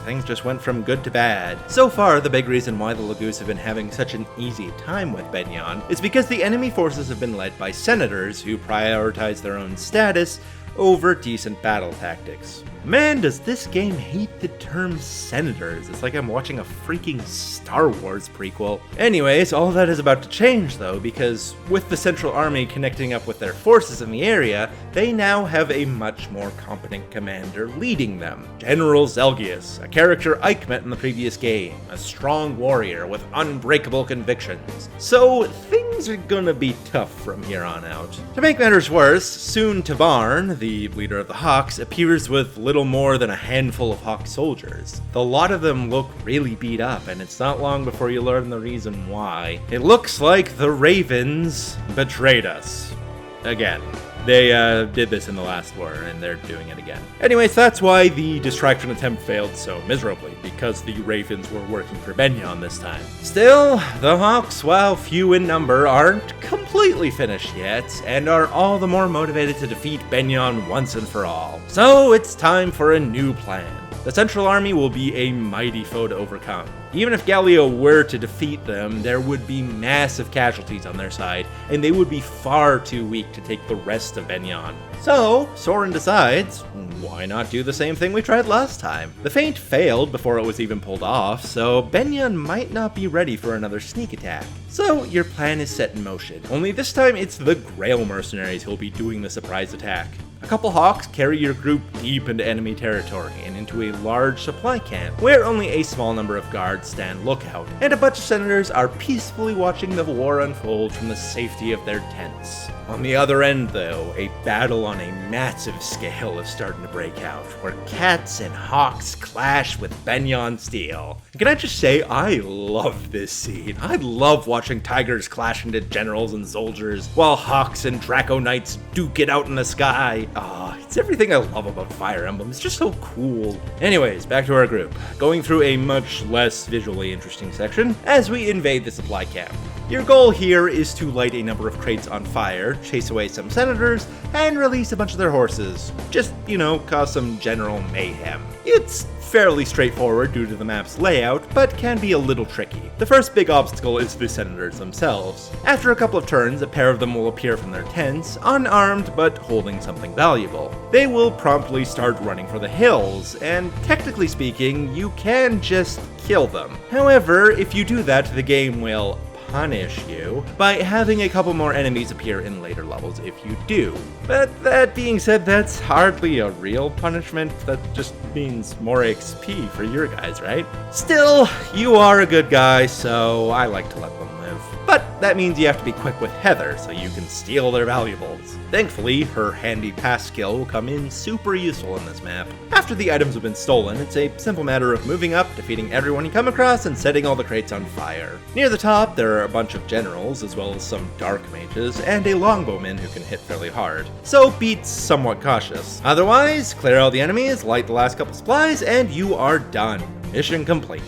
things just went from good to bad. So far, the big reason why the Lagoos have been having such an easy time with Benyon is because the enemy forces have been led by senators who prioritize their own status over decent battle tactics. Man, does this game hate the term senators. It's like I'm watching a freaking Star Wars prequel. Anyways, all that is about to change though, because with the Central Army connecting up with their forces in the area, they now have a much more competent commander leading them. General Zelgius, a character Ike met in the previous game, a strong warrior with unbreakable convictions. So things things are gonna be tough from here on out. To make matters worse, soon Tabarn, the leader of the Hawks, appears with little more than a handful of Hawk soldiers. A lot of them look really beat up, and it's not long before you learn the reason why. It looks like the Ravens betrayed us. Again. They did this in the last war, and they're doing it again. Anyways, that's why the distraction attempt failed so miserably, because the Ravens were working for Benyon this time. Still, the Hawks, while few in number, aren't completely finished yet, and are all the more motivated to defeat Benyon once and for all. So it's time for a new plan. The Central Army will be a mighty foe to overcome. Even if Gallia were to defeat them, there would be massive casualties on their side, and they would be far too weak to take the rest of Benyon. So, Soren decides, why not do the same thing we tried last time? The feint failed before it was even pulled off, so Benyon might not be ready for another sneak attack. So, your plan is set in motion, only this time it's the Grail mercenaries who'll be doing the surprise attack. A couple Hawks carry your group deep into enemy territory and into a large supply camp, where only a small number of guards stand lookout, and a bunch of senators are peacefully watching the war unfold from the safety of their tents. On the other end, though, a battle on a massive scale is starting to break out, where cats and hawks clash with Benyon steel. Can I just say, I love this scene. I love watching tigers clash into generals and soldiers, while hawks and Draco Knights duke it out in the sky. It's everything I love about Fire Emblem. It's just so cool. Anyways, back to our group, going through a much less visually interesting section as we invade the supply camp. Your goal here is to light a number of crates on fire, chase away some senators, and release a bunch of their horses. Just, cause some general mayhem. It's fairly straightforward due to the map's layout, but can be a little tricky. The first big obstacle is the senators themselves. After a couple of turns, a pair of them will appear from their tents, unarmed but holding something valuable. They will promptly start running for the hills, and technically speaking, you can just kill them. However, if you do that, the game will punish you by having a couple more enemies appear in later levels if you do. But that being said, that's hardly a real punishment. That just means more XP for your guys, right? Still, you are a good guy, so I like to let them live. But that means you have to be quick with Heather so you can steal their valuables. Thankfully, her handy pass skill will come in super useful in this map. After the items have been stolen, it's a simple matter of moving up, defeating everyone you come across, and setting all the crates on fire. Near the top, there are a bunch of generals, as well as some dark mages, and a longbowman who can hit fairly hard. So be somewhat cautious. Otherwise, clear all the enemies, light the last couple supplies, and you are done. Mission complete.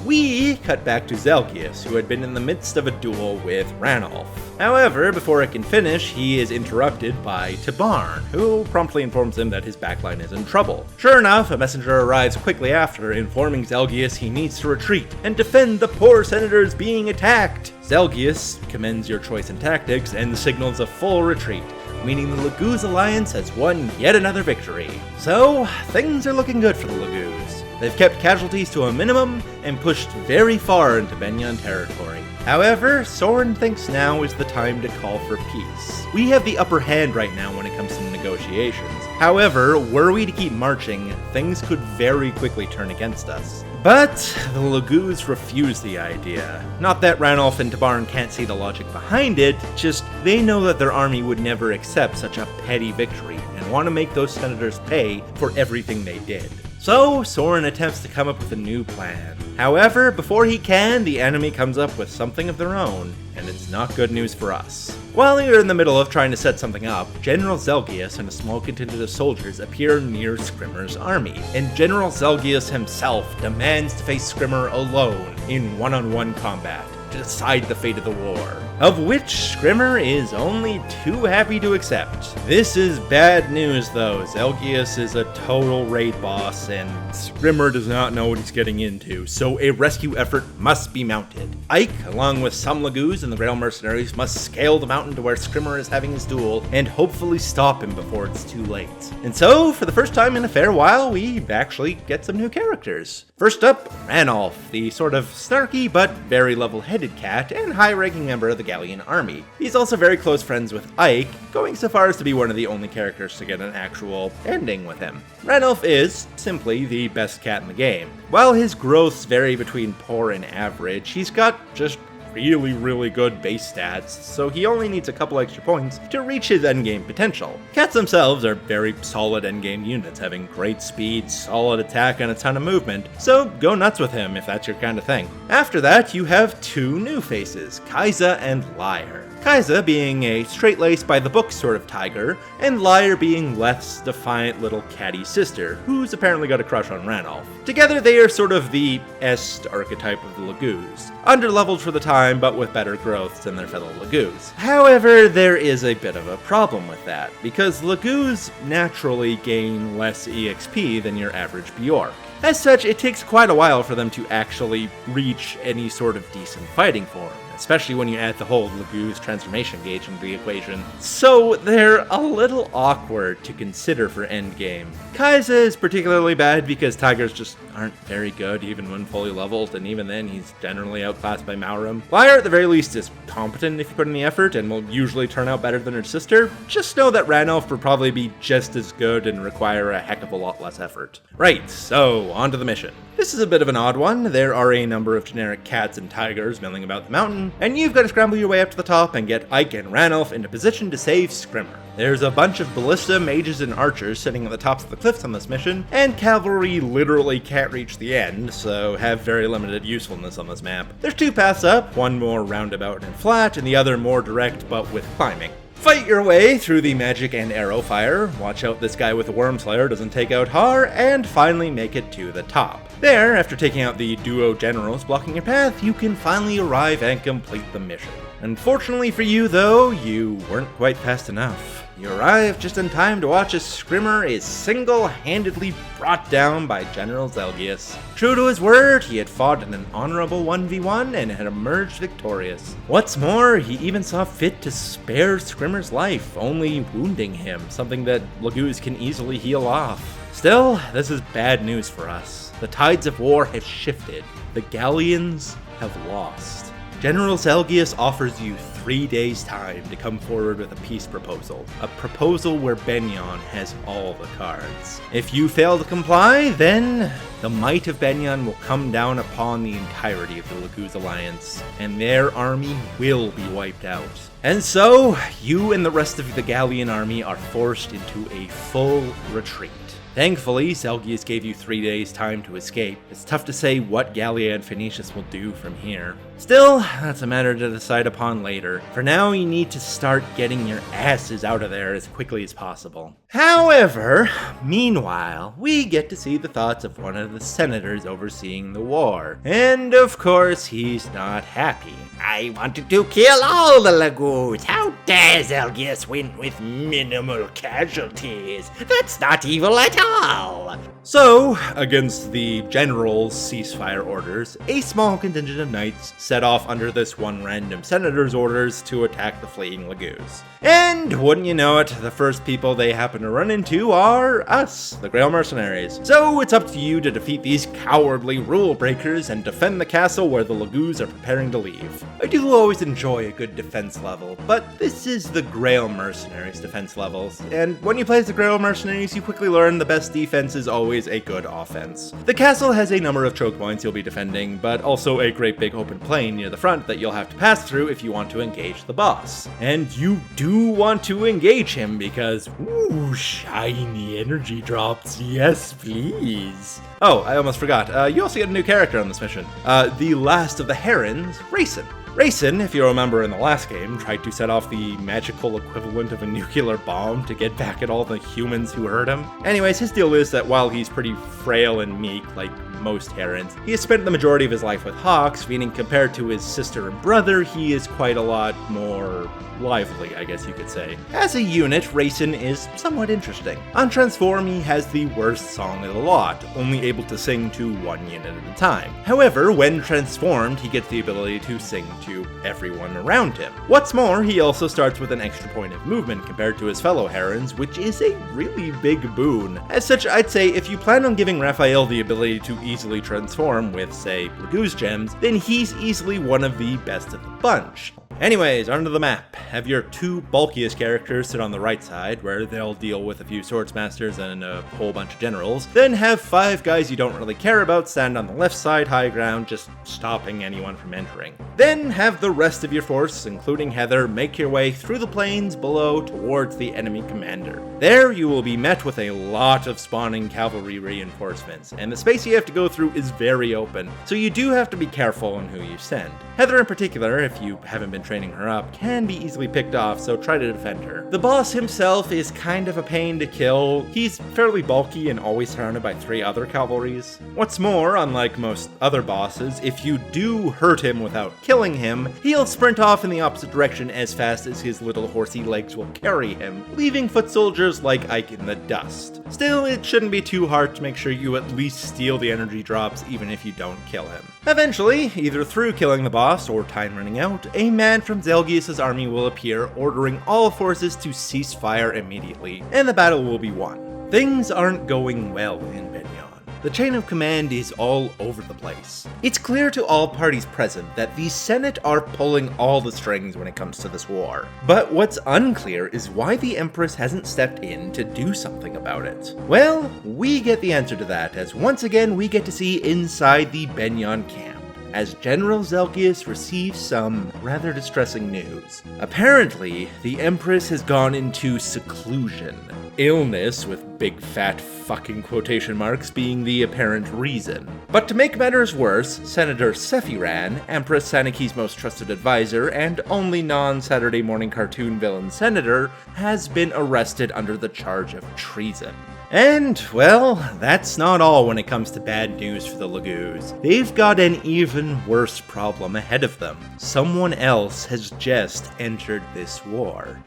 We cut back to Zelgius, who had been in the midst of a duel with Ranulf. However, before it can finish, he is interrupted by Tabarn, who promptly informs him that his backline is in trouble. Sure enough, a messenger arrives quickly after, informing Zelgius he needs to retreat and defend the poor senators being attacked. Zelgius commends your choice in tactics and signals a full retreat, meaning the Laguz Alliance has won yet another victory. So, things are looking good for the Laguz. They've kept casualties to a minimum and pushed very far into Benyon territory. However, Soren thinks now is the time to call for peace. We have the upper hand right now when it comes to negotiations. However, were we to keep marching, things could very quickly turn against us. But the Laguz refuse the idea. Not that Ranulf and Tabarn can't see the logic behind it, just they know that their army would never accept such a petty victory and want to make those senators pay for everything they did. So, Soren attempts to come up with a new plan. However, before he can, the enemy comes up with something of their own, and it's not good news for us. While you're in the middle of trying to set something up, General Zelgius and a small contingent of soldiers appear near Scrimmer's army, and General Zelgius himself demands to face Scrimmer alone in one-on-one combat to decide the fate of the war, of which Scrimmer is only too happy to accept. This is bad news though. Zelgius is a total raid boss, and Scrimmer does not know what he's getting into, so a rescue effort must be mounted. Ike, along with some Laguz and the Grail mercenaries, must scale the mountain to where Scrimmer is having his duel, and hopefully stop him before it's too late. And so, for the first time in a fair while, we actually get some new characters. First up, Ranulf, the sort of snarky but very level-headed cat and high-ranking member of the Gallian army. He's also very close friends with Ike, going so far as to be one of the only characters to get an actual ending with him. Ranulf is, simply, the best cat in the game. While his growths vary between poor and average, he's got just really good base stats, so he only needs a couple extra points to reach his endgame potential. Cats themselves are very solid endgame units, having great speed, solid attack, and a ton of movement, so go nuts with him if that's your kind of thing. After that, you have two new faces, Kai'Sa and Lyre. Kai'Sa being a straight-laced by-the-book sort of tiger, and Lyre being Leth's defiant little catty sister, who's apparently got a crush on Ranulf. Together they are sort of the Est archetype of the Lagoos, underleveled for the time but with better growth than their fellow Lagoos. However, there is a bit of a problem with that, because Lagoos naturally gain less EXP than your average Bjork. As such, it takes quite a while for them to actually reach any sort of decent fighting form, especially when you add the whole Lagoos transformation gauge into the equation. So they're a little awkward to consider for endgame. Kai'Sa is particularly bad because tigers just aren't very good even when fully leveled, and even then he's generally outclassed by Maurum. Lyre at the very least is competent if you put in the effort and will usually turn out better than her sister. Just know that Ranulf will probably be just as good and require a heck of a lot less effort. Right, so on to the mission. This is a bit of an odd one. There are a number of generic cats and tigers milling about the mountain, and you've got to scramble your way up to the top and get Ike and Ranulf into position to save Scrimmer. There's a bunch of ballista, mages, and archers sitting at the tops of the cliffs on this mission, and cavalry literally can't reach the end, so have very limited usefulness on this map. There's two paths up, one more roundabout and flat, and the other more direct but with climbing. Fight your way through the magic and arrow fire, watch out this guy with the Worm Slayer doesn't take out Har, and finally make it to the top. There, after taking out the duo generals blocking your path, you can finally arrive and complete the mission. Unfortunately for you though, you weren't quite fast enough. You arrive just in time to watch as Scrimmer is single-handedly brought down by General Zelgius. True to his word, he had fought in an honorable 1v1 and had emerged victorious. What's more, he even saw fit to spare Scrimmer's life, only wounding him, something that Lagoos can easily heal off. Still, this is bad news for us. The tides of war have shifted. The Gallians have lost. General Zelgius offers you 3 days' time to come forward with a peace proposal. A proposal where Benyon has all the cards. If you fail to comply, then the might of Benyon will come down upon the entirety of the Lagoos Alliance, and their army will be wiped out. And so, you and the rest of the Gallian army are forced into a full retreat. Thankfully, Zelgius gave you 3 days' time to escape. It's tough to say what Gallia and Phoenicius will do from here. Still, that's a matter to decide upon later. For now, you need to start getting your asses out of there as quickly as possible. However, meanwhile, we get to see the thoughts of one of the senators overseeing the war. And of course, he's not happy. I wanted to kill all the Lagoos. How dare Zelgius win with minimal casualties? That's not evil at all. So, against the general's ceasefire orders, a small contingent of knights set off under this one random senator's orders to attack the fleeing Lagoos. And wouldn't you know it, the first people they happen to run into are us, the Grail Mercenaries. So it's up to you to defeat these cowardly rule breakers and defend the castle where the Lagoos are preparing to leave. I do always enjoy a good defense level, but this is the Grail Mercenaries defense levels, and when you play as the Grail Mercenaries, you quickly learn the best defense is always a good offense. The castle has a number of choke points you'll be defending, but also a great big open plain near the front that you'll have to pass through if you want to engage the boss. And you do want to engage him because, ooh, shiny energy drops, yes please. Oh, I almost forgot, you also get a new character on this mission. The last of the Herons, Rayson. Rayson, if you remember in the last game, tried to set off the magical equivalent of a nuclear bomb to get back at all the humans who hurt him. Anyways, his deal is that while he's pretty frail and meek, like most herons, he has spent the majority of his life with hawks, meaning compared to his sister and brother, he is quite a lot more lively, I guess you could say. As a unit, Rayson is somewhat interesting. On Transform, he has the worst song of the lot, only able to sing to one unit at a time. However, when transformed, he gets the ability to sing to everyone around him. What's more, he also starts with an extra point of movement compared to his fellow herons, which is a really big boon. As such, I'd say if you plan on giving Raphael the ability to easily transform with, say, Lagoos gems, then he's easily one of the best of the bunch. Anyways, onto the map. Have your two bulkiest characters sit on the right side, where they'll deal with a few swordsmasters and a whole bunch of generals. Then have 5 guys you don't really care about stand on the left side high ground, just stopping anyone from entering. Then have the rest of your force, including Heather, make your way through the plains below towards the enemy commander. There you will be met with a lot of spawning cavalry reinforcements, and the space you have to go through is very open, so you do have to be careful on who you send. Heather in particular, if you haven't been training her up, can be easily picked off, so try to defend her. The boss himself is kind of a pain to kill. He's fairly bulky and always surrounded by 3 other cavalries. What's more, unlike most other bosses, if you do hurt him without killing him, he'll sprint off in the opposite direction as fast as his little horsey legs will carry him, leaving foot soldiers like Ike in the dust. Still, it shouldn't be too hard to make sure you at least steal the energy drops even if you don't kill him. Eventually, either through killing the boss or time running out, a man from Zelgius' army will appear, ordering all forces to cease fire immediately, and the battle will be won. Things aren't going well in Benyon. The chain of command is all over the place. It's clear to all parties present that the Senate are pulling all the strings when it comes to this war. But what's unclear is why the Empress hasn't stepped in to do something about it. Well, we get the answer to that, as once again we get to see inside the Benyon camp, as General Zelgius receives some rather distressing news. Apparently, the Empress has gone into seclusion. Illness, with big fat fucking quotation marks, being the apparent reason. But to make matters worse, Senator Sephiran, Empress Saniki's most trusted advisor and only non-Saturday morning cartoon villain senator, has been arrested under the charge of treason. And, well, that's not all when it comes to bad news for the Lagoos. They've got an even worse problem ahead of them. Someone else has just entered this war.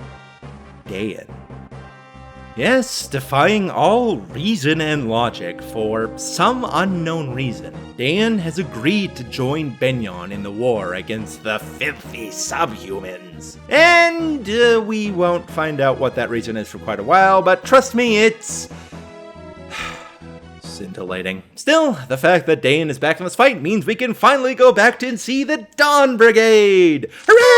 Dayan. Yes, defying all reason and logic for some unknown reason, Dayan has agreed to join Benyon in the war against the filthy subhumans. And we won't find out what that reason is for quite a while, but trust me, it's scintillating. Still, the fact that Dayan is back in this fight means we can finally go back to and see the Dawn Brigade! Hooray!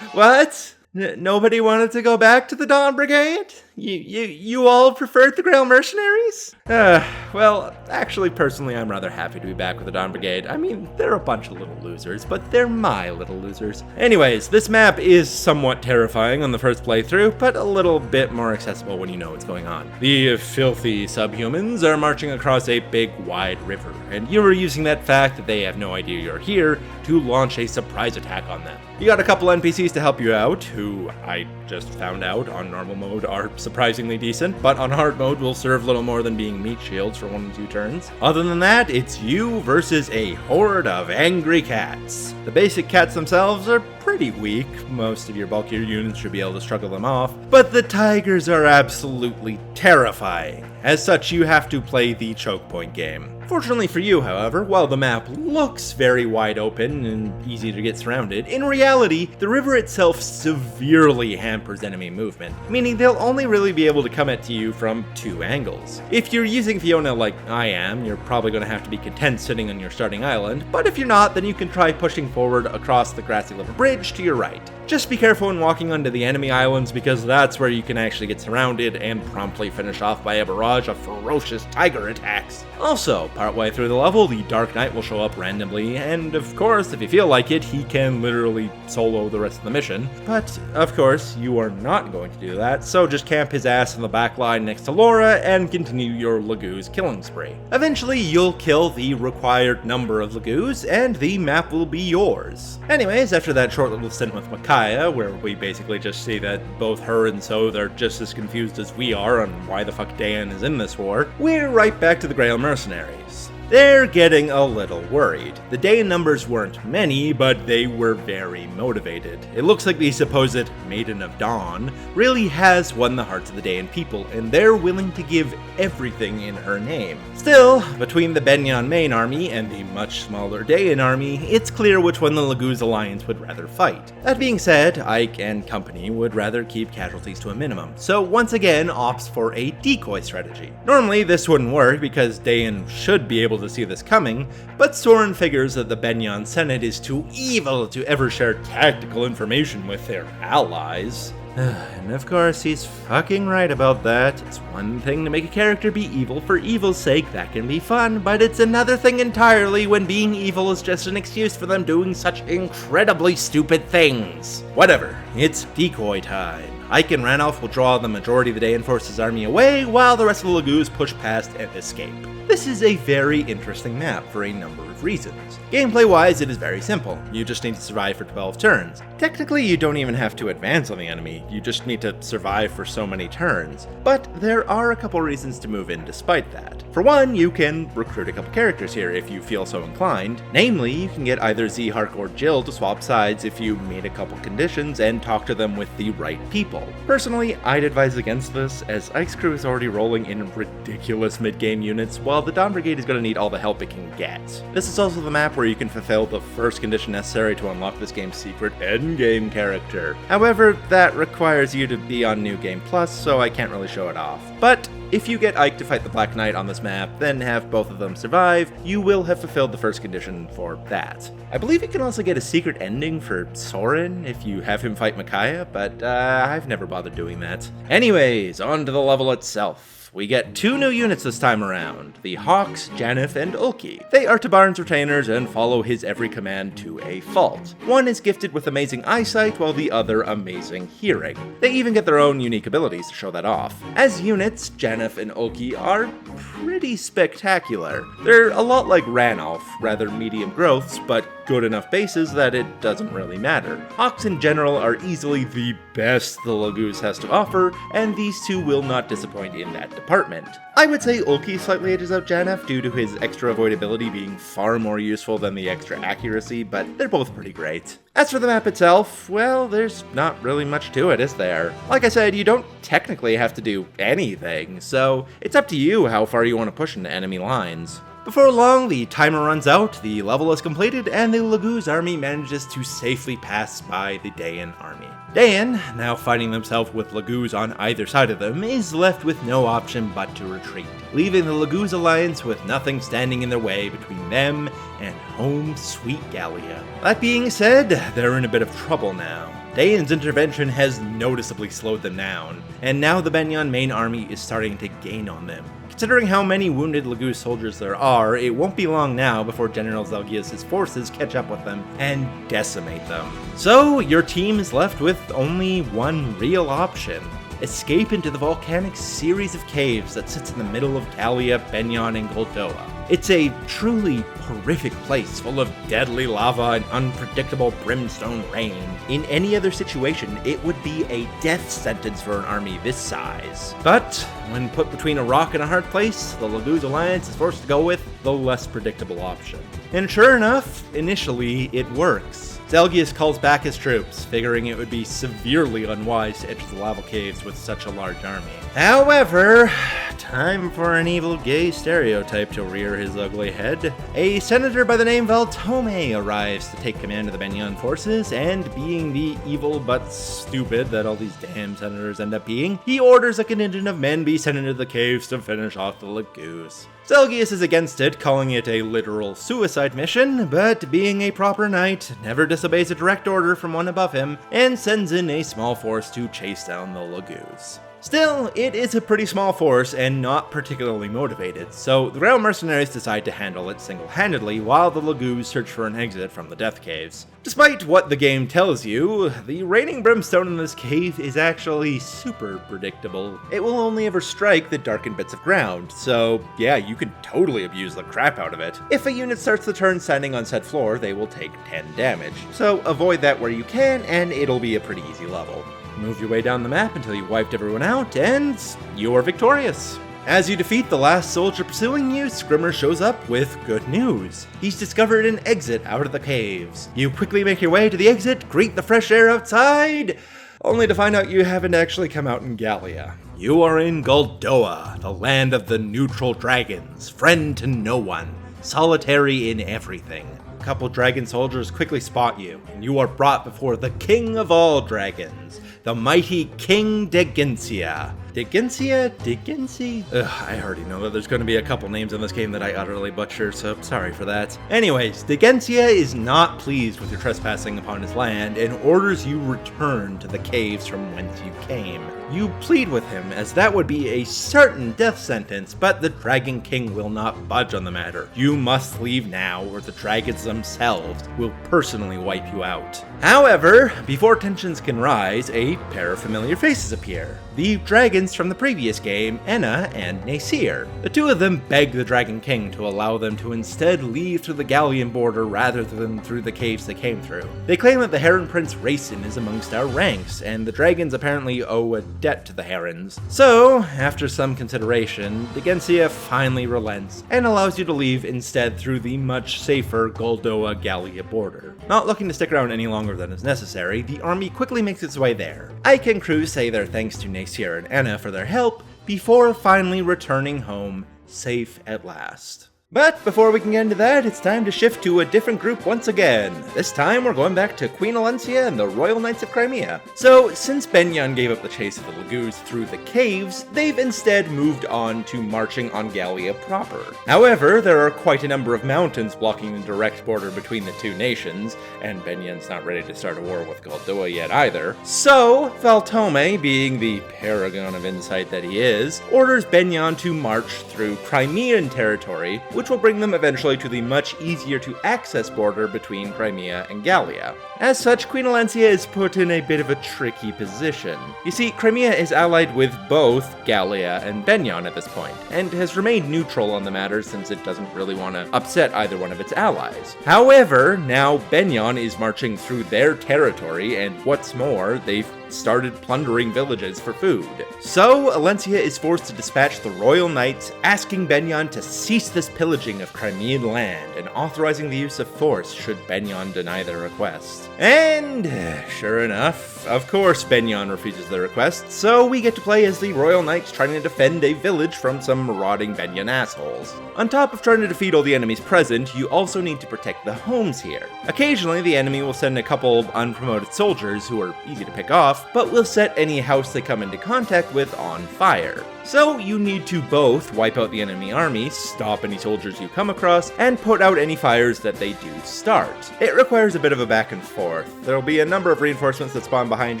What? Nobody wanted to go back to the Dawn Brigade? You all preferred the Grail Mercenaries? Well, actually, personally, I'm rather happy to be back with the Dawn Brigade. I mean, they're a bunch of little losers, but they're my little losers. Anyways, this map is somewhat terrifying on the first playthrough, but a little bit more accessible when you know what's going on. The filthy subhumans are marching across a big, wide river, and you're using that fact that they have no idea you're here to launch a surprise attack on them. You got a couple NPCs to help you out, who I just found out on normal mode are surprisingly decent, but on hard mode will serve little more than being meat shields for 1 and 2 turns. Other than that, it's you versus a horde of angry cats. The basic cats themselves are pretty weak, most of your bulkier units should be able to struggle them off, but the tigers are absolutely terrifying. As such, you have to play the choke point game. Fortunately for you, however, while the map looks very wide open and easy to get surrounded, in reality, the river itself severely hampers enemy movement, meaning they'll only really be able to come at you from 2 angles. If you're using Fiona like I am, you're probably going to have to be content sitting on your starting island, but if you're not, then you can try pushing forward across the grassy river bridge to your right. Just be careful when walking onto the enemy islands, because that's where you can actually get surrounded and promptly finish off by a barrage of ferocious tiger attacks. Also, partway through the level, the Dark Knight will show up randomly, and of course, if you feel like it, he can literally solo the rest of the mission. But, of course, you are not going to do that, so just camp his ass in the back line next to Laura and continue your Lagoos killing spree. Eventually, you'll kill the required number of Lagoos, and the map will be yours. Anyways, after that short little stint with Micaiah, where we basically just see that both her and Sothe are just as confused as we are on why the fuck Dayan is in this war, we're right back to the Grail Mercenaries. They're getting a little worried. The Dayan numbers weren't many, but they were very motivated. It looks like the supposed Maiden of Dawn really has won the hearts of the Dayan people, and they're willing to give everything in her name. Still, between the Benyon main army and the much smaller Dayan army, it's clear which one the Lagoos Alliance would rather fight. That being said, Ike and company would rather keep casualties to a minimum, so once again opts for a decoy strategy. Normally, this wouldn't work because Dayan should be able able to see this coming, but Soren figures that the Benyon Senate is too evil to ever share tactical information with their allies. And of course, he's fucking right about that. It's one thing to make a character be evil for evil's sake, that can be fun, but it's another thing entirely when being evil is just an excuse for them doing such incredibly stupid things. Whatever, it's decoy time. Ike and Ranulph will draw the majority of the day and force his army away, while the rest of the Lagoos push past and escape. This is a very interesting map for a number of reasons. Gameplay-wise, it is very simple. You just need to survive for 12 turns. Technically, you don't even have to advance on the enemy, you just need to survive for so many turns. But there are a couple reasons to move in despite that. For one, you can recruit a couple characters here if you feel so inclined. Namely, you can get either Zhark or Jill to swap sides if you meet a couple conditions and talk to them with the right people. Personally, I'd advise against this, as Ike's crew is already rolling in ridiculous mid-game units, while the Dawn Brigade is going to need all the help it can get. This is also the map where you can fulfill the first condition necessary to unlock this game's secret endgame character. However, that requires you to be on New Game Plus, so I can't really show it off. But if you get Ike to fight the Black Knight on this map, then have both of them survive, you will have fulfilled the first condition for that. I believe you can also get a secret ending for Soren if you have him fight Micaiah, but I've never bothered doing that. Anyways, on to the level itself. We get 2 new units this time around, the Hawks, Janeth, and Ulki. They are Tabarn's retainers and follow his every command to a fault. One is gifted with amazing eyesight, while the other amazing hearing. They even get their own unique abilities to show that off. As units, Janeth and Ulki are pretty spectacular. They're a lot like Ranulph, rather medium growths, but good enough bases that it doesn't really matter. Hawks in general are easily the best the Lagoos has to offer, and these two will not disappoint in that department. I would say Ulki slightly edges out Janeth due to his extra avoidability being far more useful than the extra accuracy, but they're both pretty great. As for the map itself, well, there's not really much to it, is there? Like I said, you don't technically have to do anything, so it's up to you how far you want to push into enemy lines. Before long, the timer runs out, the level is completed, and the Lagoos army manages to safely pass by the Dayan army. Dayan, now finding themselves with Lagoos on either side of them, is left with no option but to retreat, leaving the Lagoos alliance with nothing standing in their way between them and home sweet Gallia. That being said, they're in a bit of trouble now. Dayan's intervention has noticeably slowed them down, and now the Benyon main army is starting to gain on them. Considering how many wounded Lagoos soldiers there are, it won't be long now before General Zalgias' forces catch up with them and decimate them. So, your team is left with only one real option. Escape into the volcanic series of caves that sits in the middle of Gallia, Benyon, and Goldoa. It's a truly horrific place full of deadly lava and unpredictable brimstone rain. In any other situation, it would be a death sentence for an army this size. But when put between a rock and a hard place, the Lagoos Alliance is forced to go with the less predictable option. And sure enough, initially it works. Zalgias calls back his troops, figuring it would be severely unwise to enter the lava caves with such a large army. However, time for an evil gay stereotype to rear his ugly head. A senator by the name Valtome arrives to take command of the Benyon forces, and being the evil but stupid that all these damn senators end up being, he orders a contingent of men be sent into the caves to finish off the Lagoos. Zalgias is against it, calling it a literal suicide mission, but being a proper knight, never disobeys a direct order from one above him, and sends in a small force to chase down the Lagoos. Still, it is a pretty small force and not particularly motivated, so the ground mercenaries decide to handle it single-handedly while the Lagoos search for an exit from the Death Caves. Despite what the game tells you, the raining brimstone in this cave is actually super predictable. It will only ever strike the darkened bits of ground, so yeah, you can totally abuse the crap out of it. If a unit starts the turn standing on said floor, they will take 10 damage, so avoid that where you can and it'll be a pretty easy level. Move your way down the map until you've wiped everyone out, and you are victorious. As you defeat the last soldier pursuing you, Scrimmer shows up with good news. He's discovered an exit out of the caves. You quickly make your way to the exit, greet the fresh air outside, only to find out you haven't actually come out in Gallia. You are in Goldoa, the land of the neutral dragons, friend to no one, solitary in everything. A couple dragon soldiers quickly spot you, and you are brought before the king of all dragons, the mighty King Degencia. Digensi? Ugh, I already know that there's going to be a couple names in this game that I utterly butcher, so sorry for that. Anyways, Digensia is not pleased with your trespassing upon his land and orders you return to the caves from whence you came. You plead with him, as that would be a certain death sentence, but the Dragon King will not budge on the matter. You must leave now, or the dragons themselves will personally wipe you out. However, before tensions can rise, a pair of familiar faces appear. The dragons from the previous game, Enna and Nasir. The two of them beg the Dragon King to allow them to instead leave through the Gallian border rather than through the caves they came through. They claim that the Heron Prince Racin is amongst our ranks, and the dragons apparently owe a debt to the Herons. So, after some consideration, Digensia finally relents and allows you to leave instead through the much safer Goldoa Gallia border. Not looking to stick around any longer than is necessary, the army quickly makes its way there. Ike and crew say their thanks to Nasir and Enna for their help, before finally returning home, safe at last. But before we can get into that, it's time to shift to a different group once again. This time we're going back to Queen Alencia and the Royal Knights of Crimea. So, since Benyon gave up the chase of the Laguz through the caves, they've instead moved on to marching on Gallia proper. However, there are quite a number of mountains blocking the direct border between the two nations, and Benyon's not ready to start a war with Goldoa yet either. So, Valtome, being the paragon of insight that he is, orders Benyon to march through Crimean territory, which will bring them eventually to the much easier to access border between Crimea and Gallia. As such, Queen Alencia is put in a bit of a tricky position. You see, Crimea is allied with both Gallia and Benyon at this point, and has remained neutral on the matter since it doesn't really want to upset either one of its allies. However, now Benyon is marching through their territory, and what's more, they've started plundering villages for food. So, Alencia is forced to dispatch the Royal Knights, asking Benyon to cease this pillaging of Crimean land, and authorizing the use of force should Benyon deny their request. And, sure enough, of course Benyon refuses the request, so we get to play as the Royal Knights trying to defend a village from some marauding Benyon assholes. On top of trying to defeat all the enemies present, you also need to protect the homes here. Occasionally, the enemy will send a couple of unpromoted soldiers who are easy to pick off, but will set any house they come into contact with on fire. So you need to both wipe out the enemy army, stop any soldiers you come across, and put out any fires that they do start. It requires a bit of a back and forth. There'll be a number of reinforcements that spawn behind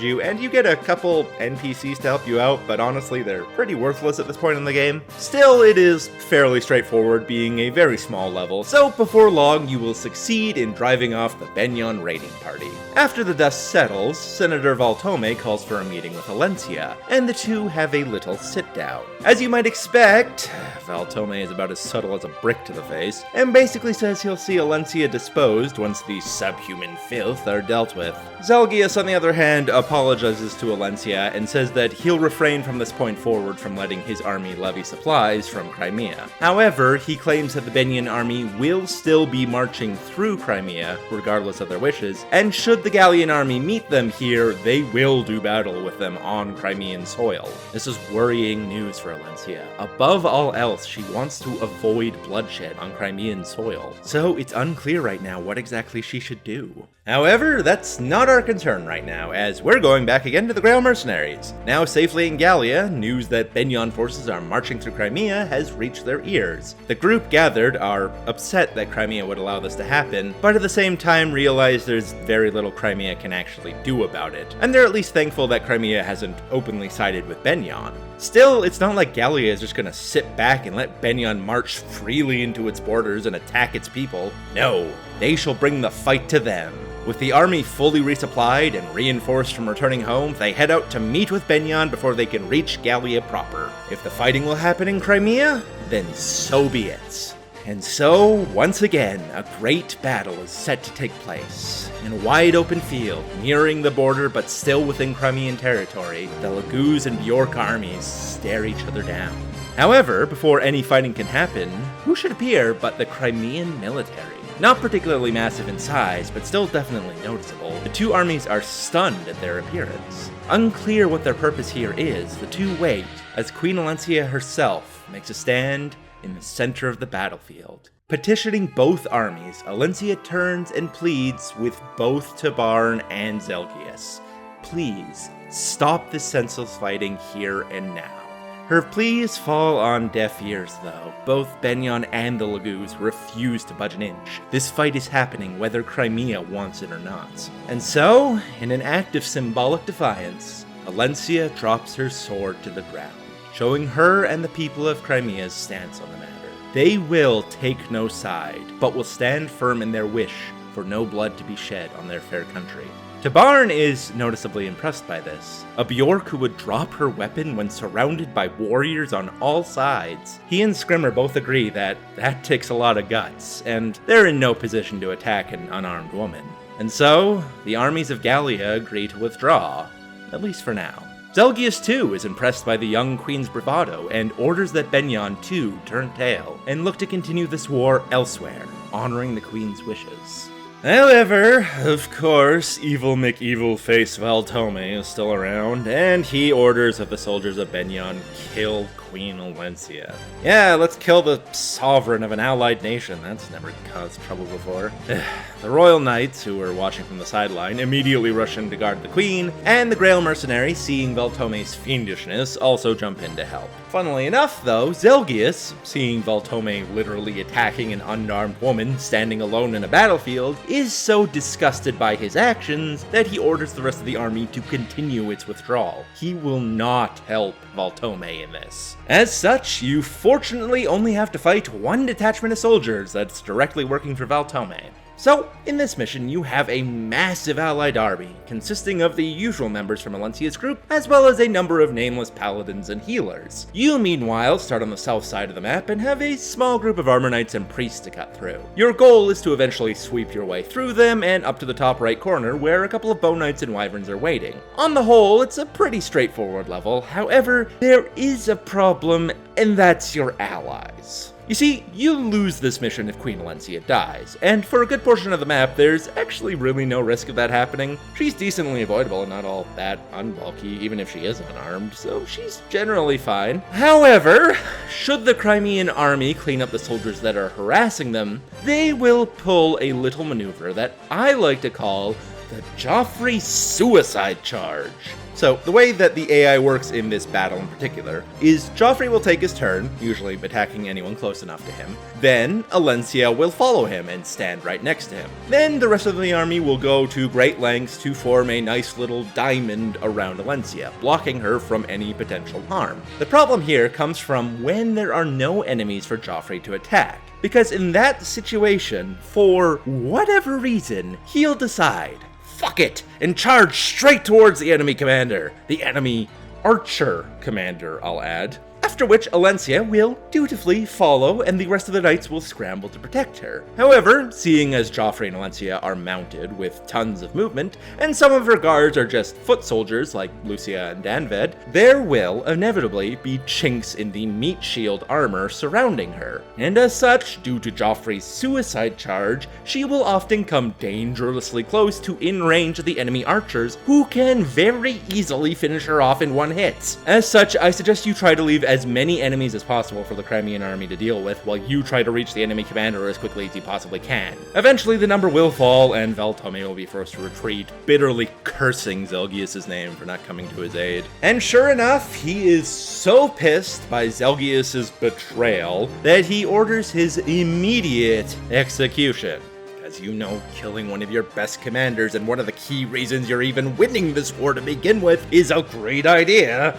you, and you get a couple NPCs to help you out, but honestly they're pretty worthless at this point in the game. Still, it is fairly straightforward, being a very small level, so before long you will succeed in driving off the Benyon raiding party. After the dust settles, Senator Valtome calls for a meeting with Alencia, and the two have a little sit-down. As you might expect, Valtome is about as subtle as a brick to the face, and basically says he'll see Alencia disposed once the subhuman filth are dealt with. Zalgius, on the other hand, apologizes to Alencia and says that he'll refrain from this point forward from letting his army levy supplies from Crimea. However, he claims that the Benyon army will still be marching through Crimea, regardless of their wishes, and should the Gallian army meet them here, they will do battle with them on Crimean soil. This is worrying news for Alencia. Above all else, she wants to avoid bloodshed on Crimean soil, so it's unclear right now what exactly she should do. However, that's not our concern right now, as we're going back again to the Grail Mercenaries. Now safely in Gallia, news that Benyon forces are marching through Crimea has reached their ears. The group gathered are upset that Crimea would allow this to happen, but at the same time realize there's very little Crimea can actually do about it, and they're at least thankful that Crimea hasn't openly sided with Benyon. Still, it's not like Gallia is just gonna sit back and let Benyon march freely into its borders and attack its people. No, they shall bring the fight to them. With the army fully resupplied and reinforced from returning home, they head out to meet with Benyon before they can reach Gallia proper. If the fighting will happen in Crimea, then so be it. And so, once again, a great battle is set to take place. In a wide open field, nearing the border but still within Crimean territory, the Laguz and Bjork armies stare each other down. However, before any fighting can happen, who should appear but the Crimean military? Not particularly massive in size, but still definitely noticeable, the two armies are stunned at their appearance. Unclear what their purpose here is, the two wait as Queen Alencia herself makes a stand in the center of the battlefield. Petitioning both armies, Alencia turns and pleads with both Tabarn and Zelgius. Please, stop this senseless fighting here and now. Her pleas fall on deaf ears, though. Both Benyon and the Laguz refuse to budge an inch. This fight is happening whether Crimea wants it or not. And so, in an act of symbolic defiance, Alencia drops her sword to the ground, showing her and the people of Crimea's stance on the matter. They will take no side, but will stand firm in their wish for no blood to be shed on their fair country. Tabarn is noticeably impressed by this. A Bjork who would drop her weapon when surrounded by warriors on all sides. He and Scrimmer both agree that takes a lot of guts, and they're in no position to attack an unarmed woman. And so, the armies of Gallia agree to withdraw, at least for now. Zelgius too is impressed by the young queen's bravado and orders that Benyon too turn tail and look to continue this war elsewhere, honoring the queen's wishes. However, of course, evil McEvilface Valtome is still around, and he orders that the soldiers of Benyon kill Queen Alencia. Yeah, let's kill the sovereign of an allied nation. That's never caused trouble before. The royal knights, who were watching from the sideline, immediately rush in to guard the queen, and the Grail mercenaries, seeing Valtome's fiendishness, also jump in to help. Funnily enough, though, Zelgius, seeing Valtome literally attacking an unarmed woman standing alone in a battlefield, is so disgusted by his actions that he orders the rest of the army to continue its withdrawal. He will not help Valtome in this. As such, you fortunately only have to fight one detachment of soldiers that's directly working for Valtome. So, in this mission, you have a massive allied army, consisting of the usual members from Alencia's group, as well as a number of nameless paladins and healers. You, meanwhile, start on the south side of the map and have a small group of armor knights and priests to cut through. Your goal is to eventually sweep your way through them and up to the top right corner, where a couple of bow knights and wyverns are waiting. On the whole, it's a pretty straightforward level. However, there is a problem, and that's your allies. You see, you lose this mission if Queen Alencia dies, and for a good portion of the map, there's actually really no risk of that happening. She's decently avoidable and not all that unbulky, even if she is unarmed, so she's generally fine. However, should the Crimean army clean up the soldiers that are harassing them, they will pull a little maneuver that I like to call the Joffrey Suicide Charge. So, the way that the AI works in this battle in particular is Joffrey will take his turn, usually attacking anyone close enough to him. Then, Alencia will follow him and stand right next to him. Then, the rest of the army will go to great lengths to form a nice little diamond around Alencia, blocking her from any potential harm. The problem here comes from when there are no enemies for Joffrey to attack. Because in that situation, for whatever reason, he'll decide, fuck it, and charge straight towards the enemy commander. The enemy archer commander, I'll add. After which, Alencia will dutifully follow, and the rest of the knights will scramble to protect her. However, seeing as Joffrey and Alencia are mounted with tons of movement, and some of her guards are just foot soldiers like Lucia and Danved, there will inevitably be chinks in the meat shield armor surrounding her. And as such, due to Joffrey's suicide charge, she will often come dangerously close to in range of the enemy archers, who can very easily finish her off in one hit. As such, I suggest you try to leave as many enemies as possible for the Crimean army to deal with, while you try to reach the enemy commander as quickly as you possibly can. Eventually, the number will fall, and Valtome will be forced to retreat, bitterly cursing Zelgius' name for not coming to his aid. And sure enough, he is so pissed by Zelgius' betrayal that he orders his immediate execution. As you know, killing one of your best commanders and one of the key reasons you're even winning this war to begin with is a great idea.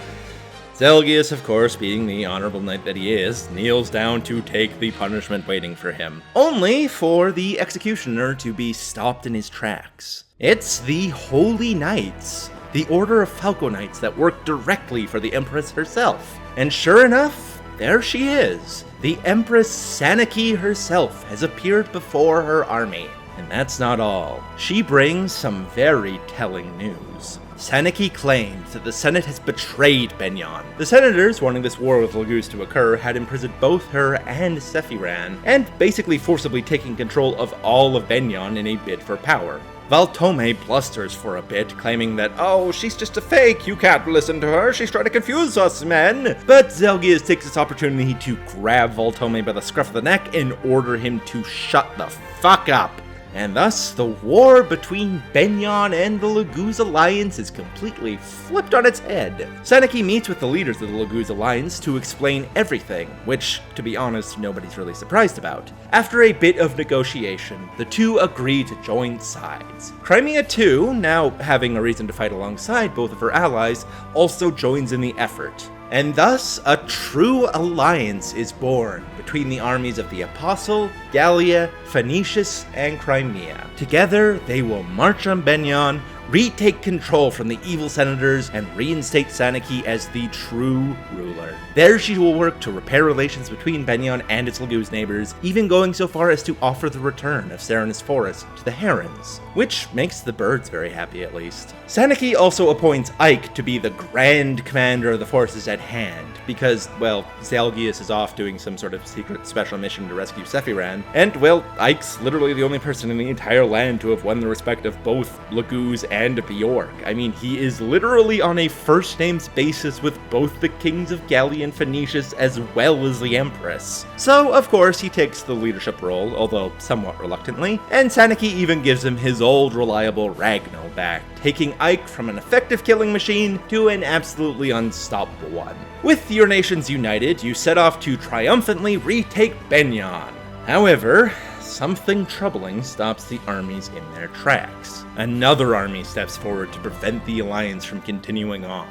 Zelgius, of course, being the honorable knight that he is, kneels down to take the punishment waiting for him, only for the executioner to be stopped in his tracks. It's the Holy Knights, the Order of Falco Knights that work directly for the Empress herself. And sure enough, there she is. The Empress Saniki herself has appeared before her army. And that's not all. She brings some very telling news. Saniki claims that the Senate has betrayed Benyon. The senators, wanting this war with Laguz to occur, had imprisoned both her and Sephiran, and basically forcibly taking control of all of Benyon in a bid for power. Valtome blusters for a bit, claiming that, oh, she's just a fake, you can't listen to her, she's trying to confuse us, men. But Zelgius takes this opportunity to grab Valtome by the scruff of the neck and order him to shut the fuck up. And thus, the war between Benyon and the Laguz Alliance is completely flipped on its head. Seneki meets with the leaders of the Laguz Alliance to explain everything, which, to be honest, nobody's really surprised about. After a bit of negotiation, the two agree to join sides. Crimea too, now having a reason to fight alongside both of her allies, also joins in the effort. And thus, a true alliance is born between the armies of the Apostle, Gallia, Phoenicius, and Crimea. Together, they will march on Benyon, retake control from the evil senators, and reinstate Seneki as the true ruler. There she will work to repair relations between Benyon and its Laguz neighbors, even going so far as to offer the return of Serenus Forest to the Herons, which makes the birds very happy at least. Seneki also appoints Ike to be the grand commander of the forces at hand, because, well, Zalgius is off doing some sort of secret special mission to rescue Sephiran, and, well, Ike's literally the only person in the entire land to have won the respect of both Laguz and Bjork. I mean, he is literally on a first-names basis with both the kings of Gallia and Phoenicius as well as the Empress. So, of course, he takes the leadership role, although somewhat reluctantly, and Seneki even gives him his old reliable Ragno back, taking Ike from an effective killing machine to an absolutely unstoppable one. With your nations united, you set off to triumphantly retake Benyon. However, something troubling stops the armies in their tracks. Another army steps forward to prevent the alliance from continuing on.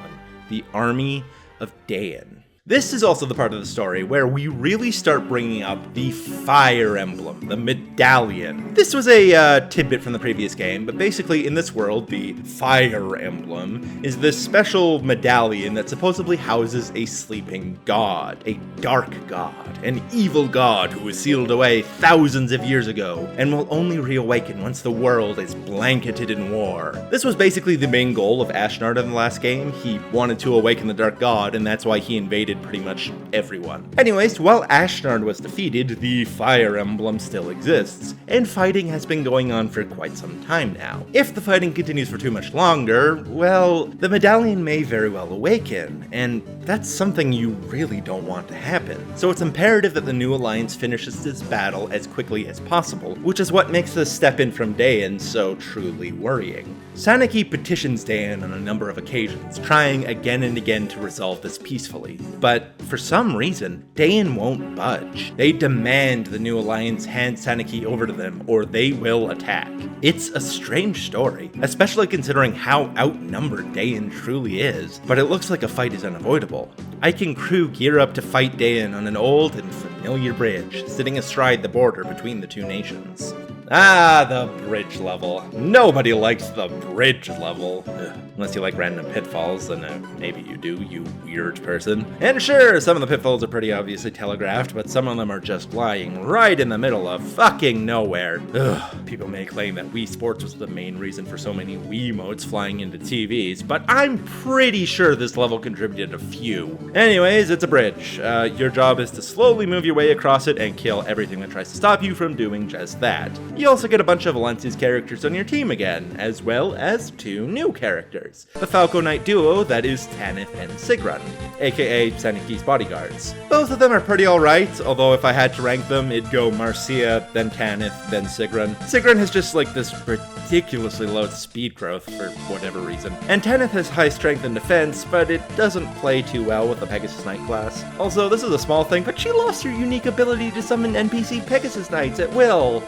The army of Daein. This is also the part of the story where we really start bringing up the Fire Emblem, the medallion. This was a tidbit from the previous game, but basically in this world, the Fire Emblem is this special medallion that supposedly houses a sleeping god, a dark god, an evil god who was sealed away thousands of years ago and will only reawaken once the world is blanketed in war. This was basically the main goal of Ashnard in the last game. He wanted to awaken the dark god, and that's why he invaded pretty much everyone. Anyways, while Ashnard was defeated, the Fire Emblem still exists, and fighting has been going on for quite some time now. If the fighting continues for too much longer, well, the medallion may very well awaken, and that's something you really don't want to happen. So it's imperative that the new alliance finishes this battle as quickly as possible, which is what makes the step in from Daein so truly worrying. Seneki petitions Daein on a number of occasions, trying again and again to resolve this peacefully. But for some reason, Daein won't budge. They demand the new alliance hand Seneki over to them, or they will attack. It's a strange story, especially considering how outnumbered Daein truly is, but it looks like a fight is unavoidable. Ike and crew gear up to fight Daein on an old and familiar bridge, sitting astride the border between the two nations. Ah, the bridge level. Nobody likes the bridge level. Ugh. Unless you like random pitfalls, then maybe you do, you weird person. And sure, some of the pitfalls are pretty obviously telegraphed, but some of them are just lying right in the middle of fucking nowhere. Ugh. People may claim that Wii Sports was the main reason for so many Wiimotes flying into TVs, but I'm pretty sure this level contributed a few. Anyways, it's a bridge. Your job is to slowly move your way across it and kill everything that tries to stop you from doing just that. You also get a bunch of Valencia's characters on your team again, as well as two new characters. The Falco Knight duo that is Tanith and Sigrun, aka Seneki's bodyguards. Both of them are pretty alright, although if I had to rank them, it'd go Marcia, then Tanith, then Sigrun. Sigrun has just like this ridiculously low speed growth for whatever reason, and Tanith has high strength and defense, but it doesn't play too well with the Pegasus Knight class. Also, this is a small thing, but she lost her unique ability to summon NPC Pegasus Knights at will.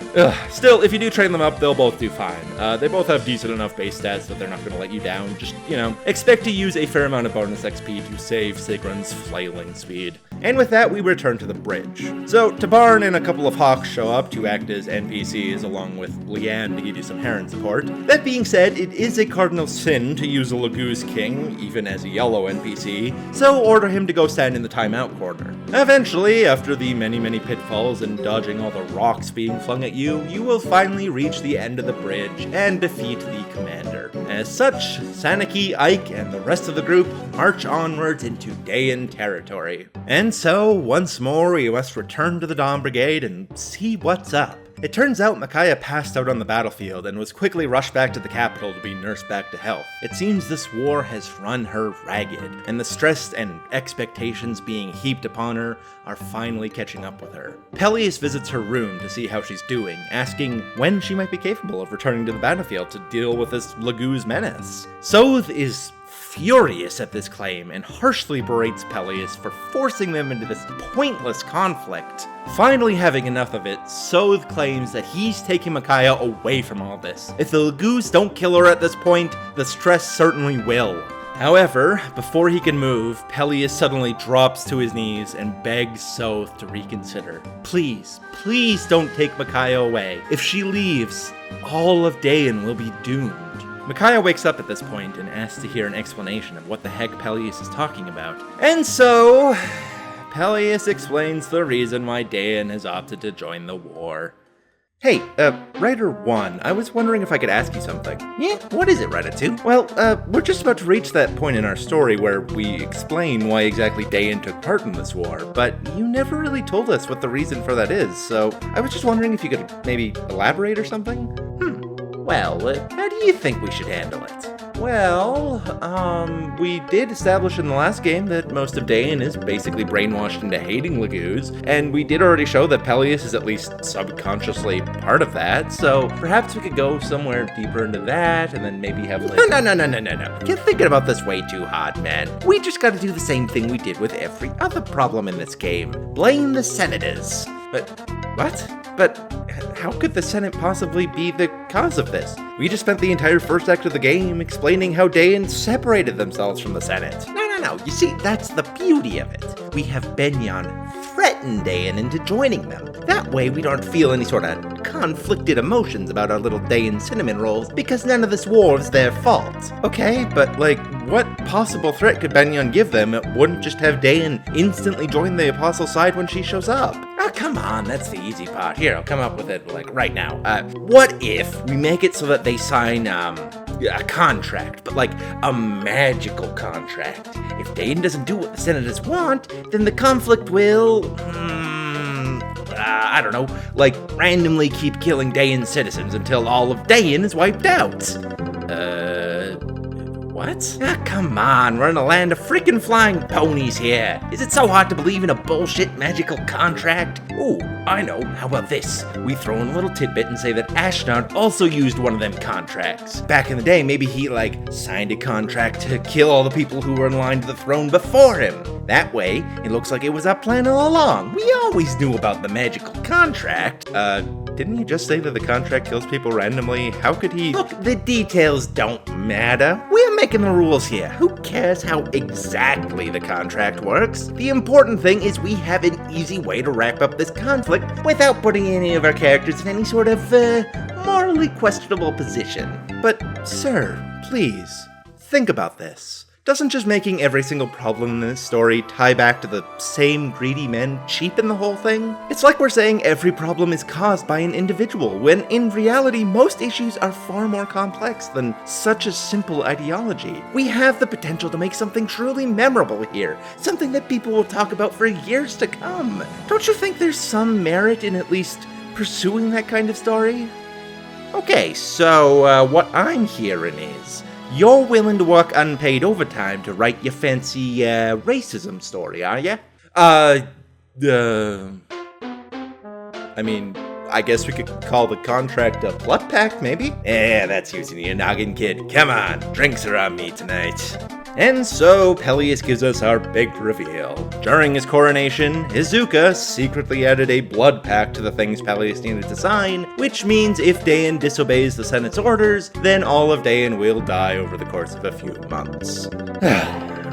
Still, if you do train them up, they'll both do fine. They both have decent enough base stats that they're not going to let you down. Just, expect to use a fair amount of bonus XP to save Sigrun's flailing speed. And with that, we return to the bridge. So, Tabarn and a couple of Hawks show up to act as NPCs along with Leanne to give you some Heron support. That being said, it is a cardinal sin to use a Laguz King, even as a yellow NPC, so order him to go stand in the timeout corner. Eventually, after the many pitfalls and dodging all the rocks being flung at you, you will finally reach the end of the bridge and defeat the commander. As such, Seneki, Ike, and the rest of the group march onwards into Daein territory. And so, once more, we must return to the Dawn Brigade and see what's up. It turns out Micaiah passed out on the battlefield and was quickly rushed back to the capital to be nursed back to health. It seems this war has run her ragged, and the stress and expectations being heaped upon her are finally catching up with her. Peleus visits her room to see how she's doing, asking when she might be capable of returning to the battlefield to deal with this Lagoo's menace. Soth is furious at this claim and harshly berates Peleus for forcing them into this pointless conflict. Finally having enough of it, Soth claims that he's taking Micaiah away from all this. If the Lagoos don't kill her at this point, the stress certainly will. However, before he can move, Peleus suddenly drops to his knees and begs Soth to reconsider. Please, please don't take Micaiah away. If she leaves, all of Dayan will be doomed. Micaiah wakes up at this point and asks to hear an explanation of what the heck Peleus is talking about. And so, Peleus explains the reason why Dayan has opted to join the war. Hey, Writer 1, I was wondering if I could ask you something. Yeah, what is it, Writer 2? Well, we're just about to reach that point in our story where we explain why exactly Dayan took part in this war, but you never really told us what the reason for that is, so I was just wondering if you could maybe elaborate or something? Well, how do you think we should handle it? Well, we did establish in the last game that most of Dayan is basically brainwashed into hating Lagoos, and we did already show that Peleus is at least subconsciously part of that, so perhaps we could go somewhere deeper into that, and then maybe have like... No. You're thinking about this way too hard, man. We just gotta do the same thing we did with every other problem in this game. Blame the senators. But, what? But how could the Senate possibly be the cause of this? We just spent the entire first act of the game explaining how Dayan separated themselves from the Senate. No. You see, that's the beauty of it. We have Benyon threaten Dayan into joining them. That way we don't feel any sort of conflicted emotions about our little Dayan cinnamon rolls because none of this war is their fault. Okay, but like, what possible threat could Benyon give them that wouldn't just have Dayan instantly join the Apostle's side when she shows up? Oh, come on, that's the easy part. Here, I'll come up with it, like, right now. What if we make it so that they sign, a contract, but like a magical contract? If Dayan doesn't do what the senators want, then the conflict will, I don't know, like randomly keep killing Dayan citizens until all of Dayan is wiped out. What? Ah, come on, we're in a land of freaking flying ponies here. Is it so hard to believe in a bullshit magical contract? Ooh, I know, how about this? We throw in a little tidbit and say that Ashnard also used one of them contracts. Back in the day, maybe he, signed a contract to kill all the people who were in line to the throne before him. That way, it looks like it was our plan all along. We always knew about the magical contract. Didn't you just say that the contract kills people randomly? How could he... Look, the details don't matter. We're making the rules here. Who cares how exactly the contract works? The important thing is we have an easy way to wrap up this conflict without putting any of our characters in any sort of, morally questionable position. But, sir, please, think about this. Doesn't just making every single problem in this story tie back to the same greedy men cheapen the whole thing? It's like we're saying every problem is caused by an individual, when in reality most issues are far more complex than such a simple ideology. We have the potential to make something truly memorable here, something that people will talk about for years to come. Don't you think there's some merit in at least pursuing that kind of story? Okay, so what I'm hearing is, you're willing to work unpaid overtime to write your fancy, racism story, are ya? I mean, I guess we could call the contract a blood pact, maybe? Yeah, that's using your noggin, kid. Come on, drinks are on me tonight. And so, Peleus gives us our big reveal. During his coronation, Izuka secretly added a blood pact to the things Peleus needed to sign, which means if Dayan disobeys the Senate's orders, then all of Dayan will die over the course of a few months.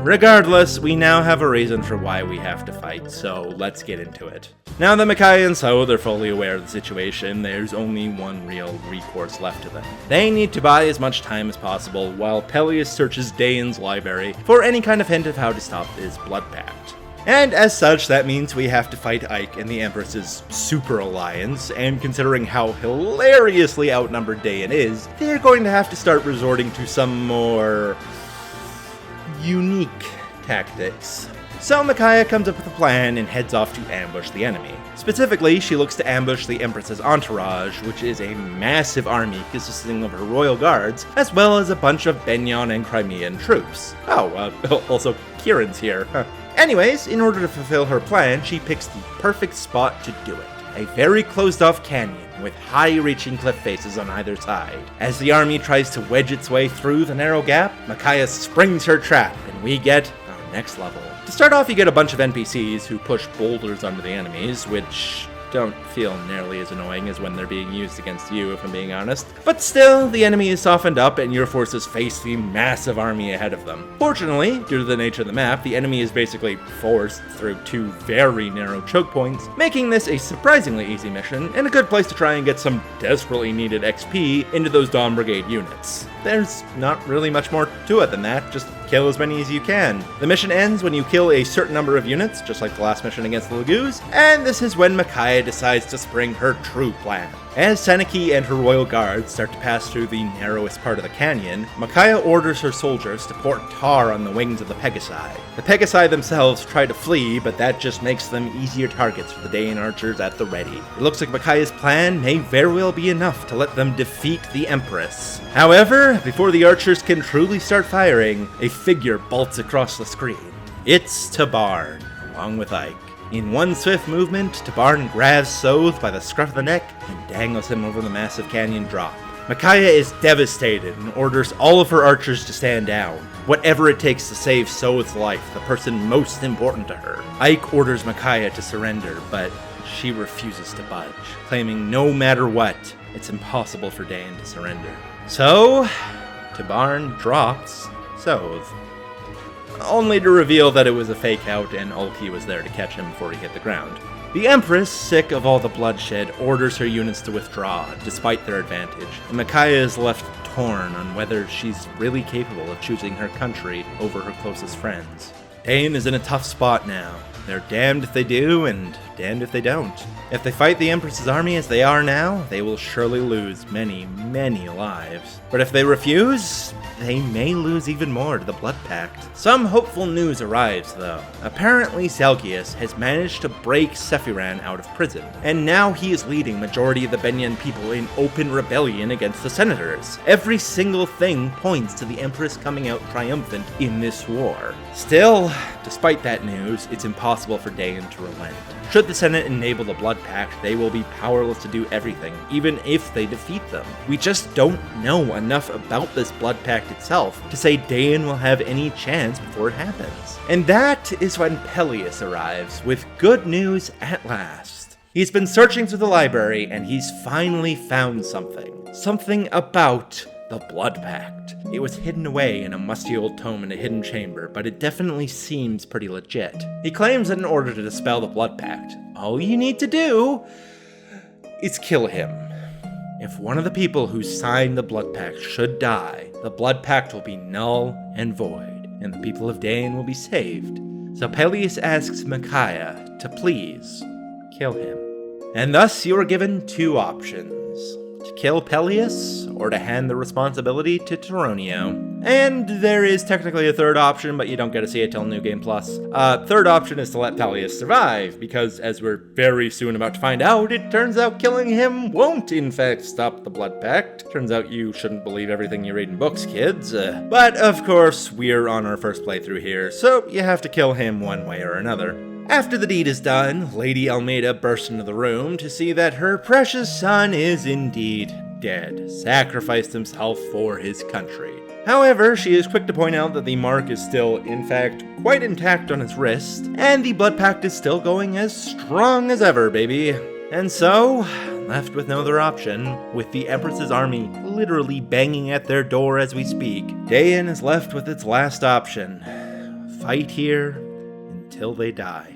Regardless, we now have a reason for why we have to fight, so let's get into it. Now that Micaiah and Soth are fully aware of the situation, there's only one real recourse left to them. They need to buy as much time as possible while Peleus searches Dayan's library for any kind of hint of how to stop his blood pact. And as such, that means we have to fight Ike and the Empress's Super Alliance, and considering how hilariously outnumbered Dayan is, they're going to have to start resorting to some more unique tactics. So Micaiah comes up with a plan and heads off to ambush the enemy. Specifically, she looks to ambush the Empress's entourage, which is a massive army consisting of her royal guards, as well as a bunch of Benyon and Crimean troops. Also Kieran's here. Anyways, in order to fulfill her plan, she picks the perfect spot to do it. A very closed-off canyon with high-reaching cliff faces on either side. As the army tries to wedge its way through the narrow gap, Micaiah springs her trap, and we get our next level. To start off, you get a bunch of NPCs who push boulders onto the enemies, which don't feel nearly as annoying as when they're being used against you, if I'm being honest. But still, the enemy is softened up and your forces face the massive army ahead of them. Fortunately, due to the nature of the map, the enemy is basically forced through 2 very narrow choke points, making this a surprisingly easy mission and a good place to try and get some desperately needed XP into those Dawn Brigade units. There's not really much more to it than that, just kill as many as you can. The mission ends when you kill a certain number of units, just like the last mission against the Lagoos, and this is when Micaiah decides to spring her true plan. As Seneki and her royal guards start to pass through the narrowest part of the canyon, Micaiah orders her soldiers to pour tar on the wings of the Pegasi. The Pegasi themselves try to flee, but that just makes them easier targets for the Daean archers at the ready. It looks like Micaiah's plan may very well be enough to let them defeat the Empress. However, before the archers can truly start firing, a figure bolts across the screen. It's Tabarn, along with Ike. In one swift movement, Tabarn grabs Soth by the scruff of the neck and dangles him over the massive canyon drop. Micaiah is devastated and orders all of her archers to stand down, whatever it takes to save Soth's life, the person most important to her. Ike orders Micaiah to surrender, but she refuses to budge, claiming no matter what, it's impossible for Daean to surrender. So, Tabarn drops Soth, only to reveal that it was a fake out and Ulki was there to catch him before he hit the ground. The Empress, sick of all the bloodshed, orders her units to withdraw, despite their advantage, and Micaiah is left torn on whether she's really capable of choosing her country over her closest friends. Daean is in a tough spot now. They're damned if they do, and damned if they don't. If they fight the Empress's army as they are now, they will surely lose many, many lives. But if they refuse, they may lose even more to the Blood Pact. Some hopeful news arrives, though. Apparently, Zelgius has managed to break Sephiran out of prison, and now he is leading majority of the Benyon people in open rebellion against the Senators. Every single thing points to the Empress coming out triumphant in this war. Still, despite that news, it's impossible for Daean to relent. Should the Senate enable the Blood Pact, they will be powerless to do everything, even if they defeat them. We just don't know enough about this Blood Pact itself to say Daean will have any chance before it happens. And that is when Peleus arrives with good news at last. He's been searching through the library and he's finally found something. Something about the Blood Pact. It was hidden away in a musty old tome in a hidden chamber, but it definitely seems pretty legit. He claims that in order to dispel the Blood Pact, all you need to do is kill him. If one of the people who signed the Blood Pact should die, the Blood Pact will be null and void, and the people of Daean will be saved. So Peleus asks Micaiah to please kill him. And thus you are given 2 options. To kill Peleus, or to hand the responsibility to Tironio. And there is technically a 3rd option, but you don't get to see it till New Game Plus. 3rd option is to let Peleus survive, because as we're very soon about to find out, it turns out killing him won't in fact stop the Blood Pact. Turns out you shouldn't believe everything you read in books, kids. But of course, we're on our first playthrough here, so you have to kill him one way or another. After the deed is done, Lady Almeida bursts into the room to see that her precious son is indeed dead, sacrificed himself for his country. However, she is quick to point out that the mark is still, in fact, quite intact on his wrist, and the Blood Pact is still going as strong as ever, baby. And so, left with no other option, with the Empress's army literally banging at their door as we speak, Daean is left with its last option. Fight here until they die.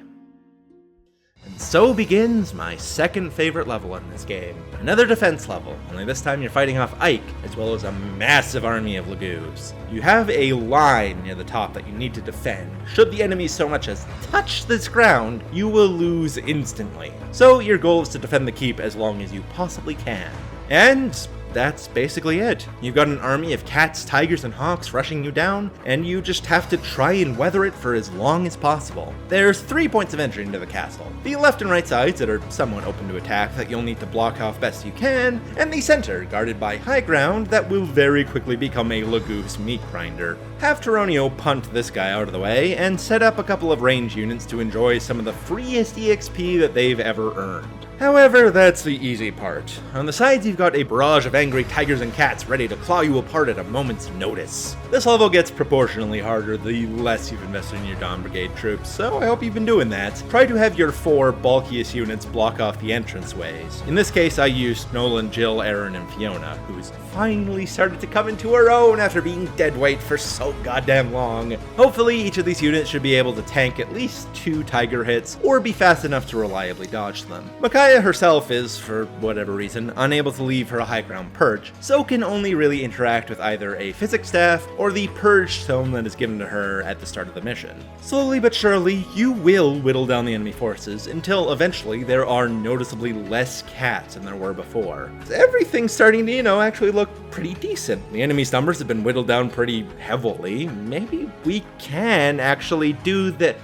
And so begins my second favorite level in this game. Another defense level, only this time you're fighting off Ike, as well as a massive army of Lagoos. You have a line near the top that you need to defend. Should the enemy so much as touch this ground, you will lose instantly. So your goal is to defend the keep as long as you possibly can. And that's basically it. You've got an army of cats, tigers, and hawks rushing you down, and you just have to try and weather it for as long as possible. There's 3 points of entry into the castle. The left and right sides that are somewhat open to attack that you'll need to block off best you can, and the center, guarded by high ground that will very quickly become a Lagoose meat grinder. Have Taronio punt this guy out of the way, and set up a couple of range units to enjoy some of the freest EXP that they've ever earned. However, that's the easy part. On the sides, you've got a barrage of angry tigers and cats ready to claw you apart at a moment's notice. This level gets proportionally harder the less you've invested in your Dawn Brigade troops, so I hope you've been doing that. Try to have your 4 bulkiest units block off the entranceways. In this case, I used Nolan, Jill, Aaron, and Fiona, who's finally started to come into her own after being deadweight for so goddamn long. Hopefully, each of these units should be able to tank at least 2 tiger hits, or be fast enough to reliably dodge them. Micaiah herself is, for whatever reason, unable to leave her high ground perch, so can only really interact with either a physics staff or the purge tome that is given to her at the start of the mission. Slowly but surely, you will whittle down the enemy forces until eventually there are noticeably less cats than there were before. Everything's starting to, actually look pretty decent. The enemy's numbers have been whittled down pretty heavily. Maybe we can actually do that.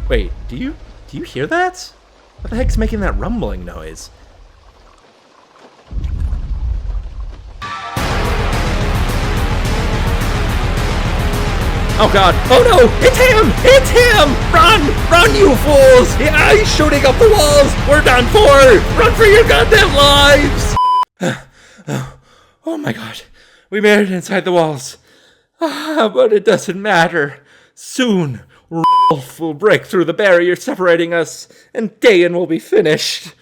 Wait, do you hear that? What the heck's making that rumbling noise? Oh god, oh no, it's him! It's him! Run! Run, you fools! Yeah, he's shooting up the walls! We're done for! Run for your goddamn lives! Oh my god, we made it inside the walls. But it doesn't matter. Soon, Rolf will break through the barrier separating us, and Dayan will be finished.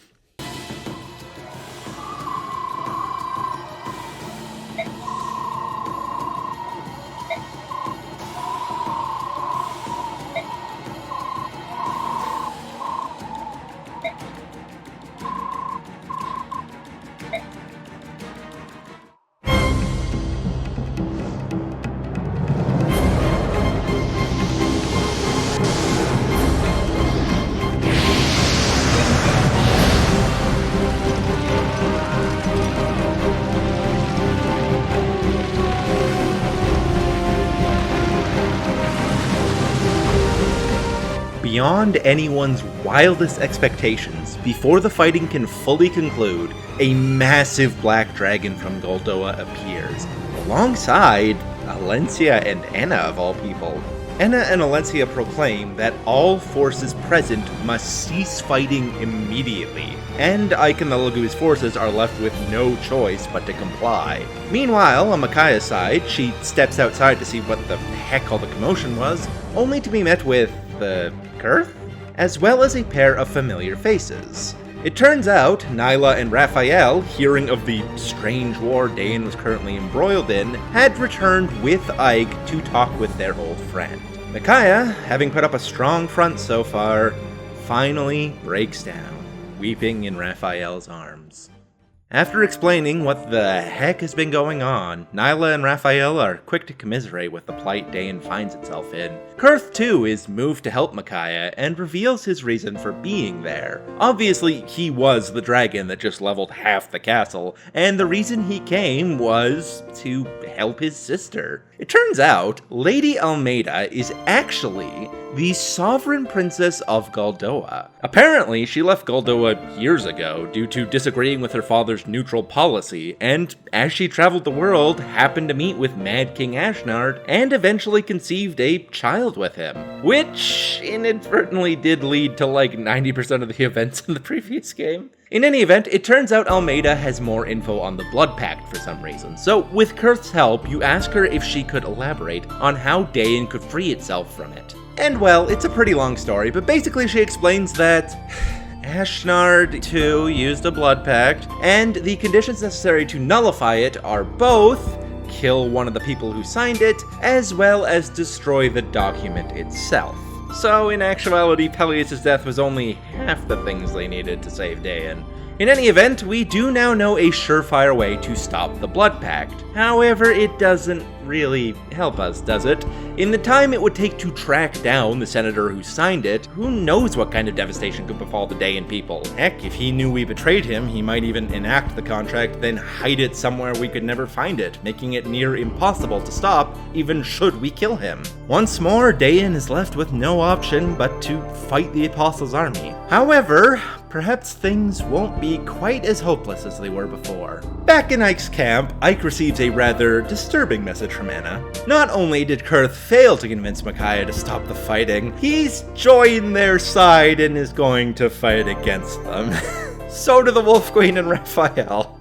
Beyond anyone's wildest expectations, before the fighting can fully conclude, a massive black dragon from Goldoa appears, alongside Alencia and Enna of all people. Enna and Alencia proclaim that all forces present must cease fighting immediately, and Ike and the Lagoon's forces are left with no choice but to comply. Meanwhile, on Micaiah's side, she steps outside to see what the heck all the commotion was, only to be met with the Kurth, as well as a pair of familiar faces. It turns out Nyla and Raphael, hearing of the strange war Dayan was currently embroiled in, had returned with Ike to talk with their old friend. Micaiah, having put up a strong front so far, finally breaks down, weeping in Raphael's arms. After explaining what the heck has been going on, Nyla and Raphael are quick to commiserate with the plight Dayan finds itself in. Kurth, too, is moved to help Micaiah and reveals his reason for being there. Obviously, he was the dragon that just leveled half the castle, and the reason he came was to help his sister. It turns out, Lady Almeida is actually the sovereign princess of Goldoa. Apparently, she left Goldoa years ago due to disagreeing with her father's neutral policy, and as she traveled the world, happened to meet with Mad King Ashnard, and eventually conceived a child with him, which inadvertently did lead to like 90% of the events in the previous game. In any event, it turns out Almeida has more info on the Blood Pact for some reason, so with Kurth's help, you ask her if she could elaborate on how Dayan could free itself from it. And well, it's a pretty long story, but basically she explains that Ashnard, too, used a Blood Pact, and the conditions necessary to nullify it are both kill one of the people who signed it, as well as destroy the document itself. So in actuality, Peleus' death was only half the things they needed to save Dayan. In any event, we do now know a surefire way to stop the Blood Pact. However, it doesn't really help us, does it? In the time it would take to track down the senator who signed it, who knows what kind of devastation could befall the Dayan people? Heck, if he knew we betrayed him, he might even enact the contract, then hide it somewhere we could never find it, making it near impossible to stop, even should we kill him. Once more, Dayan is left with no option but to fight the Apostles' army. However, perhaps things won't be quite as hopeless as they were before. Back in Ike's camp, Ike receives a rather disturbing message from Anna. Not only did Kurth fail to convince Micaiah to stop the fighting, he's joined their side and is going to fight against them. So do the Wolf Queen and Raphael.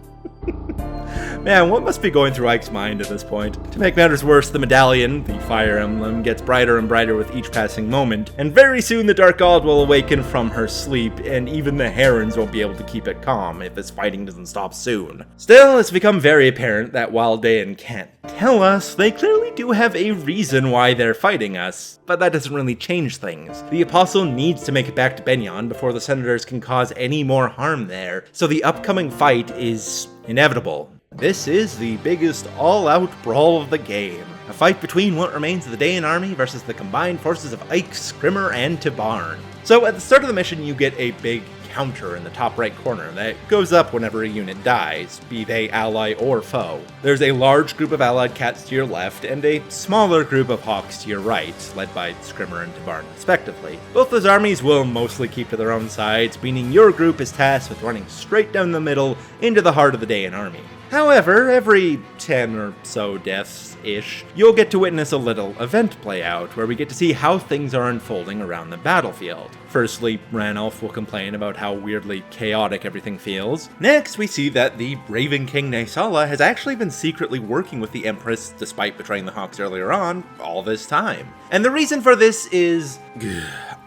Man, what must be going through Ike's mind at this point? To make matters worse, the medallion, the fire emblem, gets brighter and brighter with each passing moment, and very soon the Dark God will awaken from her sleep, and even the Herons won't be able to keep it calm if this fighting doesn't stop soon. Still, it's become very apparent that while Dayan can't tell us, they clearly do have a reason why they're fighting us, but that doesn't really change things. The Apostle needs to make it back to Benyon before the Senators can cause any more harm there, so the upcoming fight is inevitable. This is the biggest all-out brawl of the game. A fight between what remains of the Dayan army versus the combined forces of Ike, Scrimmer, and Tabarn. So at the start of the mission, you get a big counter in the top right corner that goes up whenever a unit dies, be they ally or foe. There's a large group of allied cats to your left, and a smaller group of hawks to your right, led by Scrimmer and Tabarn respectively. Both those armies will mostly keep to their own sides, meaning your group is tasked with running straight down the middle into the heart of the Dayan army. However, every 10 or so deaths-ish, you'll get to witness a little event play out, where we get to see how things are unfolding around the battlefield. Firstly, Ranulf will complain about how weirdly chaotic everything feels. Next, we see that the Raven King Naisala has actually been secretly working with the Empress, despite betraying the Hawks earlier on, all this time. And the reason for this is...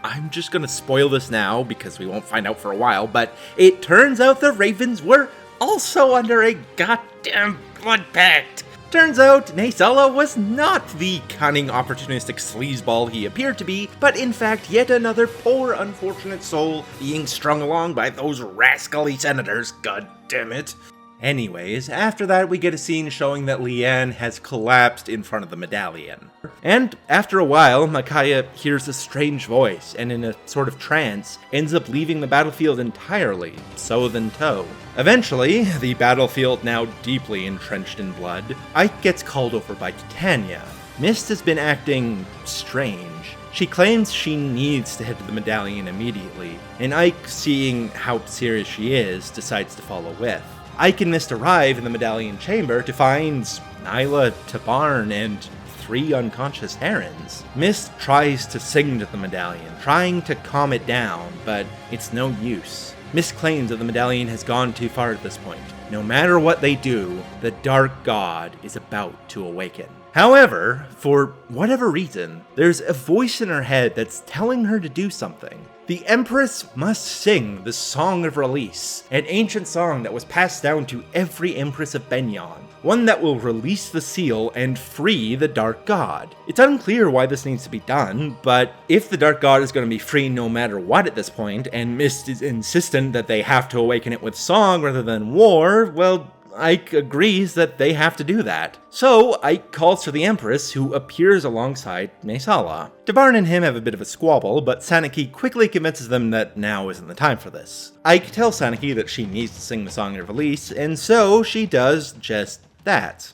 I'm just gonna spoil this now, because we won't find out for a while, but it turns out the Ravens were also under a goddamn blood pact. Turns out, Naisala was not the cunning, opportunistic sleazeball he appeared to be, but in fact yet another poor, unfortunate soul being strung along by those rascally senators, god damn it. Anyways, after that we get a scene showing that Leanne has collapsed in front of the medallion. And after a while, Micaiah hears a strange voice, and in a sort of trance, ends up leaving the battlefield entirely, so than tow. Eventually, the battlefield now deeply entrenched in blood, Ike gets called over by Titania. Mist has been acting strange. She claims she needs to head to the medallion immediately, and Ike, seeing how serious she is, decides to follow with. Ike and Mist arrive in the medallion chamber to find Nyla, Tabarn, and 3 unconscious herons. Mist tries to sing to the medallion, trying to calm it down, but it's no use. Mist claims that the medallion has gone too far at this point. No matter what they do, the Dark God is about to awaken. However, for whatever reason, there's a voice in her head that's telling her to do something. The Empress must sing the Song of Release, an ancient song that was passed down to every Empress of Benyon, one that will release the seal and free the Dark God. It's unclear why this needs to be done, but if the Dark God is going to be free no matter what at this point, and Mist is insistent that they have to awaken it with song rather than war, well, Ike agrees that they have to do that. So Ike calls for the Empress, who appears alongside Naisala. Tabarn and him have a bit of a squabble, but Saniki quickly convinces them that now isn't the time for this. Ike tells Saniki that she needs to sing the Song of Release, and so she does just that.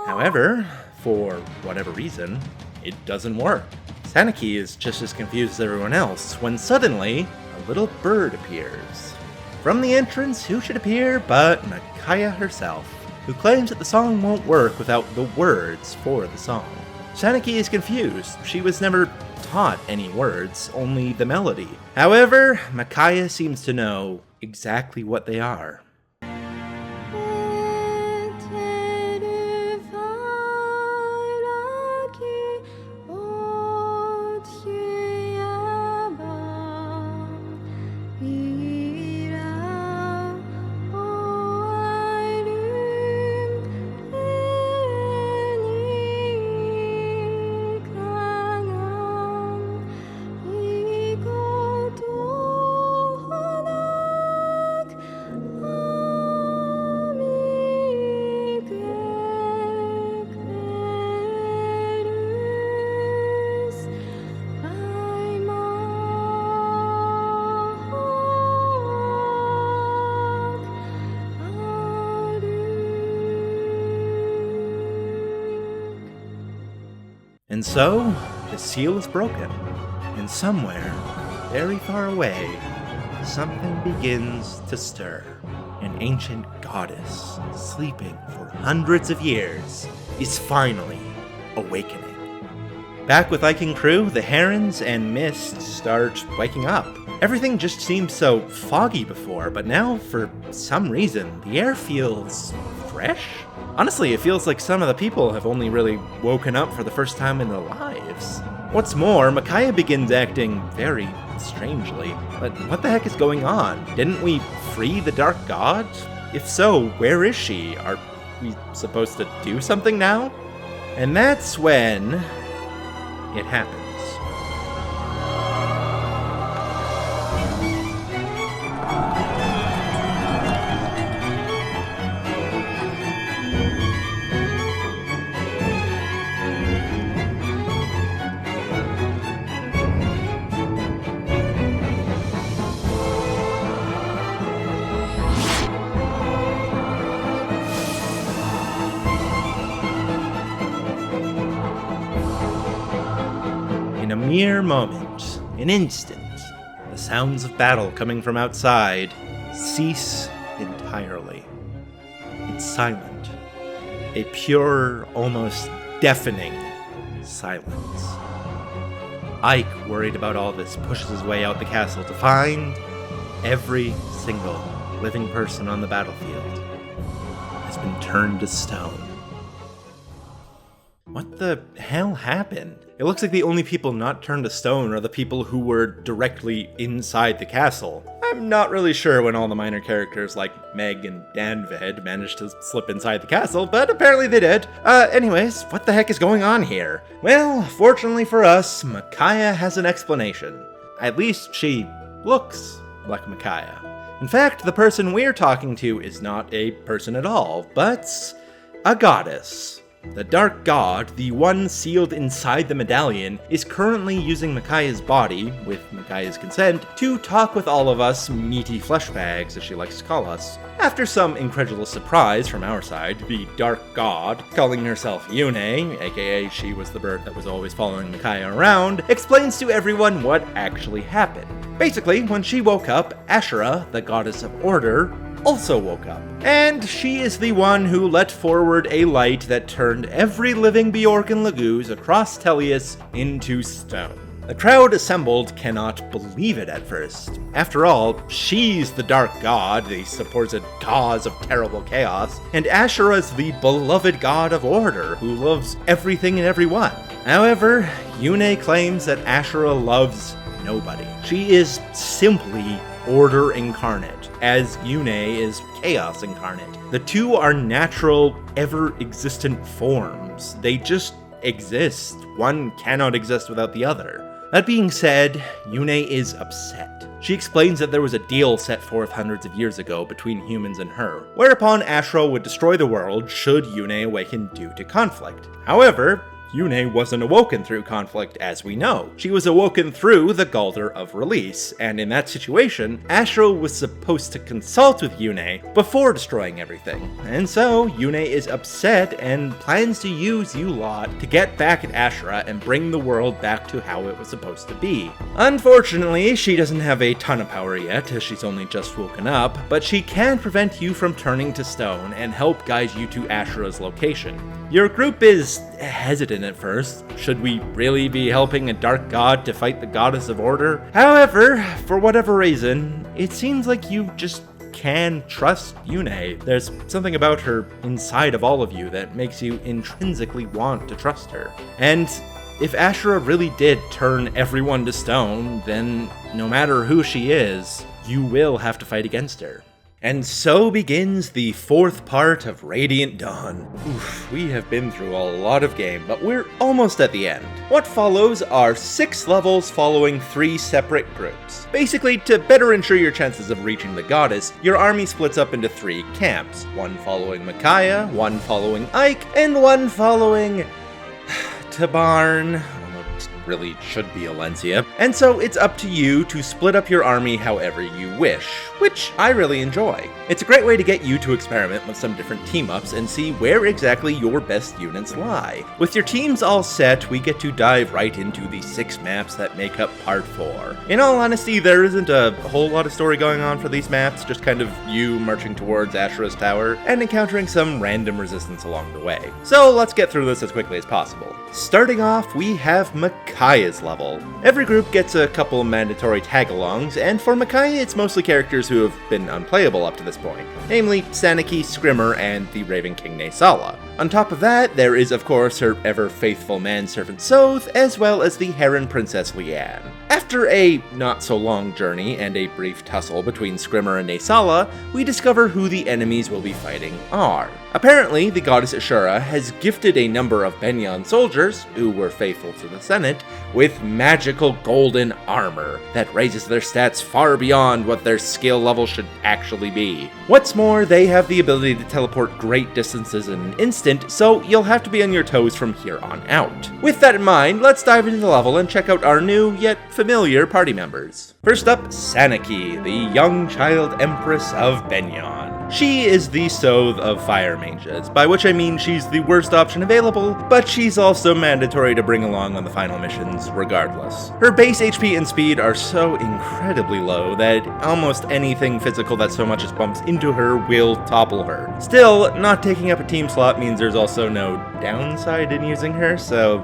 However, for whatever reason, it doesn't work. Saniki is just as confused as everyone else when suddenly a little bird appears. From the entrance, who should appear but Micaiah herself, who claims that the song won't work without the words for the song. Saniki is confused. She was never taught any words, only the melody. However, Micaiah seems to know exactly what they are. And so, the seal is broken, and somewhere, very far away, something begins to stir. An ancient goddess, sleeping for hundreds of years, is finally awakening. Back with Ike and crew, the herons and mist start waking up. Everything just seemed so foggy before, but now, for some reason, the air feels fresh? Honestly, it feels like some of the people have only really woken up for the first time in their lives. What's more, Micaiah begins acting very strangely. But what the heck is going on? Didn't we free the Dark God? If so, where is she? Are we supposed to do something now? And that's when it happens. In a mere moment, an instant, the sounds of battle coming from outside cease entirely. It's silent. A pure, almost deafening silence. Ike, worried about all this, pushes his way out the castle to find every single living person on the battlefield has been turned to stone. What the hell happened? It looks like the only people not turned to stone are the people who were directly inside the castle. I'm not really sure when all the minor characters like Meg and Danvid managed to slip inside the castle, but apparently they did. Anyways, what the heck is going on here? Well, fortunately for us, Micaiah has an explanation. At least she looks like Micaiah. In fact, the person we're talking to is not a person at all, but a goddess. The Dark God, the one sealed inside the medallion, is currently using Micaiah's body, with Micaiah's consent, to talk with all of us meaty flesh bags, as she likes to call us. After some incredulous surprise from our side, the Dark God, calling herself Yune, aka she was the bird that was always following Micaiah around, explains to everyone what actually happened. Basically, when she woke up, Ashura, the goddess of order, also woke up. And she is the one who let forward a light that turned every living Bjork and Laguz across Tellius into stone. The crowd assembled cannot believe it at first. After all, she's the Dark God, the supposed cause of terrible chaos, and Ashura's the beloved god of order, who loves everything and everyone. However, Yune claims that Ashura loves nobody. She is simply order incarnate, as Yune is chaos incarnate. The two are natural, ever-existent forms. They just exist. One cannot exist without the other. That being said, Yune is upset. She explains that there was a deal set forth hundreds of years ago between humans and her, whereupon Ashura would destroy the world should Yune awaken due to conflict. However, Yune wasn't awoken through conflict, as we know. She was awoken through the Galder of Release, and in that situation, Ashura was supposed to consult with Yune before destroying everything. And so, Yune is upset and plans to use you lot to get back at Ashura and bring the world back to how it was supposed to be. Unfortunately, she doesn't have a ton of power yet, as she's only just woken up, but she can prevent you from turning to stone and help guide you to Ashura's location. Your group is hesitant at first. Should we really be helping a dark god to fight the goddess of order? However, for whatever reason, it seems like you just can trust Yune. There's something about her inside of all of you that makes you intrinsically want to trust her. And if Ashura really did turn everyone to stone, then no matter who she is, you will have to fight against her. And so begins the fourth part of Radiant Dawn. Oof, we have been through a lot of game, but we're almost at the end. What follows are 6 levels following 3 separate groups. Basically, to better ensure your chances of reaching the goddess, your army splits up into 3 camps. One following Micaiah, one following Ike, and one following Tabarn. really should be Alencia, and so it's up to you to split up your army however you wish, which I really enjoy. It's a great way to get you to experiment with some different team-ups and see where exactly your best units lie. With your teams all set, we get to dive right into the 6 maps that make up Part 4. In all honesty, there isn't a whole lot of story going on for these maps, just kind of you marching towards Ashura's tower and encountering some random resistance along the way. So let's get through this as quickly as possible. Starting off, we have Micaiah's level. Every group gets a couple mandatory tag-alongs, and for Micaiah it's mostly characters who have been unplayable up to this point, namely Saniki, Scrimmer, and the Raven King Naysala. On top of that, there is of course her ever-faithful manservant Soth, as well as the Heron Princess Leanne. After a not-so-long journey and a brief tussle between Scrimmer and Naysala, we discover who the enemies we'll be fighting are. Apparently, the goddess Ashura has gifted a number of Benyon soldiers, who were faithful to the Senate, with magical golden armor that raises their stats far beyond what their skill level should actually be. What's more, they have the ability to teleport great distances in an instant, so you'll have to be on your toes from here on out. With that in mind, let's dive into the level and check out our new, yet familiar party members. First up, Saniki, the young child empress of Benyon. She is the Soth of fire mages, by which I mean she's the worst option available, but she's also mandatory to bring along on the final missions regardless. Her base HP and speed are so incredibly low that almost anything physical that so much as bumps into her will topple her. Still, not taking up a team slot means there's also no downside in using her, so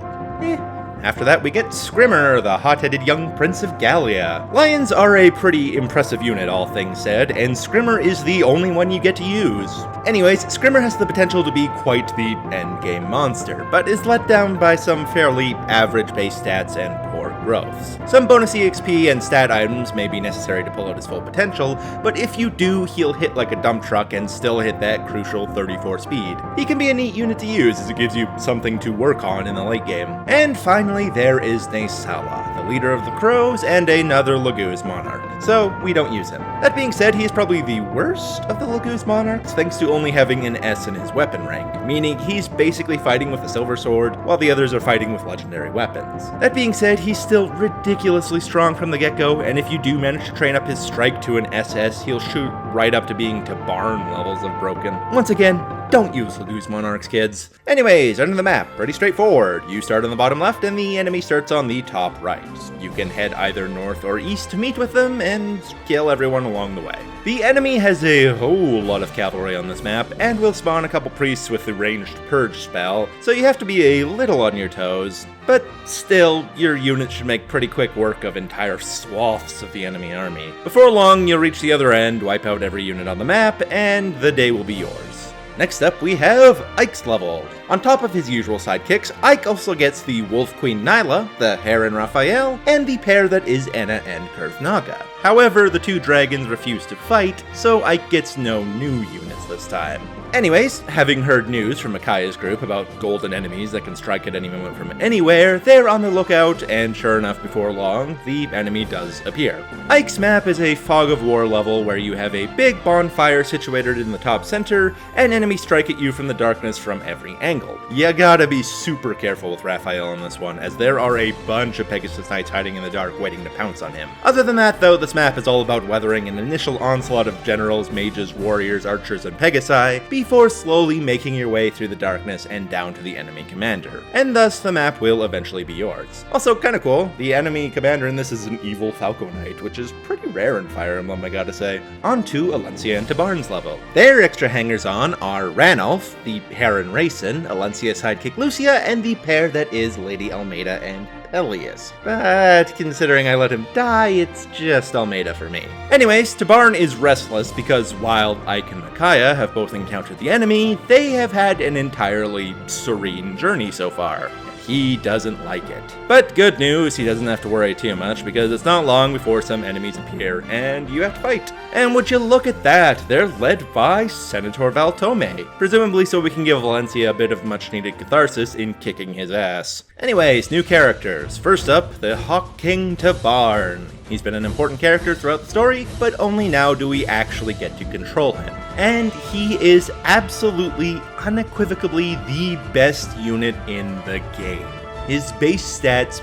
After that, we get Scrimmer, the hot-headed young prince of Gallia. Lions are a pretty impressive unit, all things said, and Scrimmer is the only one you get to use. Anyways, Scrimmer has the potential to be quite the endgame monster, but is let down by some fairly average base stats and poor growths. Some bonus EXP and stat items may be necessary to pull out his full potential, but if you do, he'll hit like a dump truck and still hit that crucial 34 speed. He can be a neat unit to use as it gives you something to work on in the late game. And finally, there is Naysala, the leader of the Crows and another Laguz monarch, so we don't use him. That being said, he is probably the worst of the Laguz monarchs thanks to only having an S in his weapon rank, meaning he's basically fighting with a silver sword while the others are fighting with legendary weapons. That being said, he's still ridiculously strong from the get-go, and if you do manage to train up his strike to an SS, he'll shoot right up to being Tabarn levels of broken. Once again, don't use Laguz monarchs, kids. Anyways, under the map, pretty straightforward. You start on the bottom left and the enemy starts on the top right. You can head either north or east to meet with them and kill everyone along the way. The enemy has a whole lot of cavalry on this map and will spawn a couple priests with the ranged purge spell, so you have to be a little on your toes, but still, your unit should make pretty quick work of entire swaths of the enemy army. Before long, you'll reach the other end, wipe out every unit on the map, and the day will be yours. Next up, we have Ike's level. On top of his usual sidekicks, Ike also gets the Wolf Queen Nyla, the Heron Raphael, and the pair that is Enna and Curve Naga. However, the two dragons refuse to fight, so Ike gets no new units this time. Anyways, having heard news from Micaiah's group about golden enemies that can strike at any moment from anywhere, they're on the lookout, and sure enough, before long, the enemy does appear. Ike's map is a Fog of War level where you have a big bonfire situated in the top center, and enemies strike at you from the darkness from every angle. You gotta be super careful with Raphael on this one, as there are a bunch of Pegasus Knights hiding in the dark waiting to pounce on him. Other than that, though, this map is all about weathering an initial onslaught of generals, mages, warriors, archers, and Pegasi, before slowly making your way through the darkness and down to the enemy commander. And thus, the map will eventually be yours. Also, kinda cool, the enemy commander in this is an evil Falco Knight, which is pretty rare in Fire Emblem, I gotta say. On to Alencia and Tabarn's level. Their extra hangers-on are Ranulf, the Heron Racin, Alencia sidekick Lucia, and the pair that is Lady Almeida and Elias. But considering I let him die, it's just Almeida for me. Anyways, Tabarn is restless because while Ike and Micaiah have both encountered the enemy, they have had an entirely serene journey so far. He doesn't like it. But good news, he doesn't have to worry too much because it's not long before some enemies appear and you have to fight. And would you look at that, they're led by Senator Valtome, presumably so we can give Valencia a bit of much needed catharsis in kicking his ass. Anyways, new characters. First up, the Hawk King Tabarn. He's been an important character throughout the story, but only now do we actually get to control him. And he is absolutely, unequivocally the best unit in the game. His base stats,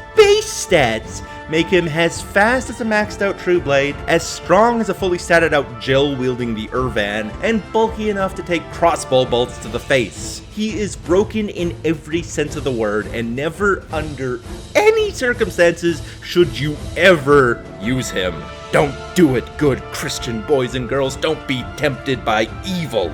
make him as fast as a maxed out True Blade, as strong as a fully statted out Jill wielding the Irvan, and bulky enough to take crossbow bolts to the face. He is broken in every sense of the word, and never under any circumstances should you ever use him. Don't do it, good Christian boys and girls. Don't be tempted by evil.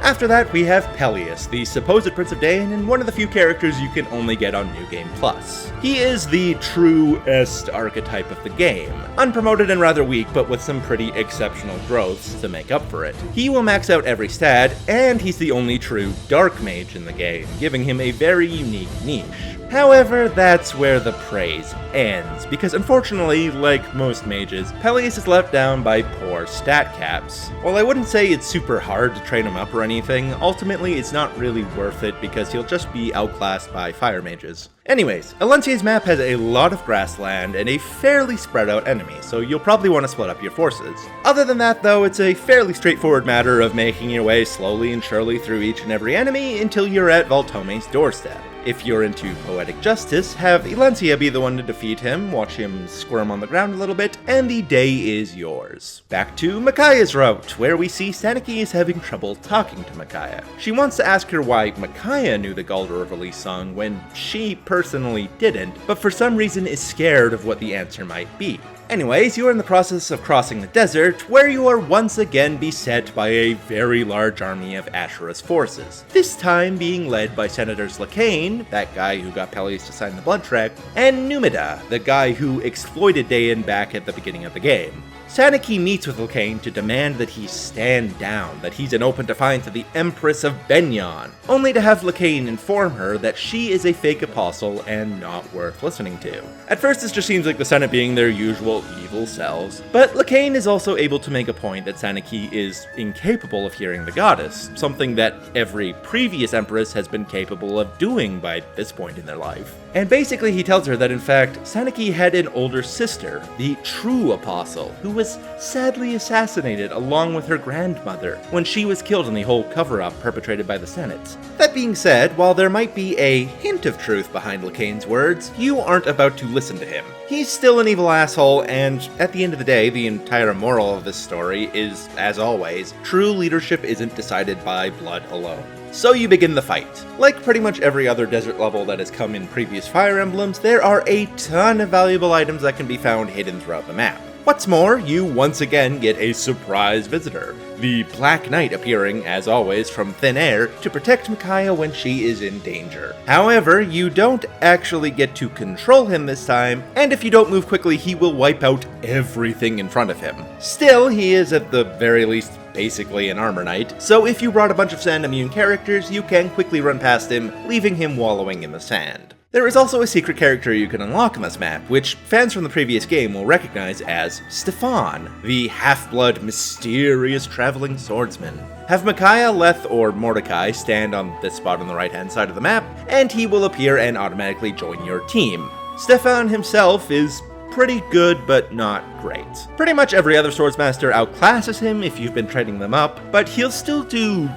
After that, we have Peleus, the supposed Prince of Dain, and one of the few characters you can only get on New Game Plus. He is the truest archetype of the game, unpromoted and rather weak, but with some pretty exceptional growths to make up for it. He will max out every stat, and he's the only true Dark Mage in the game, giving him a very unique niche. However, that's where the praise ends, because unfortunately, like most mages, Peleus is let down by poor stat caps. While I wouldn't say it's super hard to train him up or anything, ultimately it's not really worth it because he'll just be outclassed by fire mages. Anyways, Alencia's map has a lot of grassland and a fairly spread out enemy, so you'll probably want to split up your forces. Other than that though, it's a fairly straightforward matter of making your way slowly and surely through each and every enemy until you're at Valtome's doorstep. If you're into poetic justice, have Alencia be the one to defeat him, watch him squirm on the ground a little bit, and the day is yours. Back to Micaiah's route, where we see Saniki is having trouble talking to Micaiah. She wants to ask her why Micaiah knew the Galder of Release song when she personally didn't, but for some reason is scared of what the answer might be. Anyways, you are in the process of crossing the desert, where you are once again beset by a very large army of Ashura's forces. This time being led by Senators Lacane, that guy who got Peleus to sign the blood tract, and Numida, the guy who exploited Dain back at the beginning of the game. Saniki meets with Lacane to demand that he stand down, that he's in open defiance of the Empress of Benyon, only to have Lacane inform her that she is a fake apostle and not worth listening to. At first this just seems like the Senate being their usual evil selves, but Lacane is also able to make a point that Saniki is incapable of hearing the goddess, something that every previous Empress has been capable of doing by this point in their life. And basically he tells her that in fact, Saniki had an older sister, the true apostle, who was sadly assassinated along with her grandmother when she was killed in the whole cover-up perpetrated by the Senate. That being said, while there might be a hint of truth behind Lacane's words, you aren't about to listen to him. He's still an evil asshole, and at the end of the day, the entire moral of this story is, as always, true leadership isn't decided by blood alone. So you begin the fight. Like pretty much every other desert level that has come in previous Fire Emblems, there are a ton of valuable items that can be found hidden throughout the map. What's more, you once again get a surprise visitor, the Black Knight appearing, as always, from thin air to protect Micaiah when she is in danger. However, you don't actually get to control him this time, and if you don't move quickly, he will wipe out everything in front of him. Still, he is at the very least basically an armor knight, so if you brought a bunch of sand immune characters, you can quickly run past him, leaving him wallowing in the sand. There is also a secret character you can unlock on this map, which fans from the previous game will recognize as Stefan, the half-blood mysterious traveling swordsman. Have Micaiah, Leth, or Mordecai stand on this spot on the right-hand side of the map, and he will appear and automatically join your team. Stefan himself is pretty good, but not great. Pretty much every other Swordsmaster outclasses him if you've been trading them up, but he'll still do,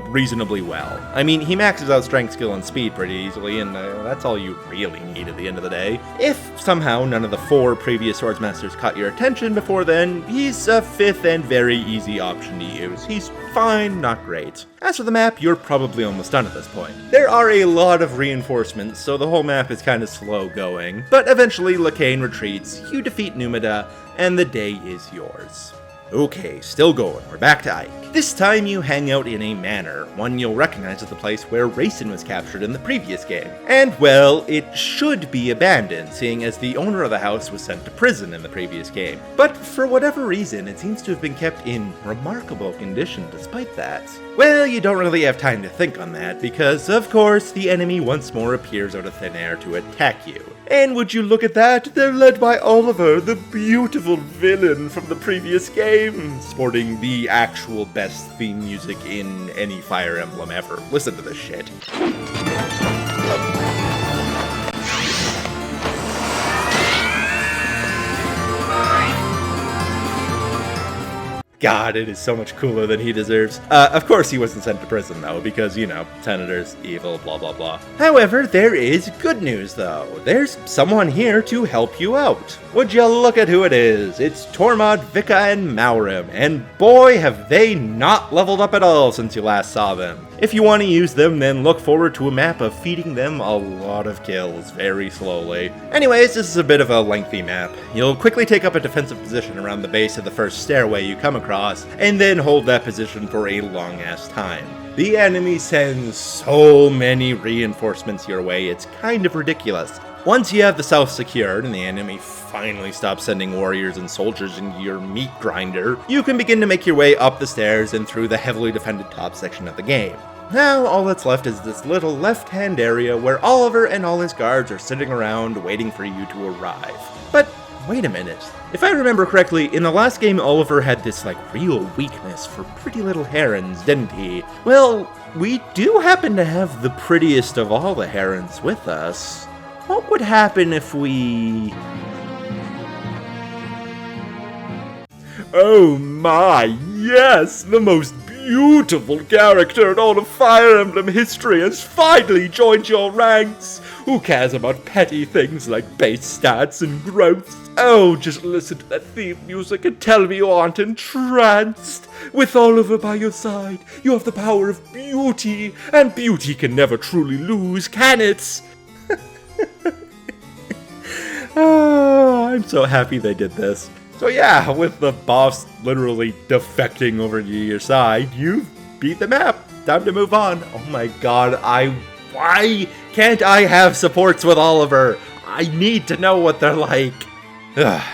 reasonably well. I mean, he maxes out strength, skill, and speed pretty easily, and that's all you really need at the end of the day. If somehow none of the 4 previous Swordsmasters caught your attention before then, he's a 5th and very easy option to use. He's fine, not great. As for the map, you're probably almost done at this point. There are a lot of reinforcements, so the whole map is kind of slow going, but eventually Lacane retreats, you defeat Numida, and the day is yours. Okay, still going, we're back to Ike. This time you hang out in a manor, one you'll recognize as the place where Rayson was captured in the previous game. And well, it should be abandoned, seeing as the owner of the house was sent to prison in the previous game. But for whatever reason, it seems to have been kept in remarkable condition despite that. Well, you don't really have time to think on that, because of course the enemy once more appears out of thin air to attack you. And would you look at that, they're led by Oliver, the beautiful villain from the previous game, sporting the actual best theme music in any Fire Emblem ever. Listen to this shit. God, it is so much cooler than he deserves. Of course he wasn't sent to prison, though, because, you know, senators, evil, blah blah blah. However, there is good news, though. There's someone here to help you out. Would you look at who it is? It's Tormod, Vika, and Maurim, and boy, have they not leveled up at all since you last saw them. If you want to use them, then look forward to a map of feeding them a lot of kills very slowly. Anyways, this is a bit of a lengthy map. You'll quickly take up a defensive position around the base of the first stairway you come across, and then hold that position for a long-ass time. The enemy sends so many reinforcements your way, it's kind of ridiculous. Once you have the south secured and the enemy finally stops sending warriors and soldiers into your meat grinder, you can begin to make your way up the stairs and through the heavily defended top section of the game. Now all that's left is this little left-hand area where Oliver and all his guards are sitting around waiting for you to arrive. But wait a minute. If I remember correctly, in the last game Oliver had this real weakness for pretty little herons, didn't he? Well, we do happen to have the prettiest of all the herons with us. What would happen if we... Oh my, yes! The most beautiful character in all of Fire Emblem history has finally joined your ranks! Who cares about petty things like base stats and growth? Oh, just listen to that theme music and tell me you aren't entranced! With Oliver by your side, you have the power of beauty, and beauty can never truly lose, can it? Oh, I'm so happy they did this. So yeah, with the boss literally defecting over to your side, you beat the map. Time to move on. Oh my god, why can't I have supports with Oliver? I need to know what they're like.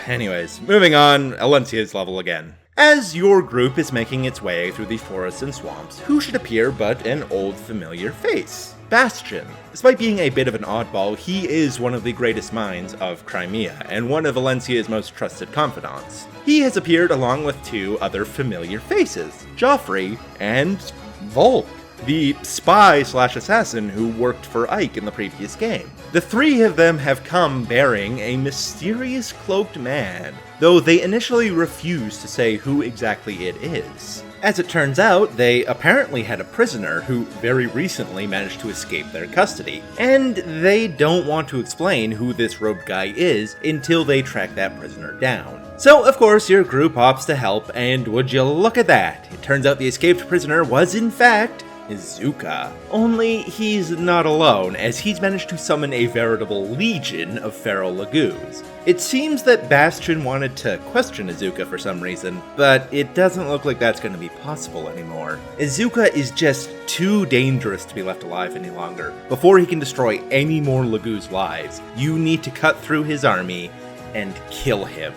Anyways, moving on, Alencia's level again. As your group is making its way through the forests and swamps, who should appear but an old familiar face? Bastion. Despite being a bit of an oddball, he is one of the greatest minds of Crimea, and one of Valencia's most trusted confidants. He has appeared along with two other familiar faces, Joffrey and Volk, the spy/assassin who worked for Ike in the previous game. The three of them have come bearing a mysterious cloaked man, though they initially refused to say who exactly it is. As it turns out, they apparently had a prisoner who very recently managed to escape their custody, and they don't want to explain who this robed guy is until they track that prisoner down. So, of course, your group opts to help, and would you look at that, it turns out the escaped prisoner was in fact Izuka. Only he's not alone, as he's managed to summon a veritable legion of feral lagoos. It seems that Bastion wanted to question Izuka for some reason, but it doesn't look like that's going to be possible anymore. Izuka is just too dangerous to be left alive any longer. Before he can destroy any more lagoos' lives, you need to cut through his army and kill him.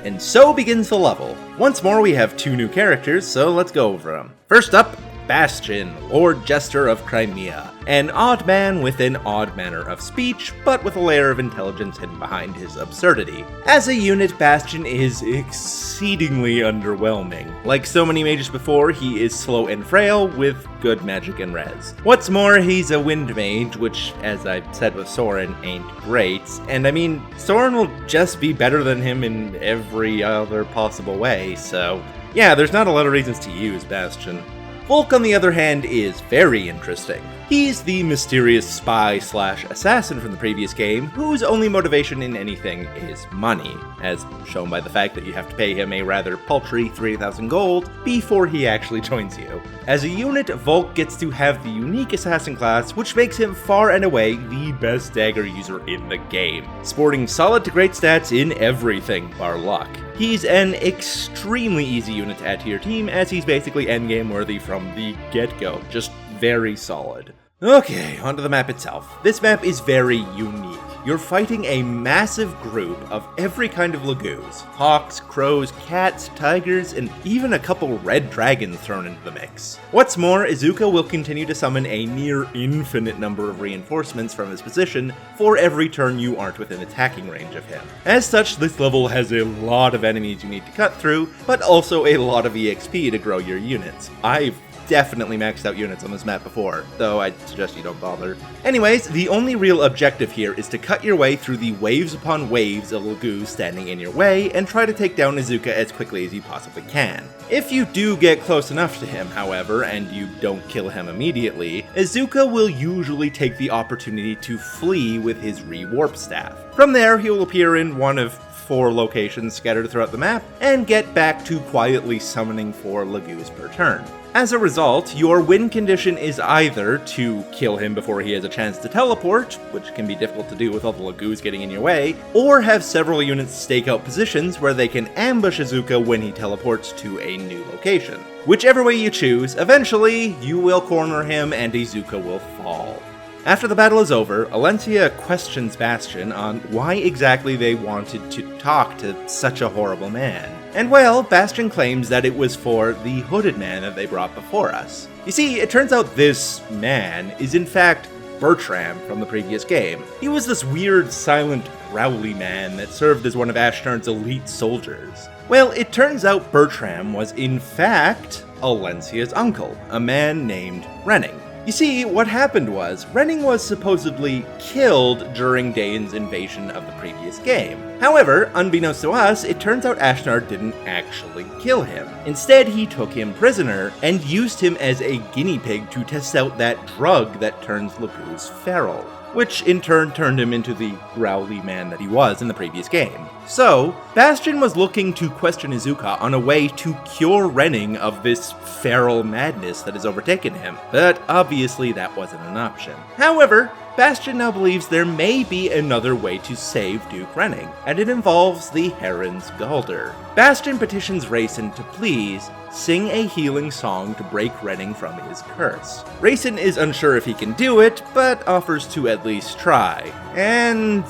And so begins the level. Once more we have two new characters, so let's go over them. First up, Bastion, Lord Jester of Crimea, an odd man with an odd manner of speech, but with a layer of intelligence hidden behind his absurdity. As a unit, Bastion is exceedingly underwhelming. Like so many mages before, he is slow and frail, with good magic and res. What's more, he's a wind mage, which, as I said with Soren, ain't great, and I mean, Soren will just be better than him in every other possible way, so yeah, there's not a lot of reasons to use Bastion. Volk, on the other hand, is very interesting. He's the mysterious spy/assassin from the previous game, whose only motivation in anything is money, as shown by the fact that you have to pay him a rather paltry 3,000 gold before he actually joins you. As a unit, Volk gets to have the unique assassin class, which makes him far and away the best dagger user in the game, sporting solid to great stats in everything bar luck. He's an extremely easy unit to add to your team, as he's basically endgame worthy from the get-go, just very solid. Okay, onto the map itself. This map is very unique. You're fighting a massive group of every kind of lagoos. Hawks, crows, cats, tigers, and even a couple red dragons thrown into the mix. What's more, Izuka will continue to summon a near infinite number of reinforcements from his position for every turn you aren't within attacking range of him. As such, this level has a lot of enemies you need to cut through, but also a lot of EXP to grow your units. I've definitely maxed out units on this map before, though I'd suggest you don't bother. Anyways, the only real objective here is to cut your way through the waves upon waves of Lagoos standing in your way and try to take down Izuka as quickly as you possibly can. If you do get close enough to him, however, and you don't kill him immediately, Izuka will usually take the opportunity to flee with his re-warp staff. From there, he will appear in one of 4 locations scattered throughout the map, and get back to quietly summoning 4 Lagoos per turn. As a result, your win condition is either to kill him before he has a chance to teleport, which can be difficult to do with all the Lagoos getting in your way, or have several units stake out positions where they can ambush Izuka when he teleports to a new location. Whichever way you choose, eventually you will corner him and Izuka will fall. After the battle is over, Alencia questions Bastion on why exactly they wanted to talk to such a horrible man. And well, Bastion claims that it was for the hooded man that they brought before us. You see, it turns out this man is in fact Bertram from the previous game. He was this weird, silent, growly man that served as one of Ashnard's elite soldiers. Well, it turns out Bertram was in fact Alencia's uncle, a man named Renning. You see, what happened was, Renning was supposedly killed during Dane's invasion of the previous game. However, unbeknownst to us, it turns out Ashnard didn't actually kill him. Instead, he took him prisoner and used him as a guinea pig to test out that drug that turns Lagoos feral, which in turn turned him into the growly man that he was in the previous game. So, Bastion was looking to question Izuka on a way to cure Renning of this feral madness that has overtaken him, but obviously that wasn't an option. However, Bastion now believes there may be another way to save Duke Renning, and it involves the Heron's Galder. Bastion petitions Rayson to please sing a healing song to break Renning from his curse. Rayson is unsure if he can do it, but offers to at least try. And,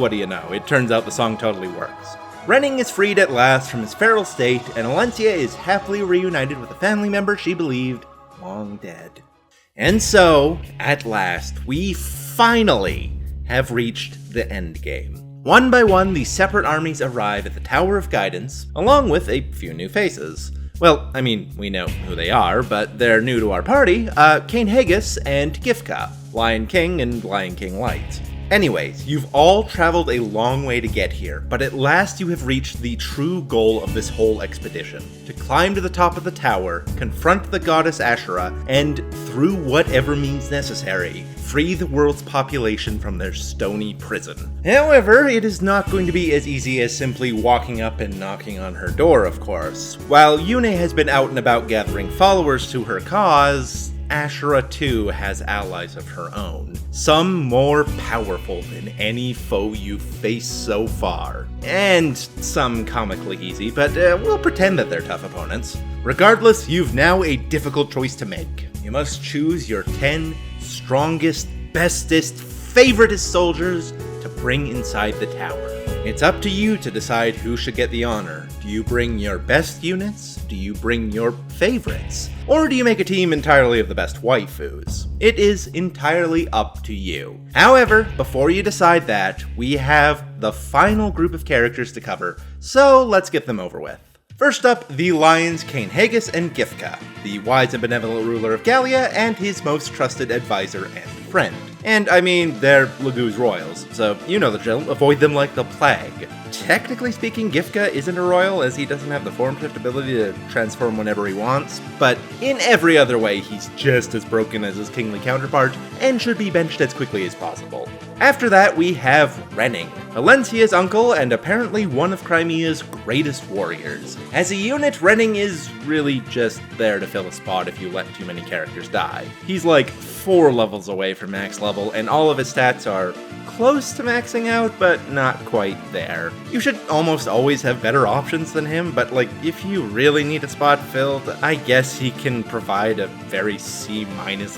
what do you know, it turns out the song totally works. Renning is freed at last from his feral state, and Alencia is happily reunited with a family member she believed long dead. And so, at last, we finally have reached the endgame. One by one, the separate armies arrive at the Tower of Guidance, along with a few new faces. Well, I mean, we know who they are, but they're new to our party, Kane Haggis and Gifka, Lion King and Lion King Light. Anyways, you've all traveled a long way to get here, but at last you have reached the true goal of this whole expedition. To climb to the top of the tower, confront the goddess Ashura, and, through whatever means necessary, free the world's population from their stony prison. However, it is not going to be as easy as simply walking up and knocking on her door, of course. While Yune has been out and about gathering followers to her cause, Ashura too has allies of her own, some more powerful than any foe you've faced so far, and some comically easy, but we'll pretend that they're tough opponents. Regardless, you've now a difficult choice to make. You must choose your 10 strongest, bestest, favoritist soldiers to bring inside the tower. It's up to you to decide who should get the honor. Do you bring your best units? Do you bring your favorites? Or do you make a team entirely of the best waifus? It is entirely up to you. However, before you decide that, we have the final group of characters to cover, so let's get them over with. First up, the Lions Kane Haggis and Gifka, the wise and benevolent ruler of Gallia and his most trusted advisor and friend. And I mean, they're Lagoos royals, so you know the drill, avoid them like the plague. Technically speaking, Gifka isn't a royal as he doesn't have the form shift ability to transform whenever he wants, but in every other way he's just as broken as his kingly counterpart and should be benched as quickly as possible. After that, we have Renning, Alencia's uncle and apparently one of Crimea's greatest warriors. As a unit, Renning is really just there to fill a spot if you let too many characters die. He's like 4 levels away from max level, and all of his stats are close to maxing out, but not quite there. You should almost always have better options than him, but like, if you really need a spot filled, I guess he can provide a very C-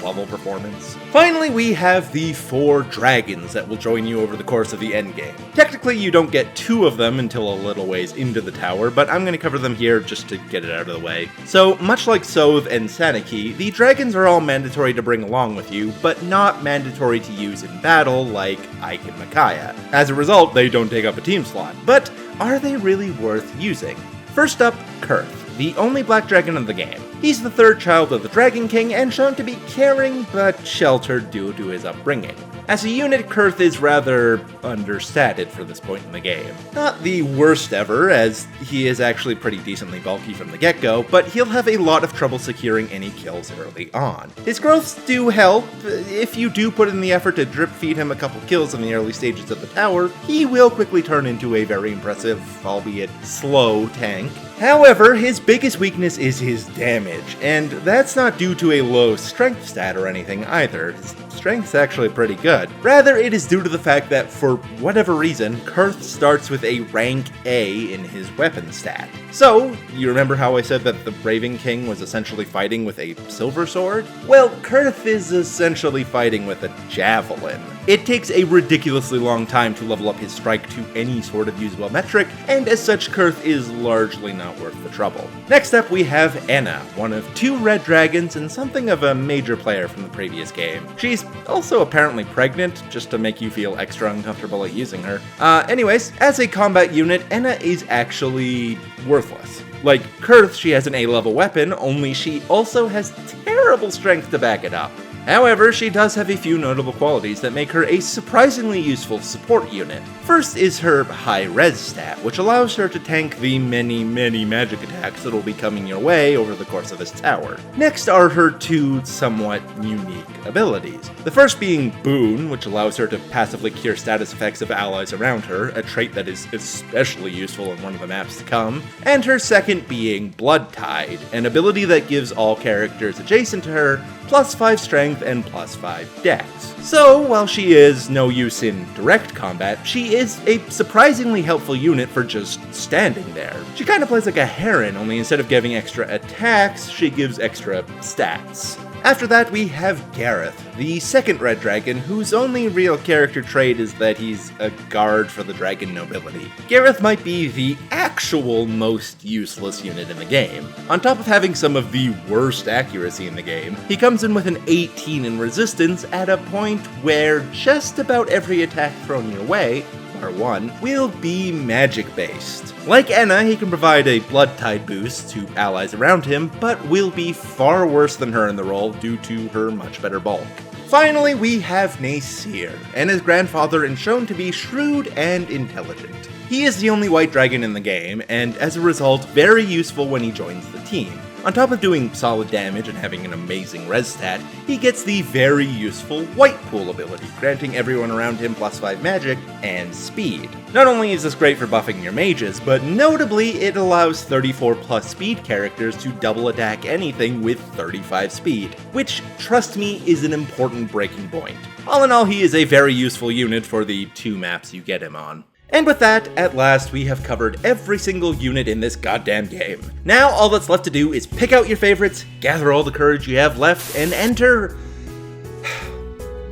level performance. Finally, we have the 4 dragons that will join you over the course of the endgame. Technically, you don't get 2 of them until a little ways into the tower, but I'm going to cover them here just to get it out of the way. So, much like Sothe and Saniki, the dragons are all mandatory to bring along with you, but not mandatory to use in battle like Ike and Micaiah. As a result, they don't take up a team slot. But are they really worth using? First up, Kurth, the only black dragon of the game. He's the third child of the Dragon King and shown to be caring but sheltered due to his upbringing. As a unit, Kurth is rather understated for this point in the game. Not the worst ever, as he is actually pretty decently bulky from the get-go, but he'll have a lot of trouble securing any kills early on. His growths do help. If you do put in the effort to drip feed him a couple kills in the early stages of the tower, he will quickly turn into a very impressive, albeit slow, tank. However, his biggest weakness is his damage, and that's not due to a low strength stat or anything either. His strength's actually pretty good. Rather, it is due to the fact that, for whatever reason, Kurth starts with a rank A in his weapon stat. So, you remember how I said that the Raven King was essentially fighting with a silver sword? Well, Kurth is essentially fighting with a javelin. It takes a ridiculously long time to level up his strike to any sort of usable metric, and as such, Kurth is largely not worth the trouble. Next up, we have Henya, one of 2 red dragons and something of a major player from the previous game. She's also apparently pregnant, just to make you feel extra uncomfortable at using her. Anyways, as a combat unit, Henya is actually worthless. Like Kurth, she has an A-level weapon, only she also has terrible strength to back it up. However, she does have a few notable qualities that make her a surprisingly useful support unit. First is her high res stat, which allows her to tank the many magic attacks that will be coming your way over the course of this tower. Next are her 2 somewhat unique abilities. The first being Boon, which allows her to passively cure status effects of allies around her, a trait that is especially useful in one of the maps to come, and her second being Blood Tide, an ability that gives all characters adjacent to her +5 strength and +5 dex. So, while she is no use in direct combat, she is a surprisingly helpful unit for just standing there. She kinda plays like a Heron, only instead of giving extra attacks, she gives extra stats. After that, we have Gareth, the second red dragon, whose only real character trait is that he's a guard for the dragon nobility. Gareth might be the actual most useless unit in the game. On top of having some of the worst accuracy in the game, he comes in with an 18 in resistance at a point where just about every attack thrown your way, bar 1, will be magic-based. Like Henya, he can provide a Blood Tide boost to allies around him, but will be far worse than her in the role due to her much better bulk. Finally, we have Nasir, Henya's grandfather and shown to be shrewd and intelligent. He is the only white dragon in the game, and as a result, very useful when he joins the team. On top of doing solid damage and having an amazing res stat, he gets the very useful White Pool ability, granting everyone around him +5 magic and speed. Not only is this great for buffing your mages, but notably it allows 34+ speed characters to double attack anything with 35 speed, which, trust me, is an important breaking point. All in all, he is a very useful unit for the 2 maps you get him on. And with that, at last, we have covered every single unit in this goddamn game. Now, all that's left to do is pick out your favorites, gather all the courage you have left, and enter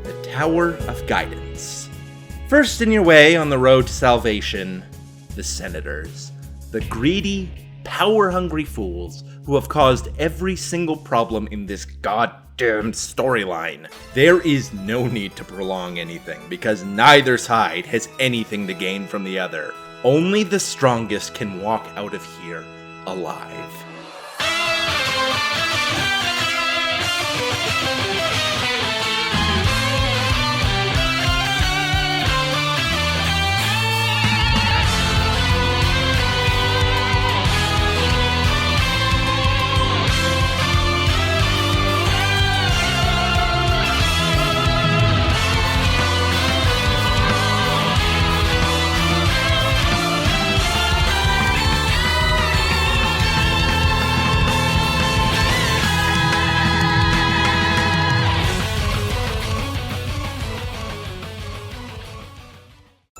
the Tower of Guidance. First in your way on the road to salvation, the Senators. The greedy, power-hungry fools who have caused every single problem in this goddamn storyline. There is no need to prolong anything, because neither side has anything to gain from the other. Only the strongest can walk out of here alive.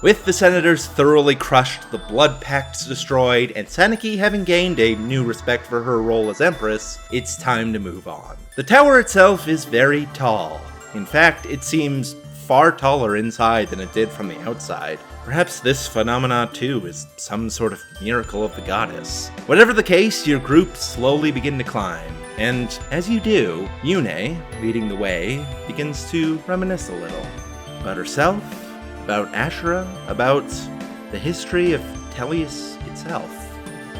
With the Senators thoroughly crushed, the Blood Pacts destroyed, and Saniki having gained a new respect for her role as Empress, it's time to move on. The tower itself is very tall. In fact, it seems far taller inside than it did from the outside. Perhaps this phenomena too is some sort of miracle of the goddess. Whatever the case, your group slowly begin to climb. And as you do, Yune, leading the way, begins to reminisce a little. About herself, about Ashura, about the history of Tellius itself.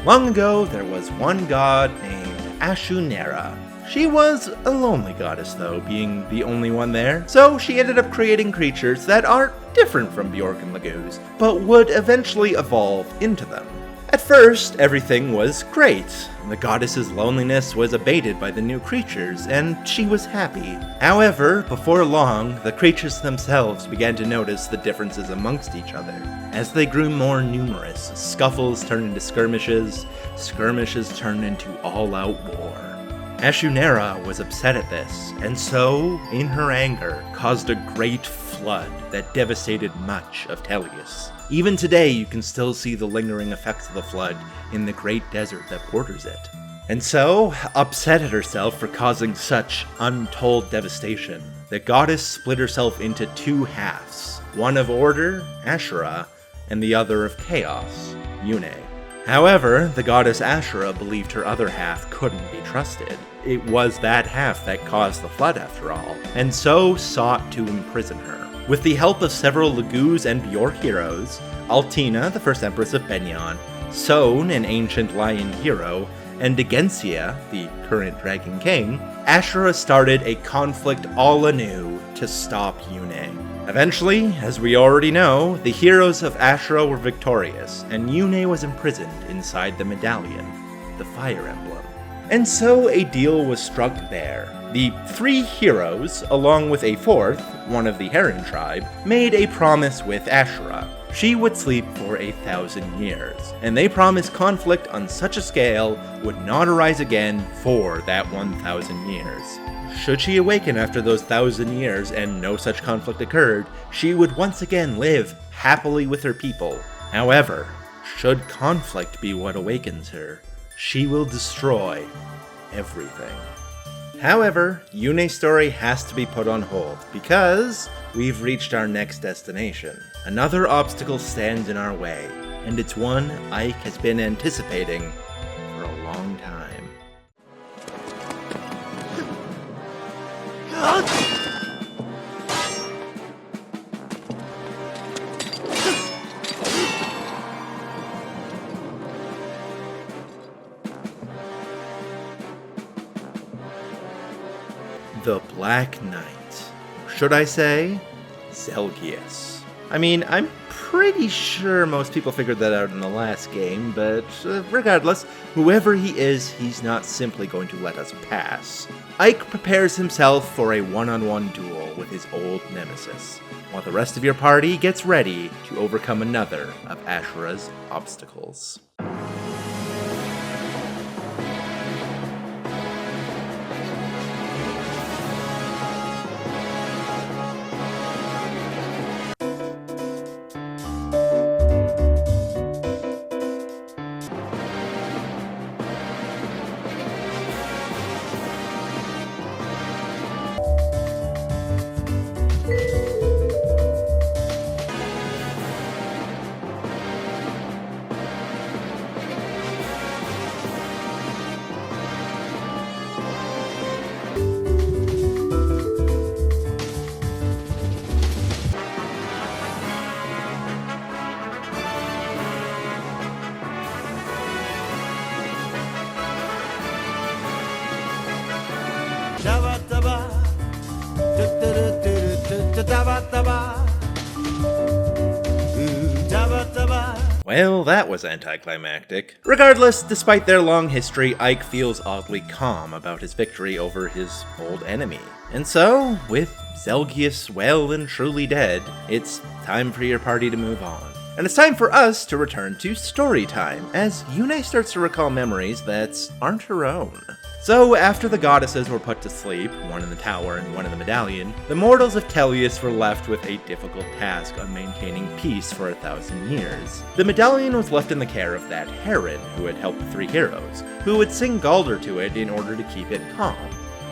Long ago, there was one god named Ashunera. She was a lonely goddess though, being the only one there, so she ended up creating creatures that are different from Bjork and Laguz, but would eventually evolve into them. At first, everything was great. The goddess's loneliness was abated by the new creatures, and she was happy. However, before long, the creatures themselves began to notice the differences amongst each other. As they grew more numerous, scuffles turned into skirmishes, skirmishes turned into all-out war. Ashunera was upset at this, and so, in her anger, caused a great flood that devastated much of Tellius. Even today, you can still see the lingering effects of the flood in the great desert that borders it. And so, upset at herself for causing such untold devastation, the goddess split herself into two halves, one of order, Ashura, and the other of chaos, Yune. However, the goddess Ashura believed her other half couldn't be trusted. It was that half that caused the flood after all, and so sought to imprison her. With the help of several Laguz and Bjork heroes, Altina, the first empress of Benyon, Sohn, an ancient lion hero, and Degensia, the current dragon king, Ashura started a conflict all anew to stop Yune. Eventually, as we already know, the heroes of Ashura were victorious, and Yune was imprisoned inside the medallion, the Fire Emblem. And so a deal was struck there. The three heroes, along with a fourth, one of the Heron tribe, made a promise with Ashura. She would sleep for 1,000 years, and they promised conflict on such a scale would not arise again for that 1,000 years. Should she awaken after those 1,000 years and no such conflict occurred, she would once again live happily with her people. However, should conflict be what awakens her, she will destroy everything. However, Yune's story has to be put on hold because we've reached our next destination. Another obstacle stands in our way, and it's one Ike has been anticipating for a long time. The Black Knight. Should I say, Zelgius. I mean, I'm pretty sure most people figured that out in the last game, but regardless, whoever he is, he's not simply going to let us pass. Ike prepares himself for a one-on-one duel with his old nemesis, while the rest of your party gets ready to overcome another of Ashura's obstacles. Well, that was anticlimactic. Regardless, despite their long history, Ike feels oddly calm about his victory over his old enemy. And so, with Zelgius well and truly dead, it's time for your party to move on. And it's time for us to return to story time, as Yune starts to recall memories that aren't her own. So, after the goddesses were put to sleep, one in the tower and one in the medallion, the mortals of Tellius were left with a difficult task of maintaining peace for 1,000 years. The medallion was left in the care of that Heron who had helped the three heroes, who would sing Galder to it in order to keep it calm.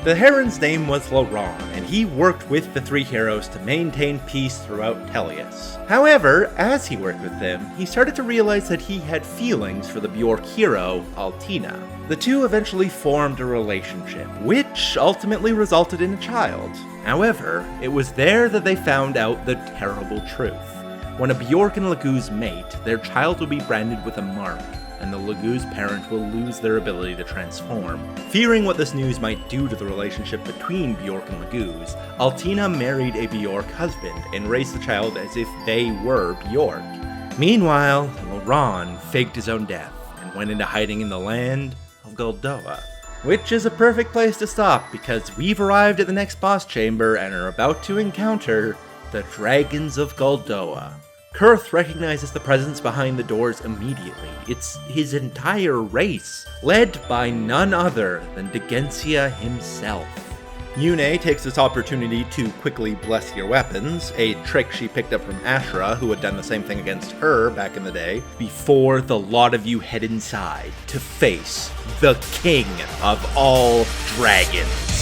The Heron's name was Laurent, and he worked with the three heroes to maintain peace throughout Tellius. However, as he worked with them, he started to realize that he had feelings for the Bjork hero, Altina. The two eventually formed a relationship, which ultimately resulted in a child. However, it was there that they found out the terrible truth. When a Bjork and Laguz mate, their child would be branded with a mark and the Lagoo's parent will lose their ability to transform. Fearing what this news might do to the relationship between Bjork and Lagoo's, Altina married a Bjork husband and raised the child as if they were Bjork. Meanwhile, Laurent faked his own death and went into hiding in the land of Goldoa. Which is a perfect place to stop, because we've arrived at the next boss chamber and are about to encounter the Dragons of Goldoa. Kurth recognizes the presence behind the doors immediately. It's his entire race, led by none other than Degencia himself. Yune takes this opportunity to quickly bless your weapons, a trick she picked up from Ashra, who had done the same thing against her back in the day, before the lot of you head inside to face the king of all dragons.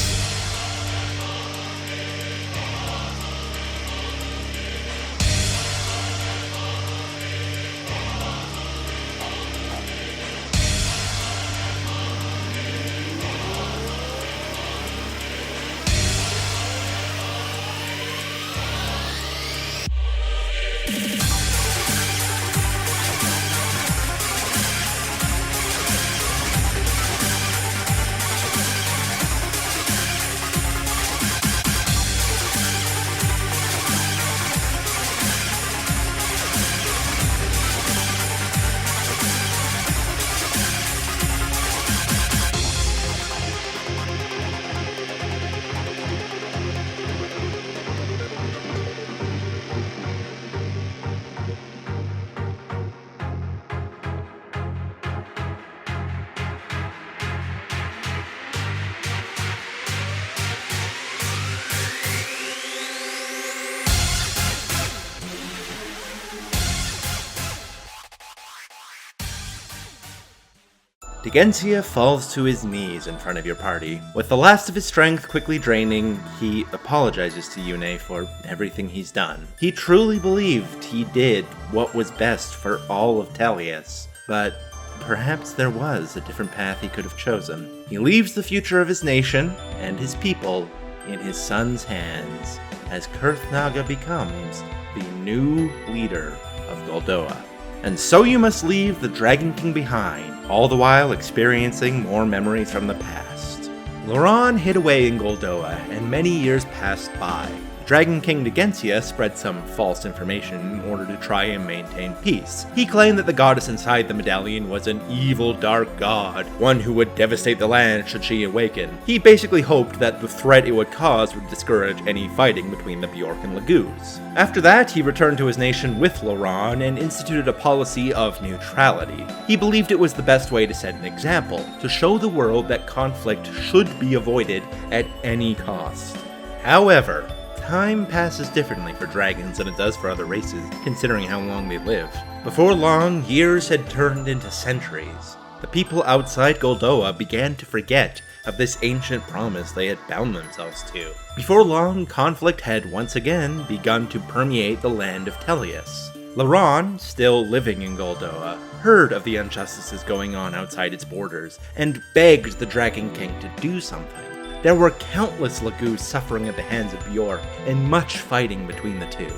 Degencia falls to his knees in front of your party. With the last of his strength quickly draining, he apologizes to Yune for everything he's done. He truly believed he did what was best for all of Tellius, but perhaps there was a different path he could have chosen. He leaves the future of his nation and his people in his son's hands, as Kurthnaga becomes the new leader of Goldoa. And so you must leave the Dragon King behind, all the while experiencing more memories from the past. Laurent hid away in Goldoa, and many years passed by. Dragon King Degencia spread some false information in order to try and maintain peace. He claimed that the goddess inside the medallion was an evil dark god, one who would devastate the land should she awaken. He basically hoped that the threat it would cause would discourage any fighting between the Bjork and Lagoo's. After that, he returned to his nation with Laurent and instituted a policy of neutrality. He believed it was the best way to set an example, to show the world that conflict should be avoided at any cost. However, time passes differently for dragons than it does for other races, considering how long they live. Before long, years had turned into centuries. The people outside Goldoa began to forget of this ancient promise they had bound themselves to. Before long, conflict had once again begun to permeate the land of Tellius. Laurent, still living in Goldoa, heard of the injustices going on outside its borders, and begged the Dragon King to do something. There were countless Lagoo's suffering at the hands of Bjork, and much fighting between the two.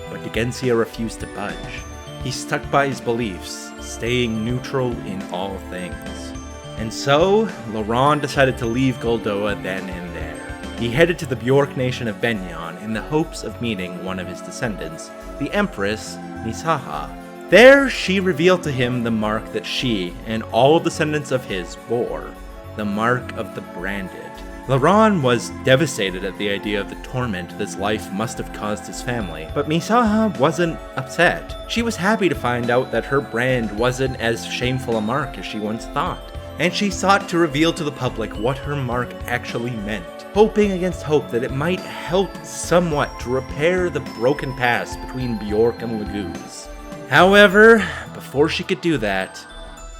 But Degencia refused to budge. He stuck by his beliefs, staying neutral in all things. And so, Laurent decided to leave Goldoa then and there. He headed to the Bjork nation of Benyon in the hopes of meeting one of his descendants, the Empress Misaha. There, she revealed to him the mark that she and all descendants of his bore, the mark of the branded. Laurent was devastated at the idea of the torment this life must have caused his family, but Misaha wasn't upset. She was happy to find out that her brand wasn't as shameful a mark as she once thought, and she sought to reveal to the public what her mark actually meant, hoping against hope that it might help somewhat to repair the broken past between Bjork and Lagoo's. However, before she could do that,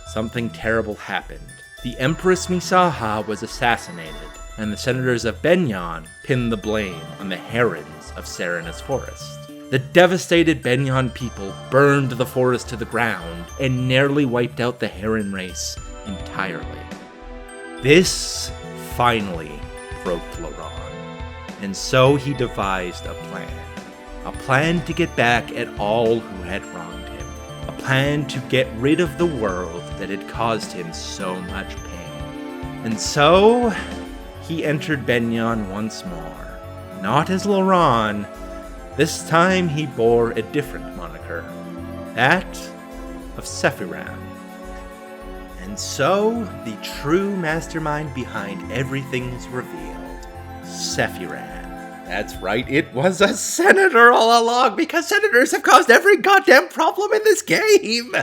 something terrible happened. The Empress Misaha was assassinated, and the senators of Benyon pinned the blame on the Herons of Serena's forest. The devastated Benyon people burned the forest to the ground and nearly wiped out the Heron race entirely. This finally broke Laurent, and so he devised a plan to get back at all who had wronged him. A plan to get rid of the world that had caused him so much pain. And so, he entered Benyon once more. Not as Laurent. This time he bore a different moniker. That of Sephiran. And so, the true mastermind behind everything's revealed. Sephiran. That's right, it was a senator all along, because senators have caused every goddamn problem in this game!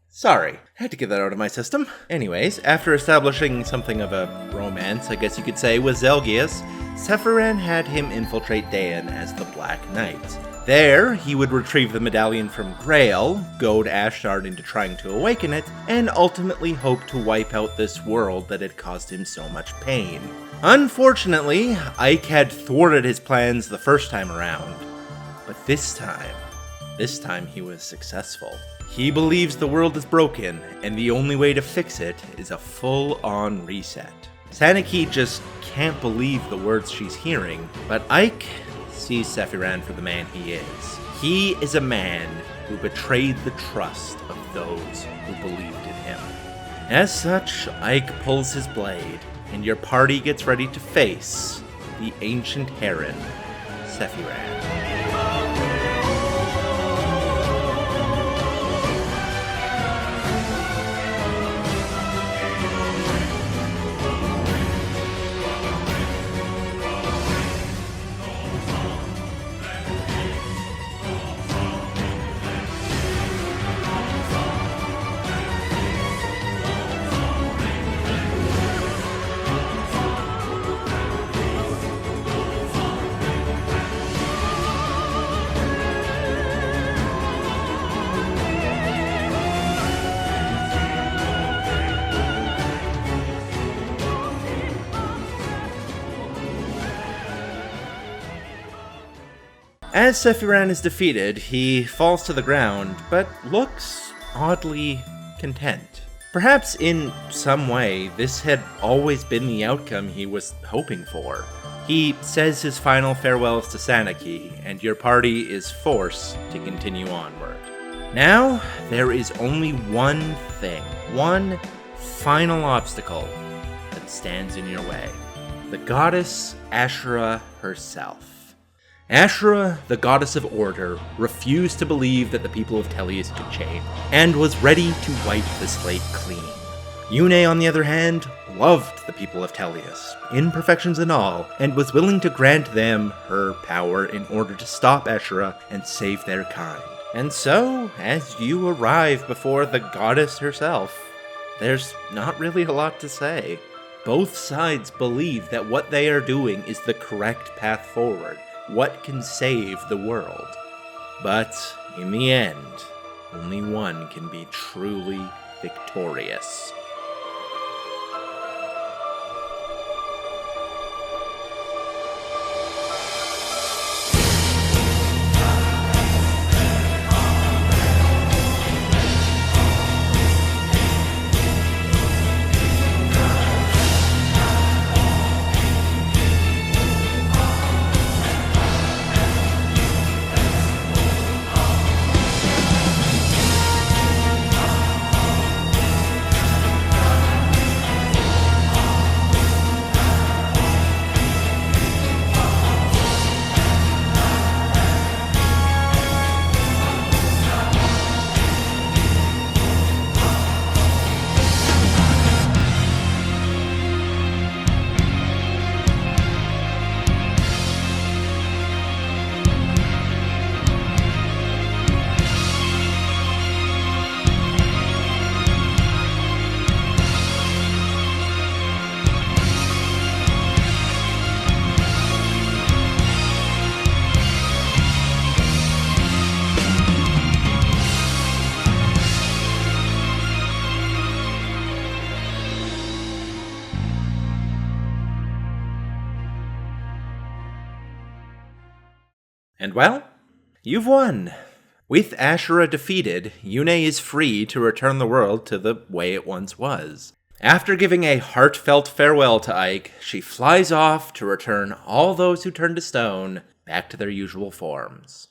Sorry, had to get that out of my system. Anyways, after establishing something of a romance, I guess you could say, with Zelgius, Sephiran had him infiltrate Daen as the Black Knight. There, he would retrieve the medallion from Grail, goad Ashdard into trying to awaken it, and ultimately hope to wipe out this world that had caused him so much pain. Unfortunately, Ike had thwarted his plans the first time around. But this time he was successful. He believes the world is broken, and the only way to fix it is a full-on reset. Saniki just can't believe the words she's hearing, but Ike sees Sephiran for the man he is. He is a man who betrayed the trust of those who believed in him. As such, Ike pulls his blade, and your party gets ready to face the ancient Heron, Sephiran. As Sephiran is defeated, he falls to the ground, but looks oddly content. Perhaps in some way, this had always been the outcome he was hoping for. He says his final farewells to Saniki, and your party is forced to continue onward. Now, there is only one thing, one final obstacle that stands in your way. The goddess Ashura herself. Ashura, the goddess of order, refused to believe that the people of Tellius could change, and was ready to wipe the slate clean. Yune, on the other hand, loved the people of Tellius, imperfections and all, and was willing to grant them her power in order to stop Ashura and save their kind. And so, as you arrive before the goddess herself, there's not really a lot to say. Both sides believe that what they are doing is the correct path forward, what can save the world. But in the end, only one can be truly victorious. And well, you've won. With Ashura defeated, Yune is free to return the world to the way it once was. After giving a heartfelt farewell to Ike, she flies off to return all those who turned to stone back to their usual forms.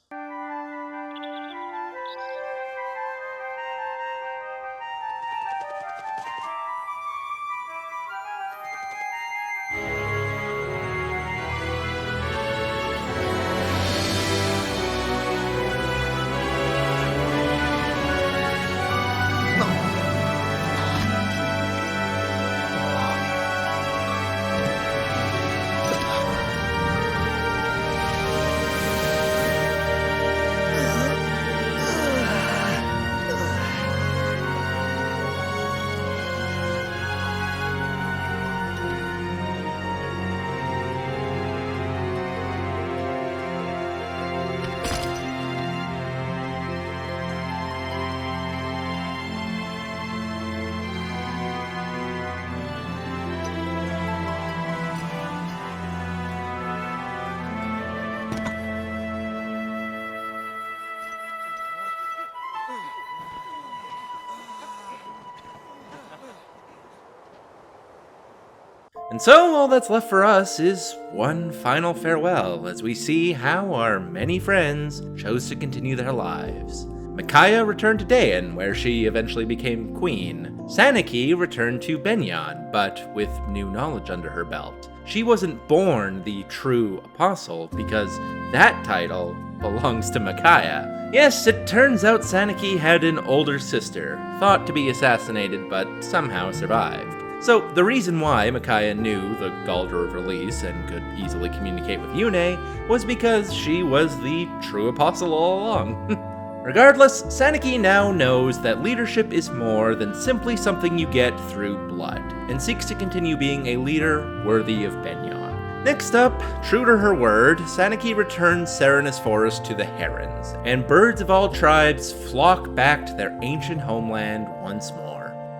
And so all that's left for us is one final farewell as we see how our many friends chose to continue their lives. Micaiah returned to Daein, where she eventually became queen. Saniki returned to Benyon, but with new knowledge under her belt. She wasn't born the true apostle because that title belongs to Micaiah. Yes, it turns out Saniki had an older sister, thought to be assassinated but somehow survived. So the reason why Micaiah knew the Galder of Release and could easily communicate with Yune was because she was the true apostle all along. Regardless, Saniki now knows that leadership is more than simply something you get through blood, and seeks to continue being a leader worthy of Benyon. Next up, true to her word, Saniki returns Serenus Forest to the Herons, and birds of all tribes flock back to their ancient homeland once more.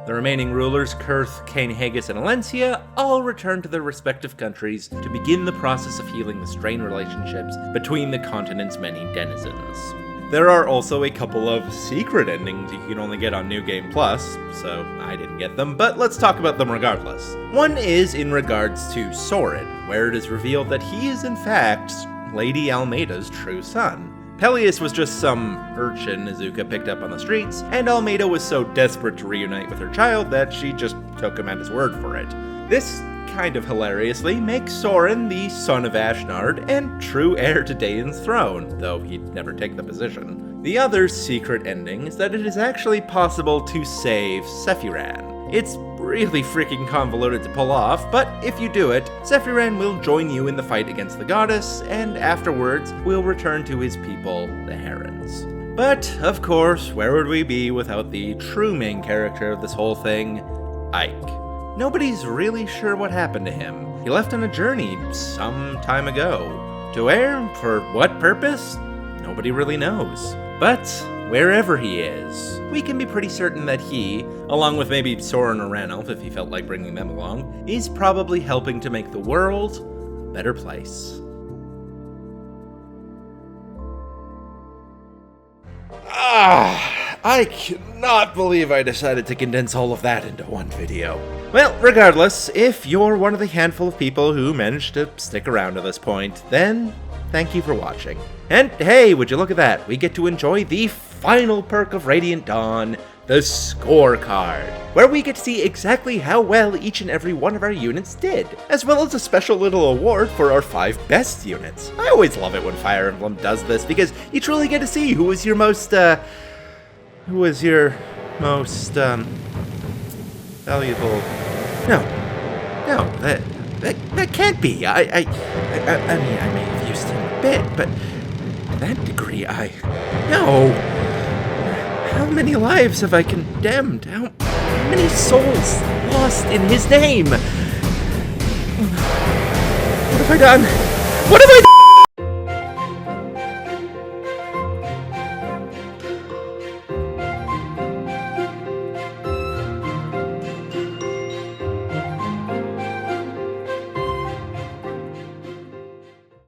The remaining rulers, Kurth, Cain Haggis, and Alencia, all return to their respective countries to begin the process of healing the strained relationships between the continent's many denizens. There are also a couple of secret endings you can only get on New Game Plus, so I didn't get them, but let's talk about them regardless. One is in regards to Soren, where it is revealed that he is in fact Lady Almeida's true son. Peleus was just some urchin Izuka picked up on the streets, and Almeida was so desperate to reunite with her child that she just took him at his word for it. This kind of hilariously makes Soren the son of Ashnard and true heir to Daein's throne, though he'd never take the position. The other secret ending is that it is actually possible to save Sephiran. It's really freaking convoluted to pull off, but if you do it, Sephiran will join you in the fight against the goddess, and afterwards will return to his people, the Herons. But, of course, where would we be without the true main character of this whole thing, Ike? Nobody's really sure what happened to him. He left on a journey some time ago. To where? For what purpose? Nobody really knows. But wherever he is, we can be pretty certain that he, along with maybe Soren or Ranulf if he felt like bringing them along, is probably helping to make the world a better place. I cannot believe I decided to condense all of that into one video. Well, regardless, if you're one of the handful of people who managed to stick around to this point, then thank you for watching. And hey, would you look at that, we get to enjoy the final perk of Radiant Dawn, the scorecard, where we get to see exactly how well each and every one of our units did, as well as a special little award for our 5 best units. I always love it when Fire Emblem does this, because you truly get to see who was your most, valuable. No, that can't be. I mean, I may have used him a bit, but to that degree, no. How many lives have I condemned? How many souls lost in his name? What have I done? What have I done?